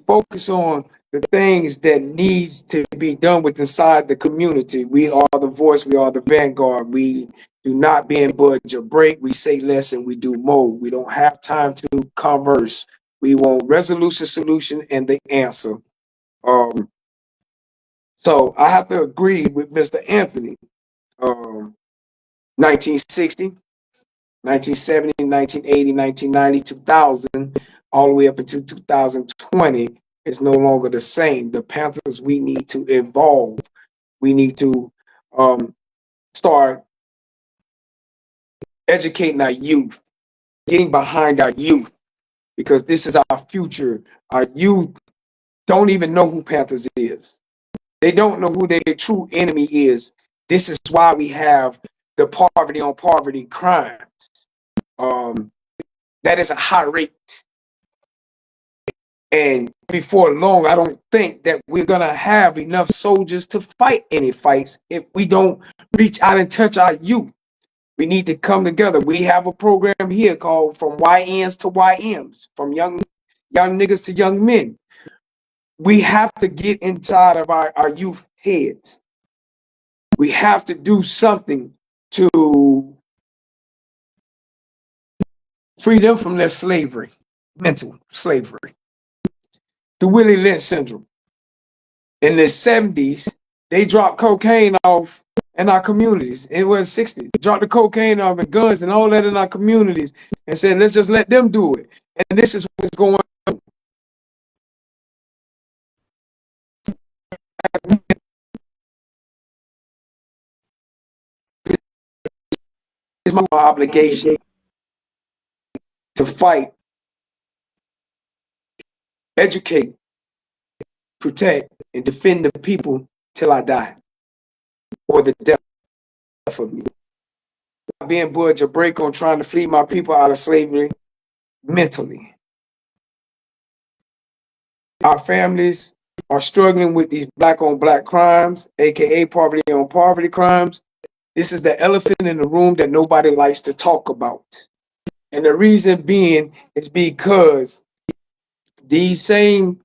focus on the things that needs to be done with inside the community. We are the voice. We are the vanguard. We do not bend, budge, or break. We say less and we do more. We don't have time to converse. We want resolution, solution, and the answer. So I have to agree with Mr. Anthony. 1960, 1970, 1980, 1990, 2000, all the way up into 2020 is no longer the same. The Panthers, we need to evolve. We need to start educating our youth, getting behind our youth, because this is our future. Our youth don't even know who Panthers is. They don't know who their true enemy is. This is why we have the poverty on poverty crimes. That is a high rate. And before long, I don't think that we're going to have enough soldiers to fight any fights if we don't reach out and touch our youth. We need to come together. We have a program here called From YNs to YMs, from young niggas to young men. We have to get inside of our youth heads. We have to do something to free them from their slavery, mental slavery. The Willie Lynch syndrome. In the 70s, they dropped cocaine off in our communities. It was 60s. Dropped the cocaine off and guns and all that in our communities and said, let's just let them do it. And this is what's going on. It's my obligation to fight, educate, protect, and defend the people till I die, or the death of me. Being budge a break on trying to free my people out of slavery mentally. Our families are struggling with these black on black crimes, aka poverty on poverty crimes. This is the elephant in the room that nobody likes to talk about. And the reason being is because these same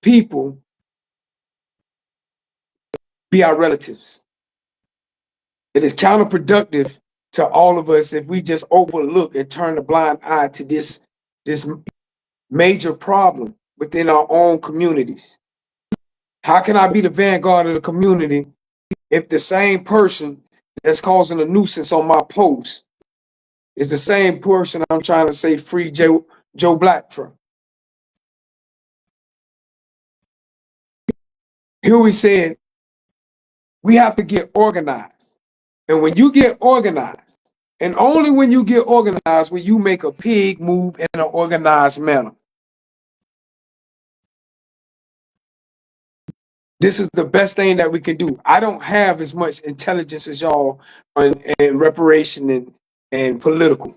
people be our relatives. It is counterproductive to all of us if we just overlook and turn a blind eye to this major problem within our own communities. How can I be the vanguard of the community if the same person that's causing a nuisance on my post is the same person I'm trying to say free Joe Black from? Here we said we have to get organized. And when you get organized, and only when you get organized will you make a pig move in an organized manner. This is the best thing that we can do. I don't have as much intelligence as y'all in reparation and political.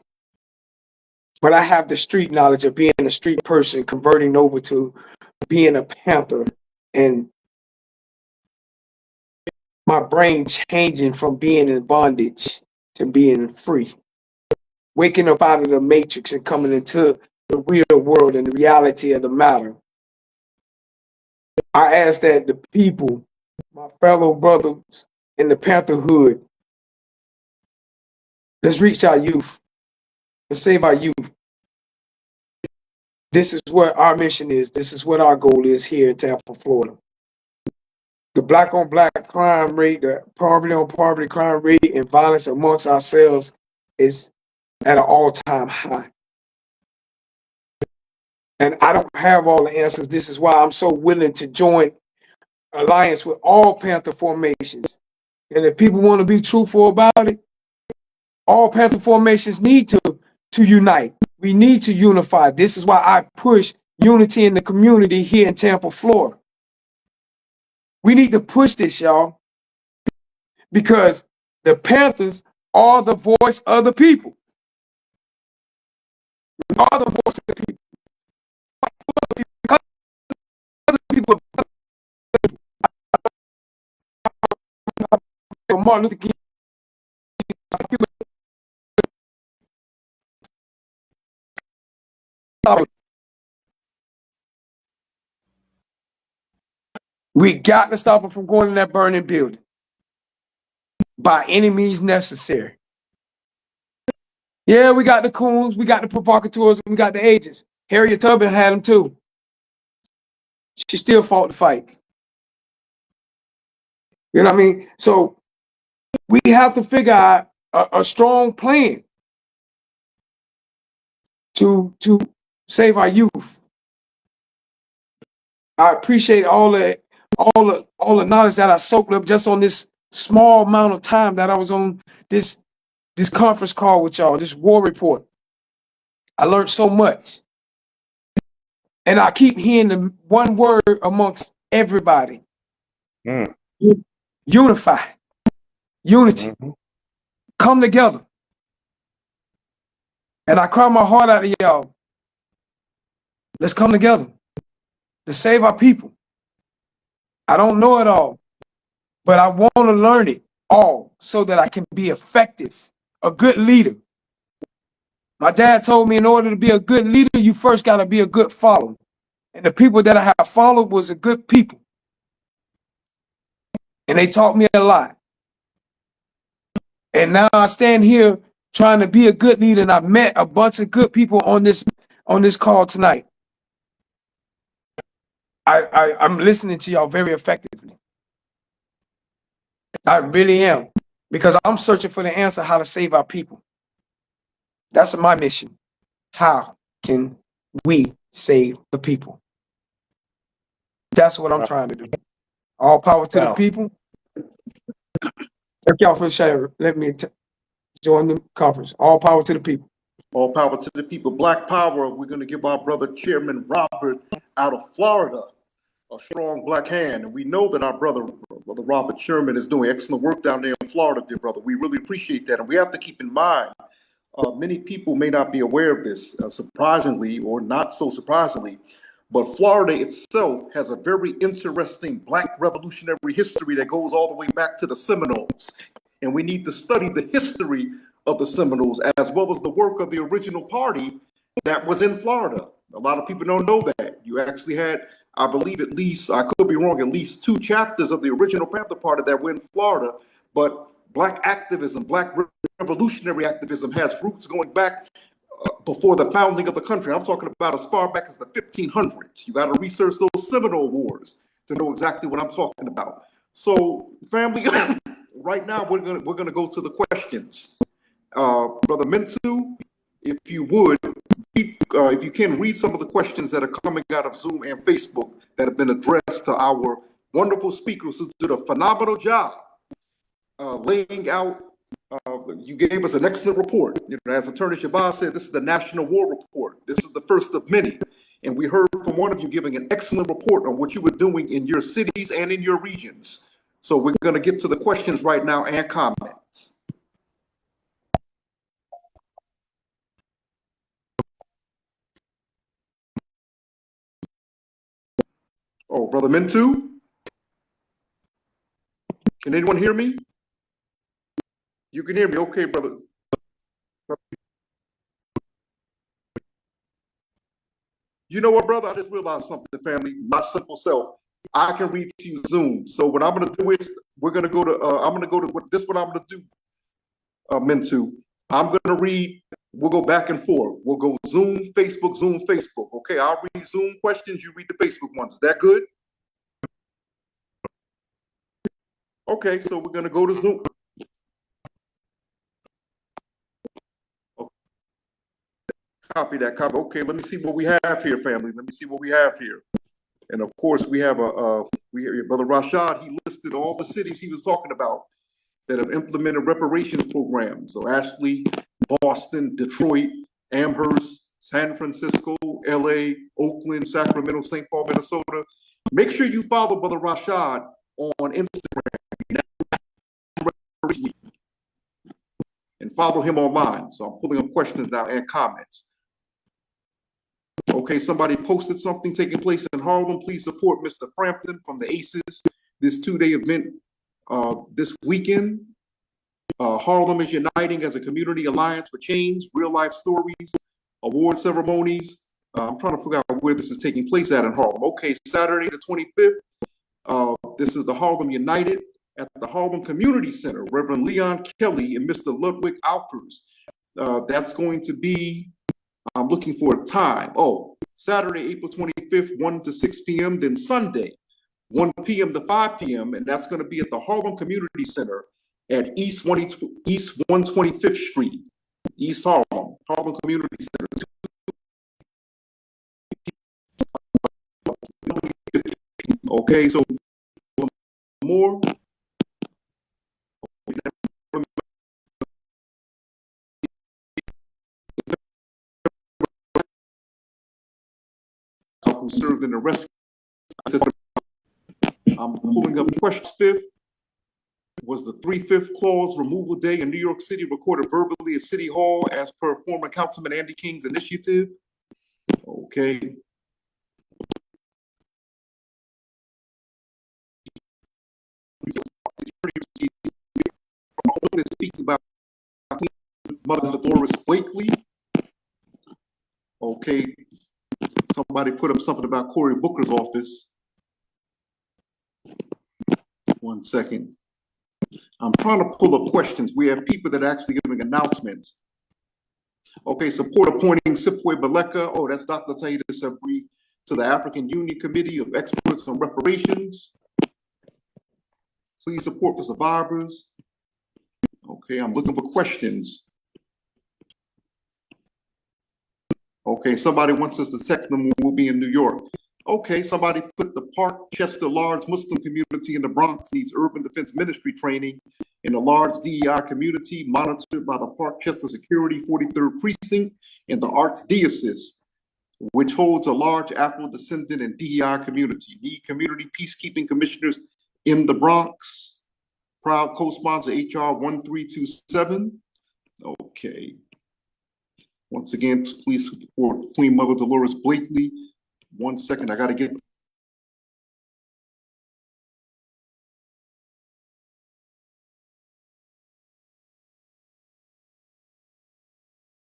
But I have the street knowledge of being a street person, converting over to being a Panther, and my brain changing from being in bondage to being free. Waking up out of the matrix and coming into the real world and the reality of the matter. I ask that the people, my fellow brothers in the Pantherhood, let's reach our youth and save our youth. This is what our mission is. This is what our goal is here in Tampa, Florida. The black on black crime rate, the poverty on poverty crime rate, and violence amongst ourselves is at an all-time high. And I don't have all the answers. This is why I'm so willing to join alliance with all Panther formations. And if people want to be truthful about it, all Panther formations need to unite. We need to unify. This is why I push unity in the community here in Tampa, Florida. We need to push this, y'all, because the Panthers are the voice of the people. We are the voice of the people. Martin Luther King. We got to stop them from going in that burning building by any means necessary. Yeah, we got the coons, we got the provocateurs, we got the agents. Harriet Tubman had them too. She still fought the fight. You know what I mean? So we have to figure out a strong plan to save our youth. I appreciate all the knowledge that I soaked up just on this small amount of time that I was on this conference call with y'all, this war report. I learned so much. And I keep hearing the one word amongst everybody. Unify. Unity. Come together. And I cry my heart out of y'all. Let's come together to save our people. I don't know it all, but I want to learn it all so that I can be effective, a good leader. My dad told me in order to be a good leader, you first got to be a good follower. And the people that I have followed was a good people. And they taught me a lot. And now I stand here trying to be a good leader, and I've met a bunch of good people on this call tonight. I'm listening to y'all very effectively. I really am, because I'm searching for the answer how to save our people. That's my mission. How can we save the people? That's what I'm trying to do. All power to the people. Thank y'all for sharing. Let me join the conference. All power to the people. All power to the people. Black Power, we're going to give our brother Chairman Robert out of Florida a strong black hand. And we know that our brother Robert Sherman is doing excellent work down there in Florida, dear brother. We really appreciate that. And we have to keep in mind, many people may not be aware of this, surprisingly or not so surprisingly, but Florida itself has a very interesting black revolutionary history that goes all the way back to the Seminoles. And we need to study the history of the Seminoles as well as the work of the original party that was in Florida. A lot of people don't know that. You actually had, I believe at least, I could be wrong, at least 2 chapters of the original Panther Party that were in Florida. But black activism, black revolutionary activism has roots going back before the founding of the country. I'm talking about as far back as the 1500s. You got to research those Seminole Wars to know exactly what I'm talking about. So, family, right now we're gonna go to the questions. Brother Mentu, if you would, if you can read some of the questions that are coming out of Zoom and Facebook that have been addressed to our wonderful speakers who did a phenomenal job laying out. You gave us an excellent report. You know, as Attorney Shabazz said, this is the National War Report. This is the first of many. And we heard from one of you giving an excellent report on what you were doing in your cities and in your regions. So we're going to get to the questions right now and comments. Oh, Brother Mentu? Can anyone hear me? You can hear me. Okay, brother. You know what, brother? I just realized something, family. My simple self. I can read to you Zoom. So what I'm going to do is we're going to go to, I'm going to go to this. What I'm going to do, Mentu. I'm going to read. We'll go back and forth. We'll go Zoom, Facebook, Zoom, Facebook. Okay, I'll read Zoom questions. You read the Facebook ones. Is that good? Okay, so we're going to go to Zoom. Copy that. Copy. Okay, let me see what we have here, family. Let me see what we have here. And of course, we have Brother Rashad. He listed all the cities he was talking about that have implemented reparations programs. So Ashley, Boston, Detroit, Amherst, San Francisco, LA, Oakland, Sacramento, St. Paul, Minnesota. Make sure you follow Brother Rashad on Instagram and follow him online. So I'm pulling up questions now and comments. Okay, somebody posted something taking place in Harlem. Please support Mr. Frampton from the ACES, this 2-day event this weekend. Harlem is uniting as a community alliance for change, real life stories, award ceremonies. I'm trying to figure out where this is taking place at in Harlem. Okay, Saturday the 25th. This is the Harlem United at the Harlem Community Center, Reverend Leon Kelly and Mr. Ludwig Alpers. That's going to be, I'm looking for a time. Oh, Saturday, April 25th, 1 to 6 p.m. Then Sunday, 1 p.m. to 5 p.m. And that's going to be at the Harlem Community Center at East 125th Street, East Harlem, Harlem Community Center. Okay, so more. Who served in the rescue. I'm pulling up question 5th. Was the 3/5 clause removal day in New York City recorded verbally at City Hall as per former Councilman Andy King's initiative? Okay. Speaking about Mother Dolores Blakely. Okay. Somebody put up something about Cory Booker's office. 1 second. I'm trying to pull up questions. We have people that are actually giving announcements. Okay, support appointing Sipwe Baleka. Oh, that's Dr. Taida Sabri to the African Union Committee of Experts on Reparations. Please support for survivors. Okay, I'm looking for questions. Okay, somebody wants us to text them when we'll be in New York. Okay, somebody put the Parkchester large Muslim community in the Bronx needs urban defense ministry training in a large DEI community monitored by the Parkchester Security 43rd Precinct and the Archdiocese, which holds a large Afro-descendant and DEI community. Need community peacekeeping commissioners in the Bronx. Proud co-sponsor HR 1327. Okay. Once again, please support Queen Mother Dolores Blakely. 1 second, I gotta get.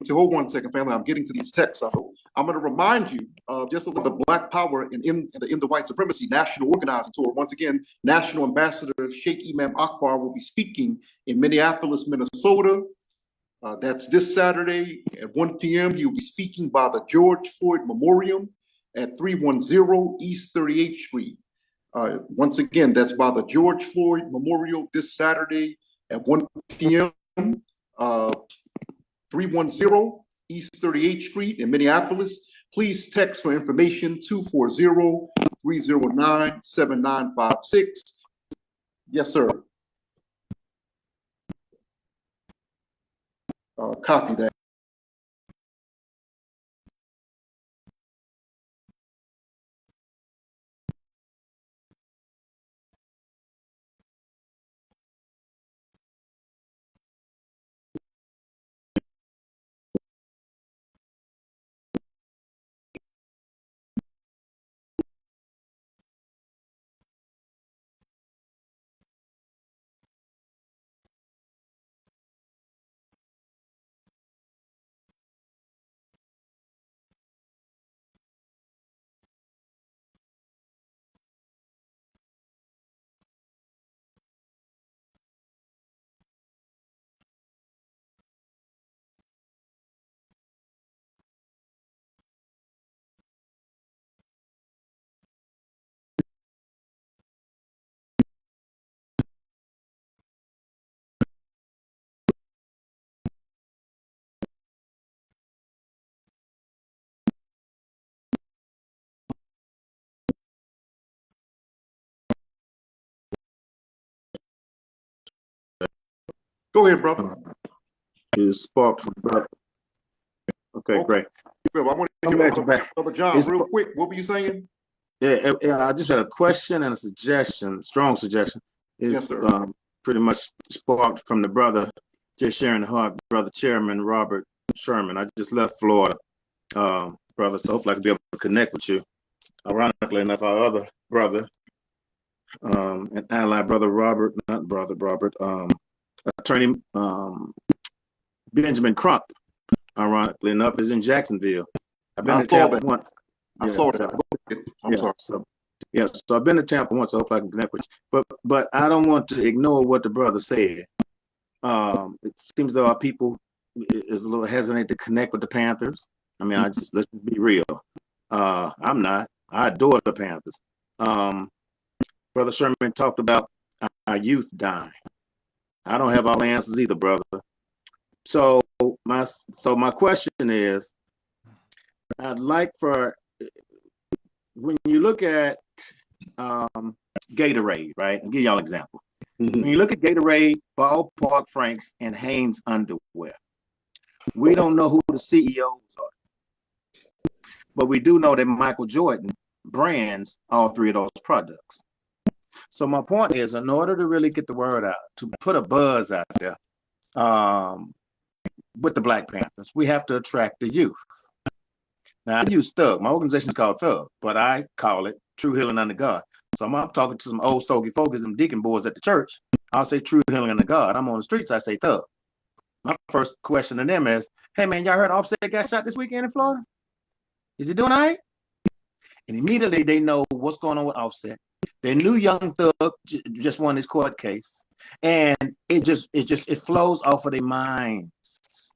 So hold 1 second, family. I'm getting to these texts. I'm gonna remind you just of the Black Power and in the White Supremacy National Organizing Tour. Once again, National Ambassador Sheikh Imam Akbar will be speaking in Minneapolis, Minnesota. That's this Saturday at 1 p.m. He will be speaking by the George Floyd Memorial at 310 East 38th Street. Once again, that's by the George Floyd Memorial this Saturday at 1 p.m. 310 East 38th Street in Minneapolis. Please text for information 240-309-7956. Yes, sir. Copy that. Go ahead, brother. Is sparked from brother. Okay, great. I want to get Brother John, real quick. What were you saying? Yeah, I just had a question and a suggestion, strong suggestion. Is Yes, pretty much sparked from the brother, just sharing the heart, brother Chairman Robert Sherman. I just left Florida, brother, so hopefully I can be able to connect with you. Ironically enough, our other brother, and ally brother Robert, not brother Robert, attorney Benjamin Crump, ironically enough, is in Jacksonville. I've been to Tampa once. I saw that. I'm sorry. So I've been to Tampa once, so I hope I can connect with you. But I don't want to ignore what the brother said. It seems though our people is a little hesitant to connect with the Panthers. I mean, let's just be real. I'm not. I adore the Panthers. Brother Sherman talked about our youth dying. I don't have all the answers either, brother. So my question is, I'd like for, when you look at Gatorade, right? I'll give y'all an example. When you look at Gatorade, Ballpark Franks, and Hanes underwear, we don't know who the CEOs are, but we do know that Michael Jordan brands all three of those products. So my point is, in order to really get the word out, to put a buzz out there with the Black Panthers, we have to attract the youth. Now, I use Thug. My organization is called Thug, but I call it True Healing Under God. So I'm talking to some old stogie folks and deacon boys at the church. I'll say True Healing Under God. I'm on the streets, I say Thug. My first question to them is, hey, man, y'all heard Offset got shot this weekend in Florida? Is he doing all right? And immediately they know what's going on with Offset. They knew Young Thug just won his court case. And it flows off of their minds.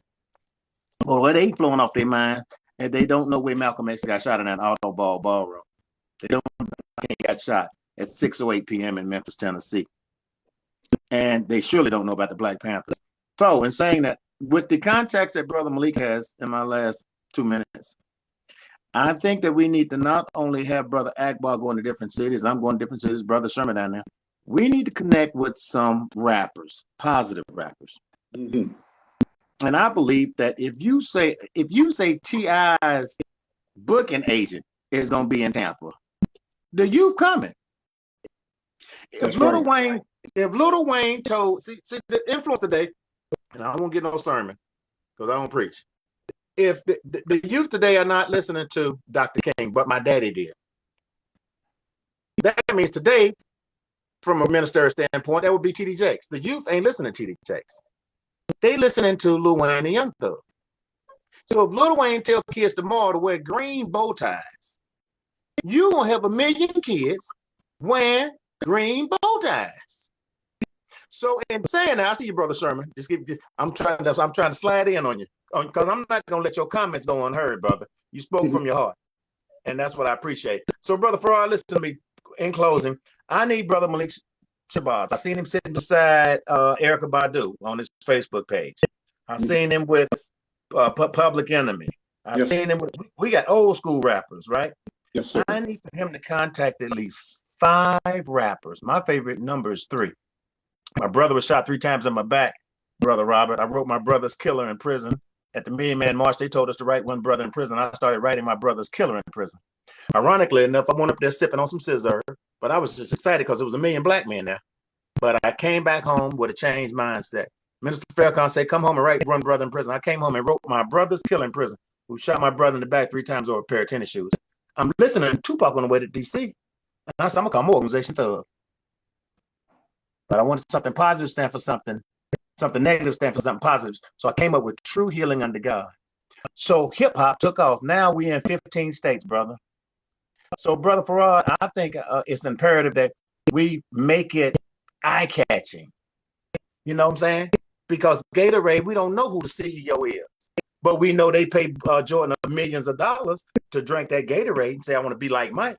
Well, it ain't flowing off their mind, and they don't know where Malcolm X got shot in that Autoball ballroom. They don't know he got shot at 6:08 p.m. in Memphis, Tennessee. And they surely don't know about the Black Panthers. So in saying that, with the context that Brother Malik has in my last 2 minutes, I think that we need to not only have Brother Akbar going to different cities, I'm going to different cities, Brother Sherman down there. We need to connect with some rappers, positive rappers. Mm-hmm. And I believe that if you say T.I.'s booking agent is going to be in Tampa, the youth coming. If Lil Wayne told, see the influence today, and I won't get no sermon because I don't preach. If the youth today are not listening to Dr. King, but my daddy did, that means today, from a ministerial standpoint, that would be T.D. Jakes. The youth ain't listening to T.D. Jakes. They listening to Lil Wayne and Young Thug. So if Lil Wayne tell kids tomorrow to wear green bow ties, you gonna have 1 million kids wearing green bow ties. So in saying that, I see you, Brother Sherman. I'm trying to slide in on you because I'm not gonna let your comments go unheard, brother. You spoke from your heart, and that's what I appreciate. So, Brother Farrar, listen to me. In closing, I need Brother Malik Shabazz. I seen him sitting beside Erykah Badu on his Facebook page. I seen him with Public Enemy. I seen him with. We got old school rappers, right? Yes, sir. I need for him to contact at least 5 rappers. My favorite number is 3. My brother was shot 3 times in my back, Brother Robert. I wrote my brother's killer in prison. At the Million Man March, they told us to write one brother in prison. I started writing my brother's killer in prison. Ironically enough, I went up there sipping on some scissor, but I was just excited because it was 1 million black men there. But I came back home with a changed mindset. Minister Farrakhan said, come home and write one brother in prison. I came home and wrote my brother's killer in prison, who shot my brother in the back 3 times over a pair of tennis shoes. I'm listening to Tupac on the way to D.C. And I said, I'm going to call my organization Thug. But I wanted something positive stand for something negative stand for something positive. So I came up with True Healing Under God. So hip hop took off. Now we in 15 states, brother. So, Brother Farad, I think it's imperative that we make it eye-catching. You know what I'm saying? Because Gatorade, we don't know who the CEO is, but we know they pay Jordan millions of dollars to drink that Gatorade and say, "I want to be like Mike."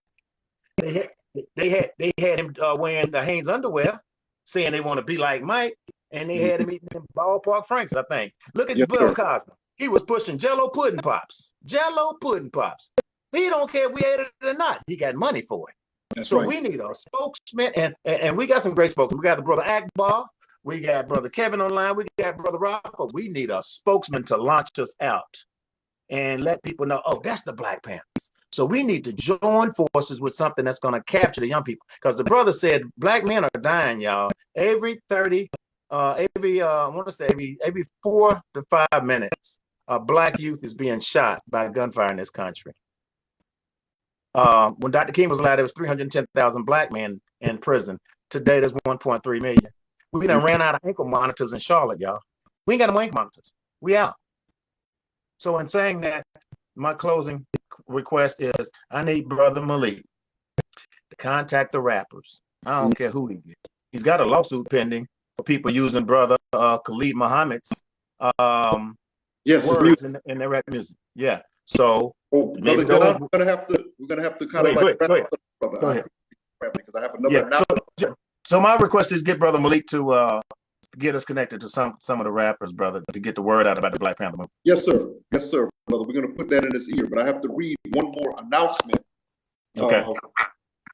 They had him wearing the Hanes underwear, saying they want to be like Mike, and they had him eating in Ballpark Franks. I think. Look at Bill Cosby. He was pushing Jello pudding pops. Jello pudding pops. He don't care if we ate it or not. He got money for it. That's so right. We need a spokesman, and we got some great spokesmen. We got the Brother Akbar. We got Brother Kevin online. We got Brother Rob. But we need a spokesman to launch us out and let people know, oh, that's the Black Panthers. So we need to join forces with something that's going to capture the young people. Because the brother said black men are dying, y'all. Every 4 to 5 minutes, a black youth is being shot by gunfire in this country. When Dr. King was alive, there was 310,000 black men in prison. Today, there's 1.3 million. We done ran out of ankle monitors in Charlotte, y'all. We ain't got no ankle monitors. We out. So in saying that, my closing request is I need Brother Malik to contact the rappers. I don't care who he is. He's got a lawsuit pending for people using Brother Khalid Muhammad's words in their rap music. Yeah. So Brother John, we're gonna have to kind of like go ahead. Because I have another So my request is get Brother Malik to get us connected to some of the rappers, brother, to get the word out about the Black Panther movement. Yes, sir, brother. We're gonna put that in his ear, but I have to read one more announcement. Okay.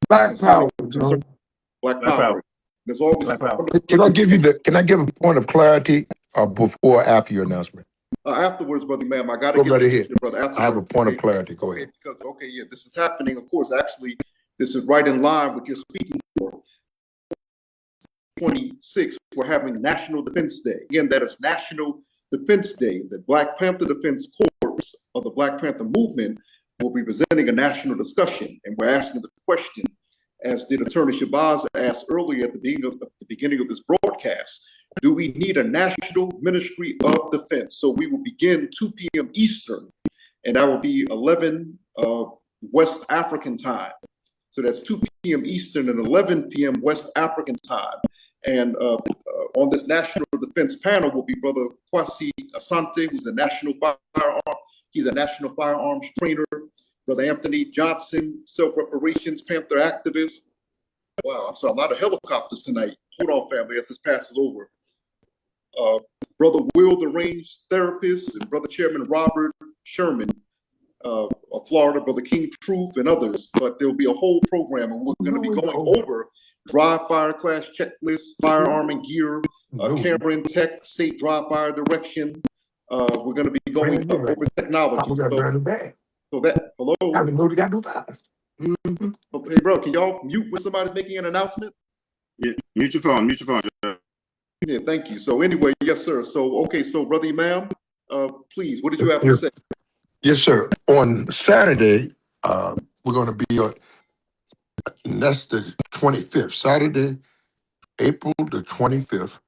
Black Power, Yes, sir. Black Power. There's always Can I give you can I give a point of clarity before or after your announcement? Afterwards, brother, ma'am, I got to Go get right to ahead. this, brother. I have a Afterwards, point of clarity. Go ahead. because yeah, this is happening. Of course, actually, this is right in line with your speaking for. 26, we're having National Defense Day. Again, that is National Defense Day. The Black Panther Defense Corps of the Black Panther movement will be presenting a national discussion, and we're asking the question, as did Attorney Shabazz asked earlier at the beginning of this broadcast, do we need a National Ministry of Defense? So we will begin 2 p.m. Eastern, and that will be 11 West African time. So that's 2 p.m. Eastern and 11 p.m. West African time. And on this National Defense panel will be Brother Kwasi Asante, who's a national firearms trainer. Brother Anthony Johnson, self-reparations Panther activist. Wow, I saw a lot of helicopters tonight. Hold on, family, as this passes over. Brother Will, the range therapist, and Brother Chairman Robert Sherman of Florida, Brother King Truth, and others. But there'll be a whole program, and we're going to be going over dry fire class checklists, firearm and gear, camera and tech, safe dry fire direction. We're going to be going over technology. So that, hello? I didn't know they got no fires. Okay, bro, can y'all mute when somebody's making an announcement? Yeah, mute your phone, Yeah, thank you. So anyway, yes, sir. So, okay, so Brother Imam, please, what did you have to say? Yes, sir. On Saturday, we're going to be on, and that's the 25th, Saturday, April the 25th.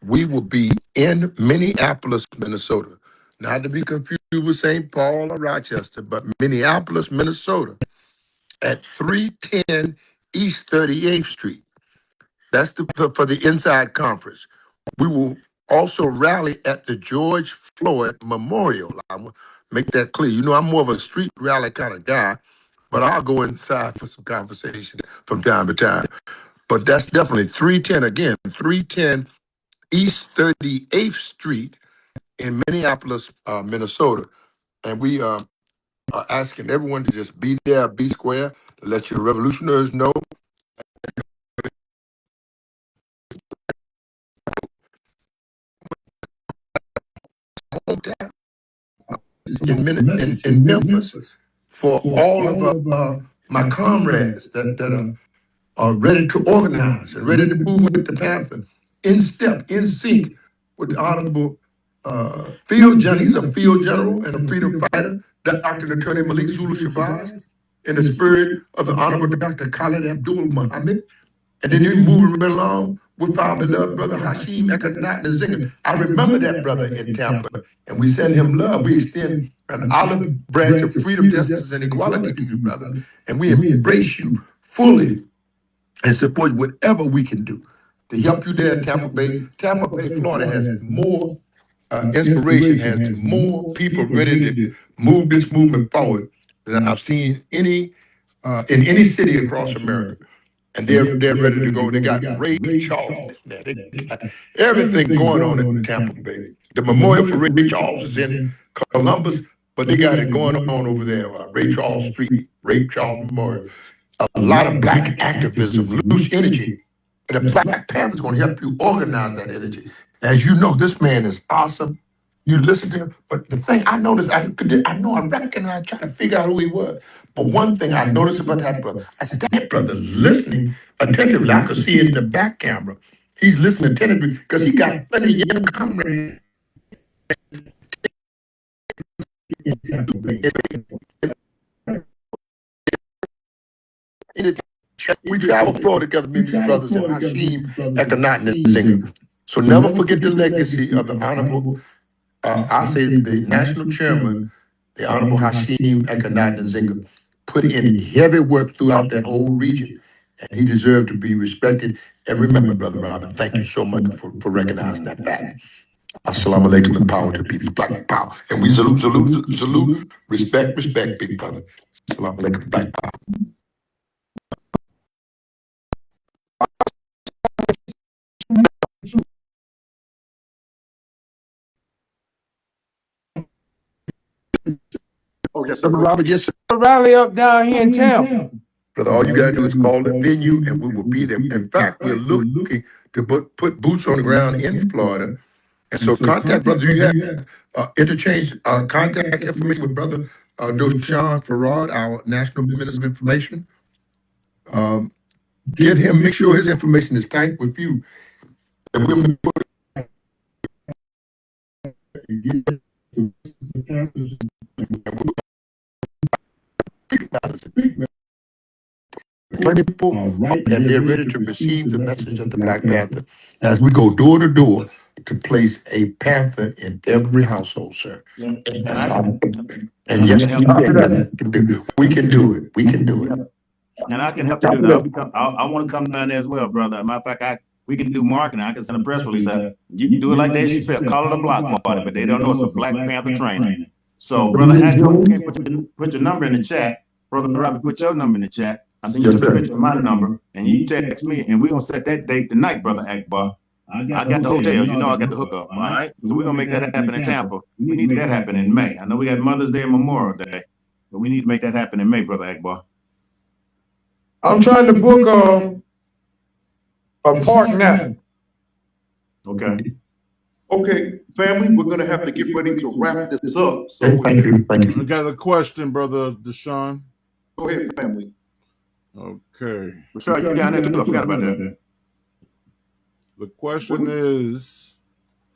We will be in Minneapolis, Minnesota. Not to be confused with St. Paul or Rochester, but Minneapolis, Minnesota, at 310 East 38th Street. That's for the inside conference. We will also rally at the George Floyd Memorial. I want to make that clear. You know, I'm more of a street rally kind of guy, but I'll go inside for some conversation from time to time. But that's definitely 310 again, 310 East 38th Street in Minneapolis, Minnesota. And we are asking everyone to just be there, be square, to let your revolutionaries know. Hometown in Memphis for all of my comrades that are ready to organize and ready to move with the Panther, in step, in sync with the Honorable Field General. He's a field general and a freedom fighter, Dr. Attorney Malik Zulu Shabazz, in the spirit of the Honorable Dr. Khalid Abdul Muhammad. And then you moving right along with our beloved brother Hashim Ekanat Nzinga. I remember that brother in Tampa, and we send him love. We extend an olive branch of freedom, justice, and equality to you, brother. And we embrace you fully and support whatever we can do to help you there in Tampa Bay. Tampa Bay, Florida has more inspiration, has more people ready to move this movement forward than I've seen in any city across America. And they're ready to go. They got Ray Charles in there. They got everything going on in Tampa Bay. The memorial for Ray Charles is in Columbus, but they got it going on over there, Ray Charles Street, Ray Charles Memorial. A lot of black activism, loose energy. And the Black Panther's going to help you organize that energy. As you know, this man is awesome. You listen to him, but the thing I noticed, I recognize, trying to figure out who he was. But one thing I noticed about that brother, I said, that brother's listening attentively. I could see it in the back camera. He's listening attentively because he got plenty of young comrades. We travel Florida together, me and these brothers, and Hashim Ekanat and Zinger. So never forget the legacy of the Honorable, I say the National Chairman, the Honorable Hashim Ekanat and Zinger, put in heavy work throughout that whole region. And he deserved to be respected. And remember, Brother Robert, thank you so much for recognizing that fact. Assalamu alaikum and power to people, black power. And we salute, respect, big brother. Assalamu alaikum, black power. Oh, yes, sir. Robert, yes, sir. A rally up down here in town. Brother, all you got to do is call the venue and we will be there. In fact, we're looking to put boots on the ground in Florida. And so contact, brother, do you have interchange contact information with brother Doshan Farad, our National Minister of Information? Get him, make sure his information is tight with you. And we'll get the Panthers people right, and they're ready to receive the message of the Black Panther as we go door to door to place a Panther in every household, sir. That's how, and yes, we can do it. We can do it. And I can help you do that. I want to come down there as well, brother. Matter of fact, we can do marketing. I can send a press release out. You do it like Dave Chappelle, call it a block party, but they don't know it's a Black Panther training. So, brother, put your number in the chat. Brother Robbie, put your number in the chat. I send you a picture of my number, and you text me, and we're gonna set that date tonight, brother Akbar. I got the hotels, you know I got the hookup, all right? So we're gonna make that happen in Tampa. We need that happen in May. I know we got Mother's Day and Memorial Day, but we need to make that happen in May, brother Akbar. I'm trying to book a park now. Okay. Okay, family, we're gonna have to get ready to wrap this up. So Thank you. I got a question, brother Deshaun. go ahead, family. Okay. Rashad, you down there too? I forgot about that. The question is.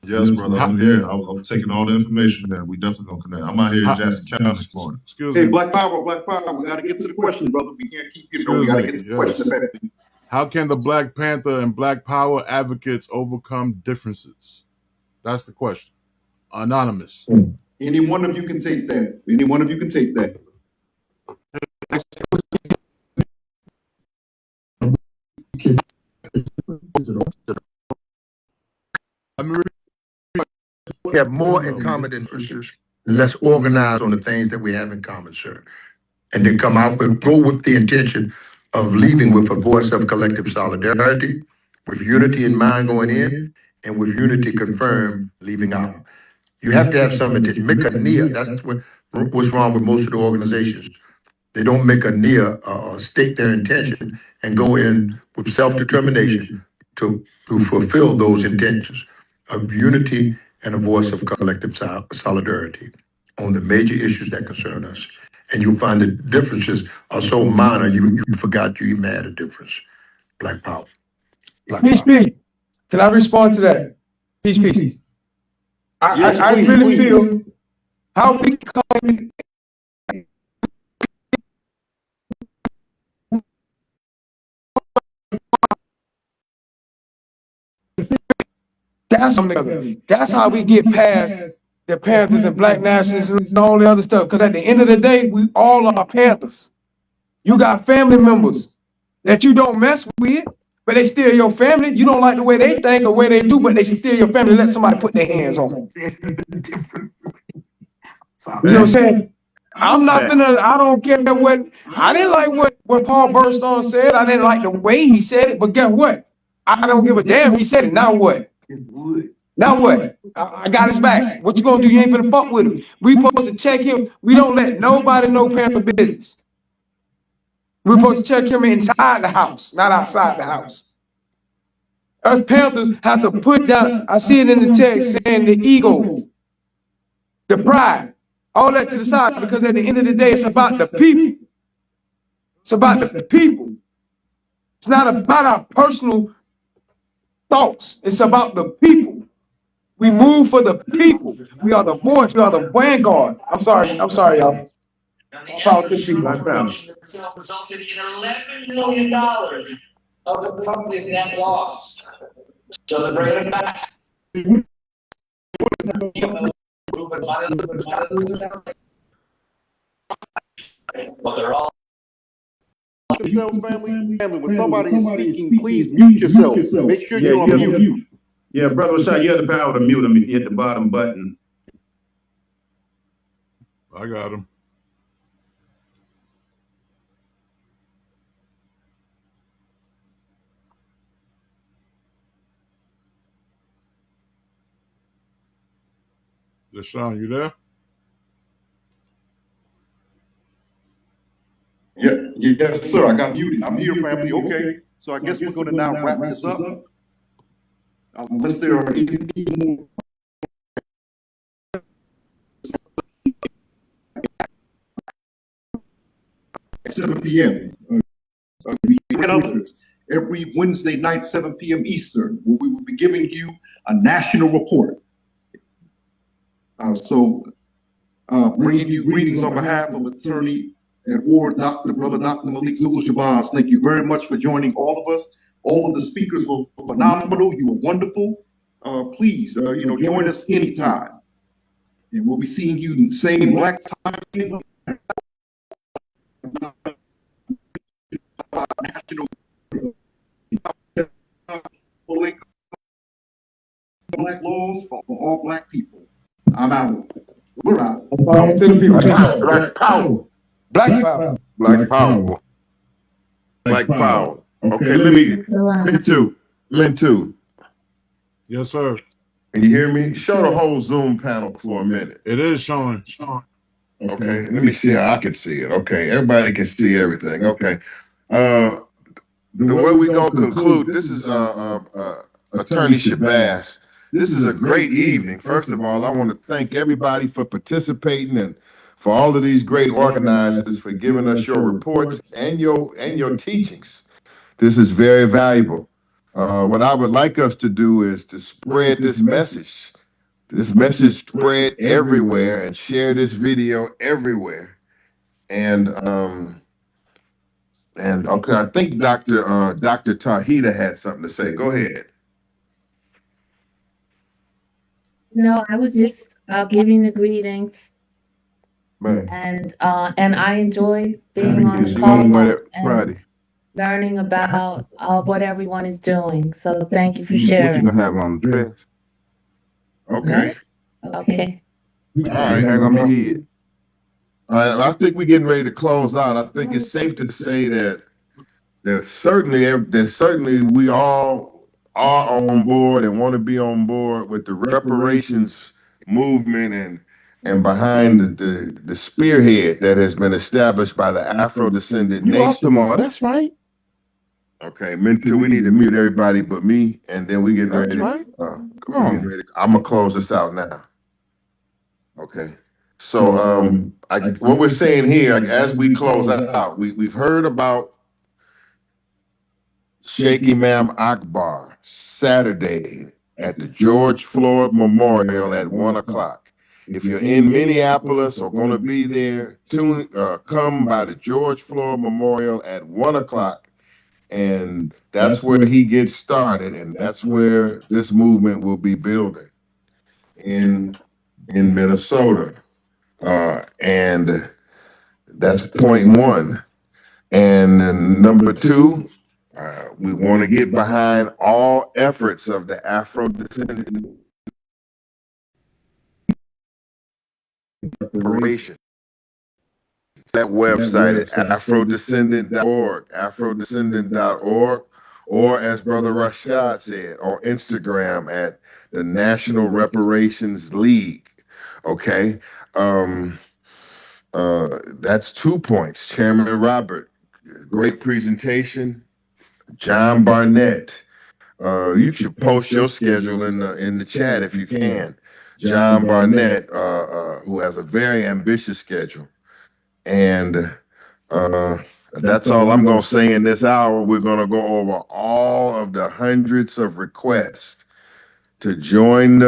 Yes, brother, I'm here. I'm taking all the information there. We definitely gonna connect. I'm out here in Jackson County, Florida. Excuse Hey, me. Black Power, Black Power. We gotta get to the question, brother. We can't keep you. We gotta get to the question, family. How can the Black Panther and Black Power advocates overcome differences? That's the question. Anonymous. Any one of you can take that. Any one of you can take that. We have more in common than differences. Let's organize on the things that we have in common, sir. And then come out and go with the intention of leaving with a voice of collective solidarity, with unity in mind going in, and with unity confirmed leaving out. You have to have some intention. Make a NIA. That's what's wrong with most of the organizations. They don't make a NIA state their intention and go in with self-determination to fulfill those intentions of unity and a voice of collective solidarity on the major issues that concern us. And you'll find the differences are so minor, you forgot you even had a difference. Black Power. Peace. Can I respond to that? Peace. I really feel how we come. That's how we get past the Panthers and Black nationalists and all the other stuff. Because at the end of the day, we all are Panthers. You got family members that you don't mess with, but they still your family. You don't like the way they think or the way they do, but they still your family. Let somebody put their hands on them. You know what I'm saying? I'm not gonna, I don't care what, I didn't like what Paul Burnstone said. I didn't like the way he said it, but guess what? I don't give a damn. He said it. Now what? Now what? I got his back. What you gonna do? You ain't finna fuck with him. We supposed to check him. We don't let nobody know Panther business. We're supposed to check him inside the house, not outside the house. Us Panthers have to put down, I see it in the text saying the ego, the pride, all that to the side, because at the end of the day, it's about the people. It's about the people. It's not about our personal thoughts. It's about the people. We move for the people. We are the voice. We are the vanguard. I'm sorry, y'all. Power to the people. Itself resulted in $11 million of the company's net loss. So to bring it back, but they're all Yourselves, family. When somebody is speaking, please mute yourself. Make sure you're on mute. Yeah, brother Rashad, you have the power to mute him if you hit the bottom button. I got him. Deshaun, you there? Yes, sir. I got muted. I'm here, family. Okay. So I guess we're going to now wrap this up. Unless there are any more 7 p.m. We have every Wednesday night, 7 p.m. Eastern, where we will be giving you a national report. Bringing you greetings on behalf of Attorney at War, Brother Dr. Malik Zulu Shabazz. Thank you very much for joining all of us. All of the speakers were phenomenal. You were wonderful. Please, join us anytime. And we'll be seeing you in the same black time. National black laws for all black people. I'm out. We're out. To the people. Black power. Black power. Black power. Black power. Okay, let me Lynn too. Yes, sir. Can you hear me? Show the whole Zoom panel for a minute. It is showing. Okay, let me see how I can see it. Okay, everybody can see everything. Okay. The way we're gonna conclude, this is Attorney Shabazz. This is a great evening. First of all, I want to thank everybody for participating and for all of these great organizers for giving us your reports and your teachings. This is very valuable. What I would like us to do is to spread this message. This message spread everywhere and share this video everywhere. And okay, I think Dr. Tahita had something to say. Go ahead. No, I was just giving the greetings, Man. and I enjoy being on the You call going with it and Friday? learning about what everyone is doing. So thank you for What you sharing. gonna have on the dress? Okay. Okay. All right, hang on my head. All right, I think we're getting ready to close out. I think it's safe to say that certainly we all are on board and want to be on board with the reparations movement and behind the spearhead that has been established by the Afro-descendant You off nation. tomorrow? That's right. Okay, Mintu, we need to mute everybody but me, and then we getting That's ready. right. Come Come on, on. I'm gonna close this out now. Okay. So what we're saying here, like, as we close out, we've heard about Sheikh Imam Akbar Saturday at the George Floyd Memorial at 1 o'clock. If you're in Minneapolis or going to be there, come by the George Floyd Memorial at 1 o'clock, and that's where he gets started, and that's where this movement will be building in Minnesota. And that's point one. And then number two, we want to get behind all efforts of the Afro-descendant reparation. That website at afrodescendant.org, or as Brother Rashad said, on Instagram at the National Reparations League. Okay. That's 2 points. Chairman Robert, great presentation. John Barnett, you should post your schedule in the chat if you can. John Barnett, who has a very ambitious schedule, and that's all I'm going to say in this hour. We're going to go over all of the hundreds of requests to join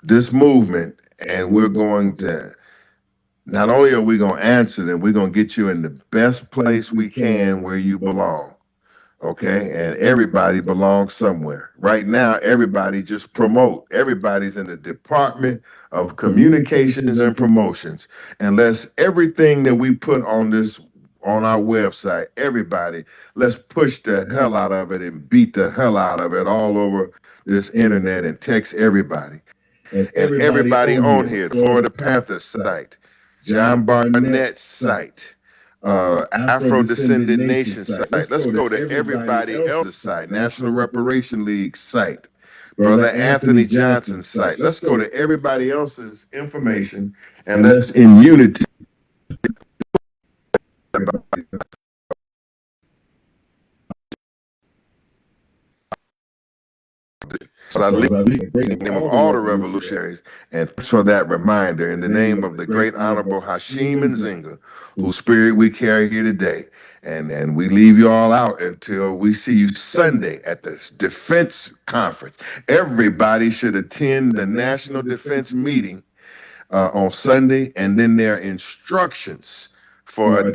this movement, and we're going to. Not only are we going to answer them, we're going to get you in the best place we can where you belong. Okay, and everybody belongs somewhere. Right now, everybody just promote. Everybody's in the Department of Communications and Promotions. Unless everything that we put on our website, everybody, let's push the hell out of it and beat the hell out of it all over this internet and text everybody. And everybody on here, Florida Panther site, John Barnett's site, Afro-Descendant Nation site. Let's go to everybody else's site, National Reparation League site, Brother Anthony Johnson's site. Let's go to everybody else's information and let's in unity So I leave in the name of all the revolutionaries, and thanks for that reminder in the name of the great Honorable Hashim Nzinga, whose spirit we carry here today. And we leave you all out until we see you Sunday at the Defense Conference. Everybody should attend the National Defense Meeting on Sunday, and then their instructions for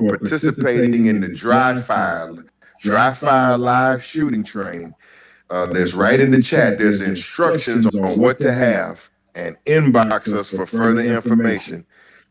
participating in the dry fire live shooting training. There's right in the chat. There's instructions on what to have, and inbox us for further information.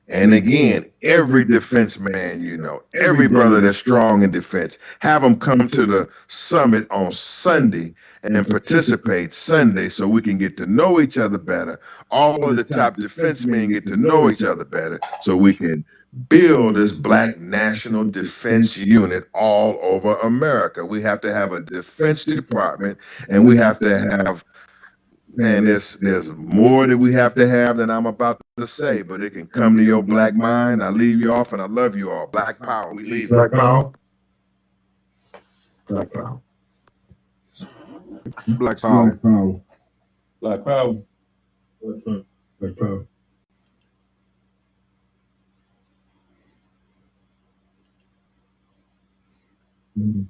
And again, every defense man you know, every brother that's strong in defense, have them come to the summit on Sunday and participate Sunday so we can get to know each other better. All of the top defense men get to know each other better so we can build this black national defense unit all over America. We have to have a defense department, and we have to have, man, there's more that we have to have than I'm about to say, but it can come to your black mind. I leave you off, and I love you all. Black power, we leave. Black power. Black power. Black power. Black power. Black power. Black power. Mhm.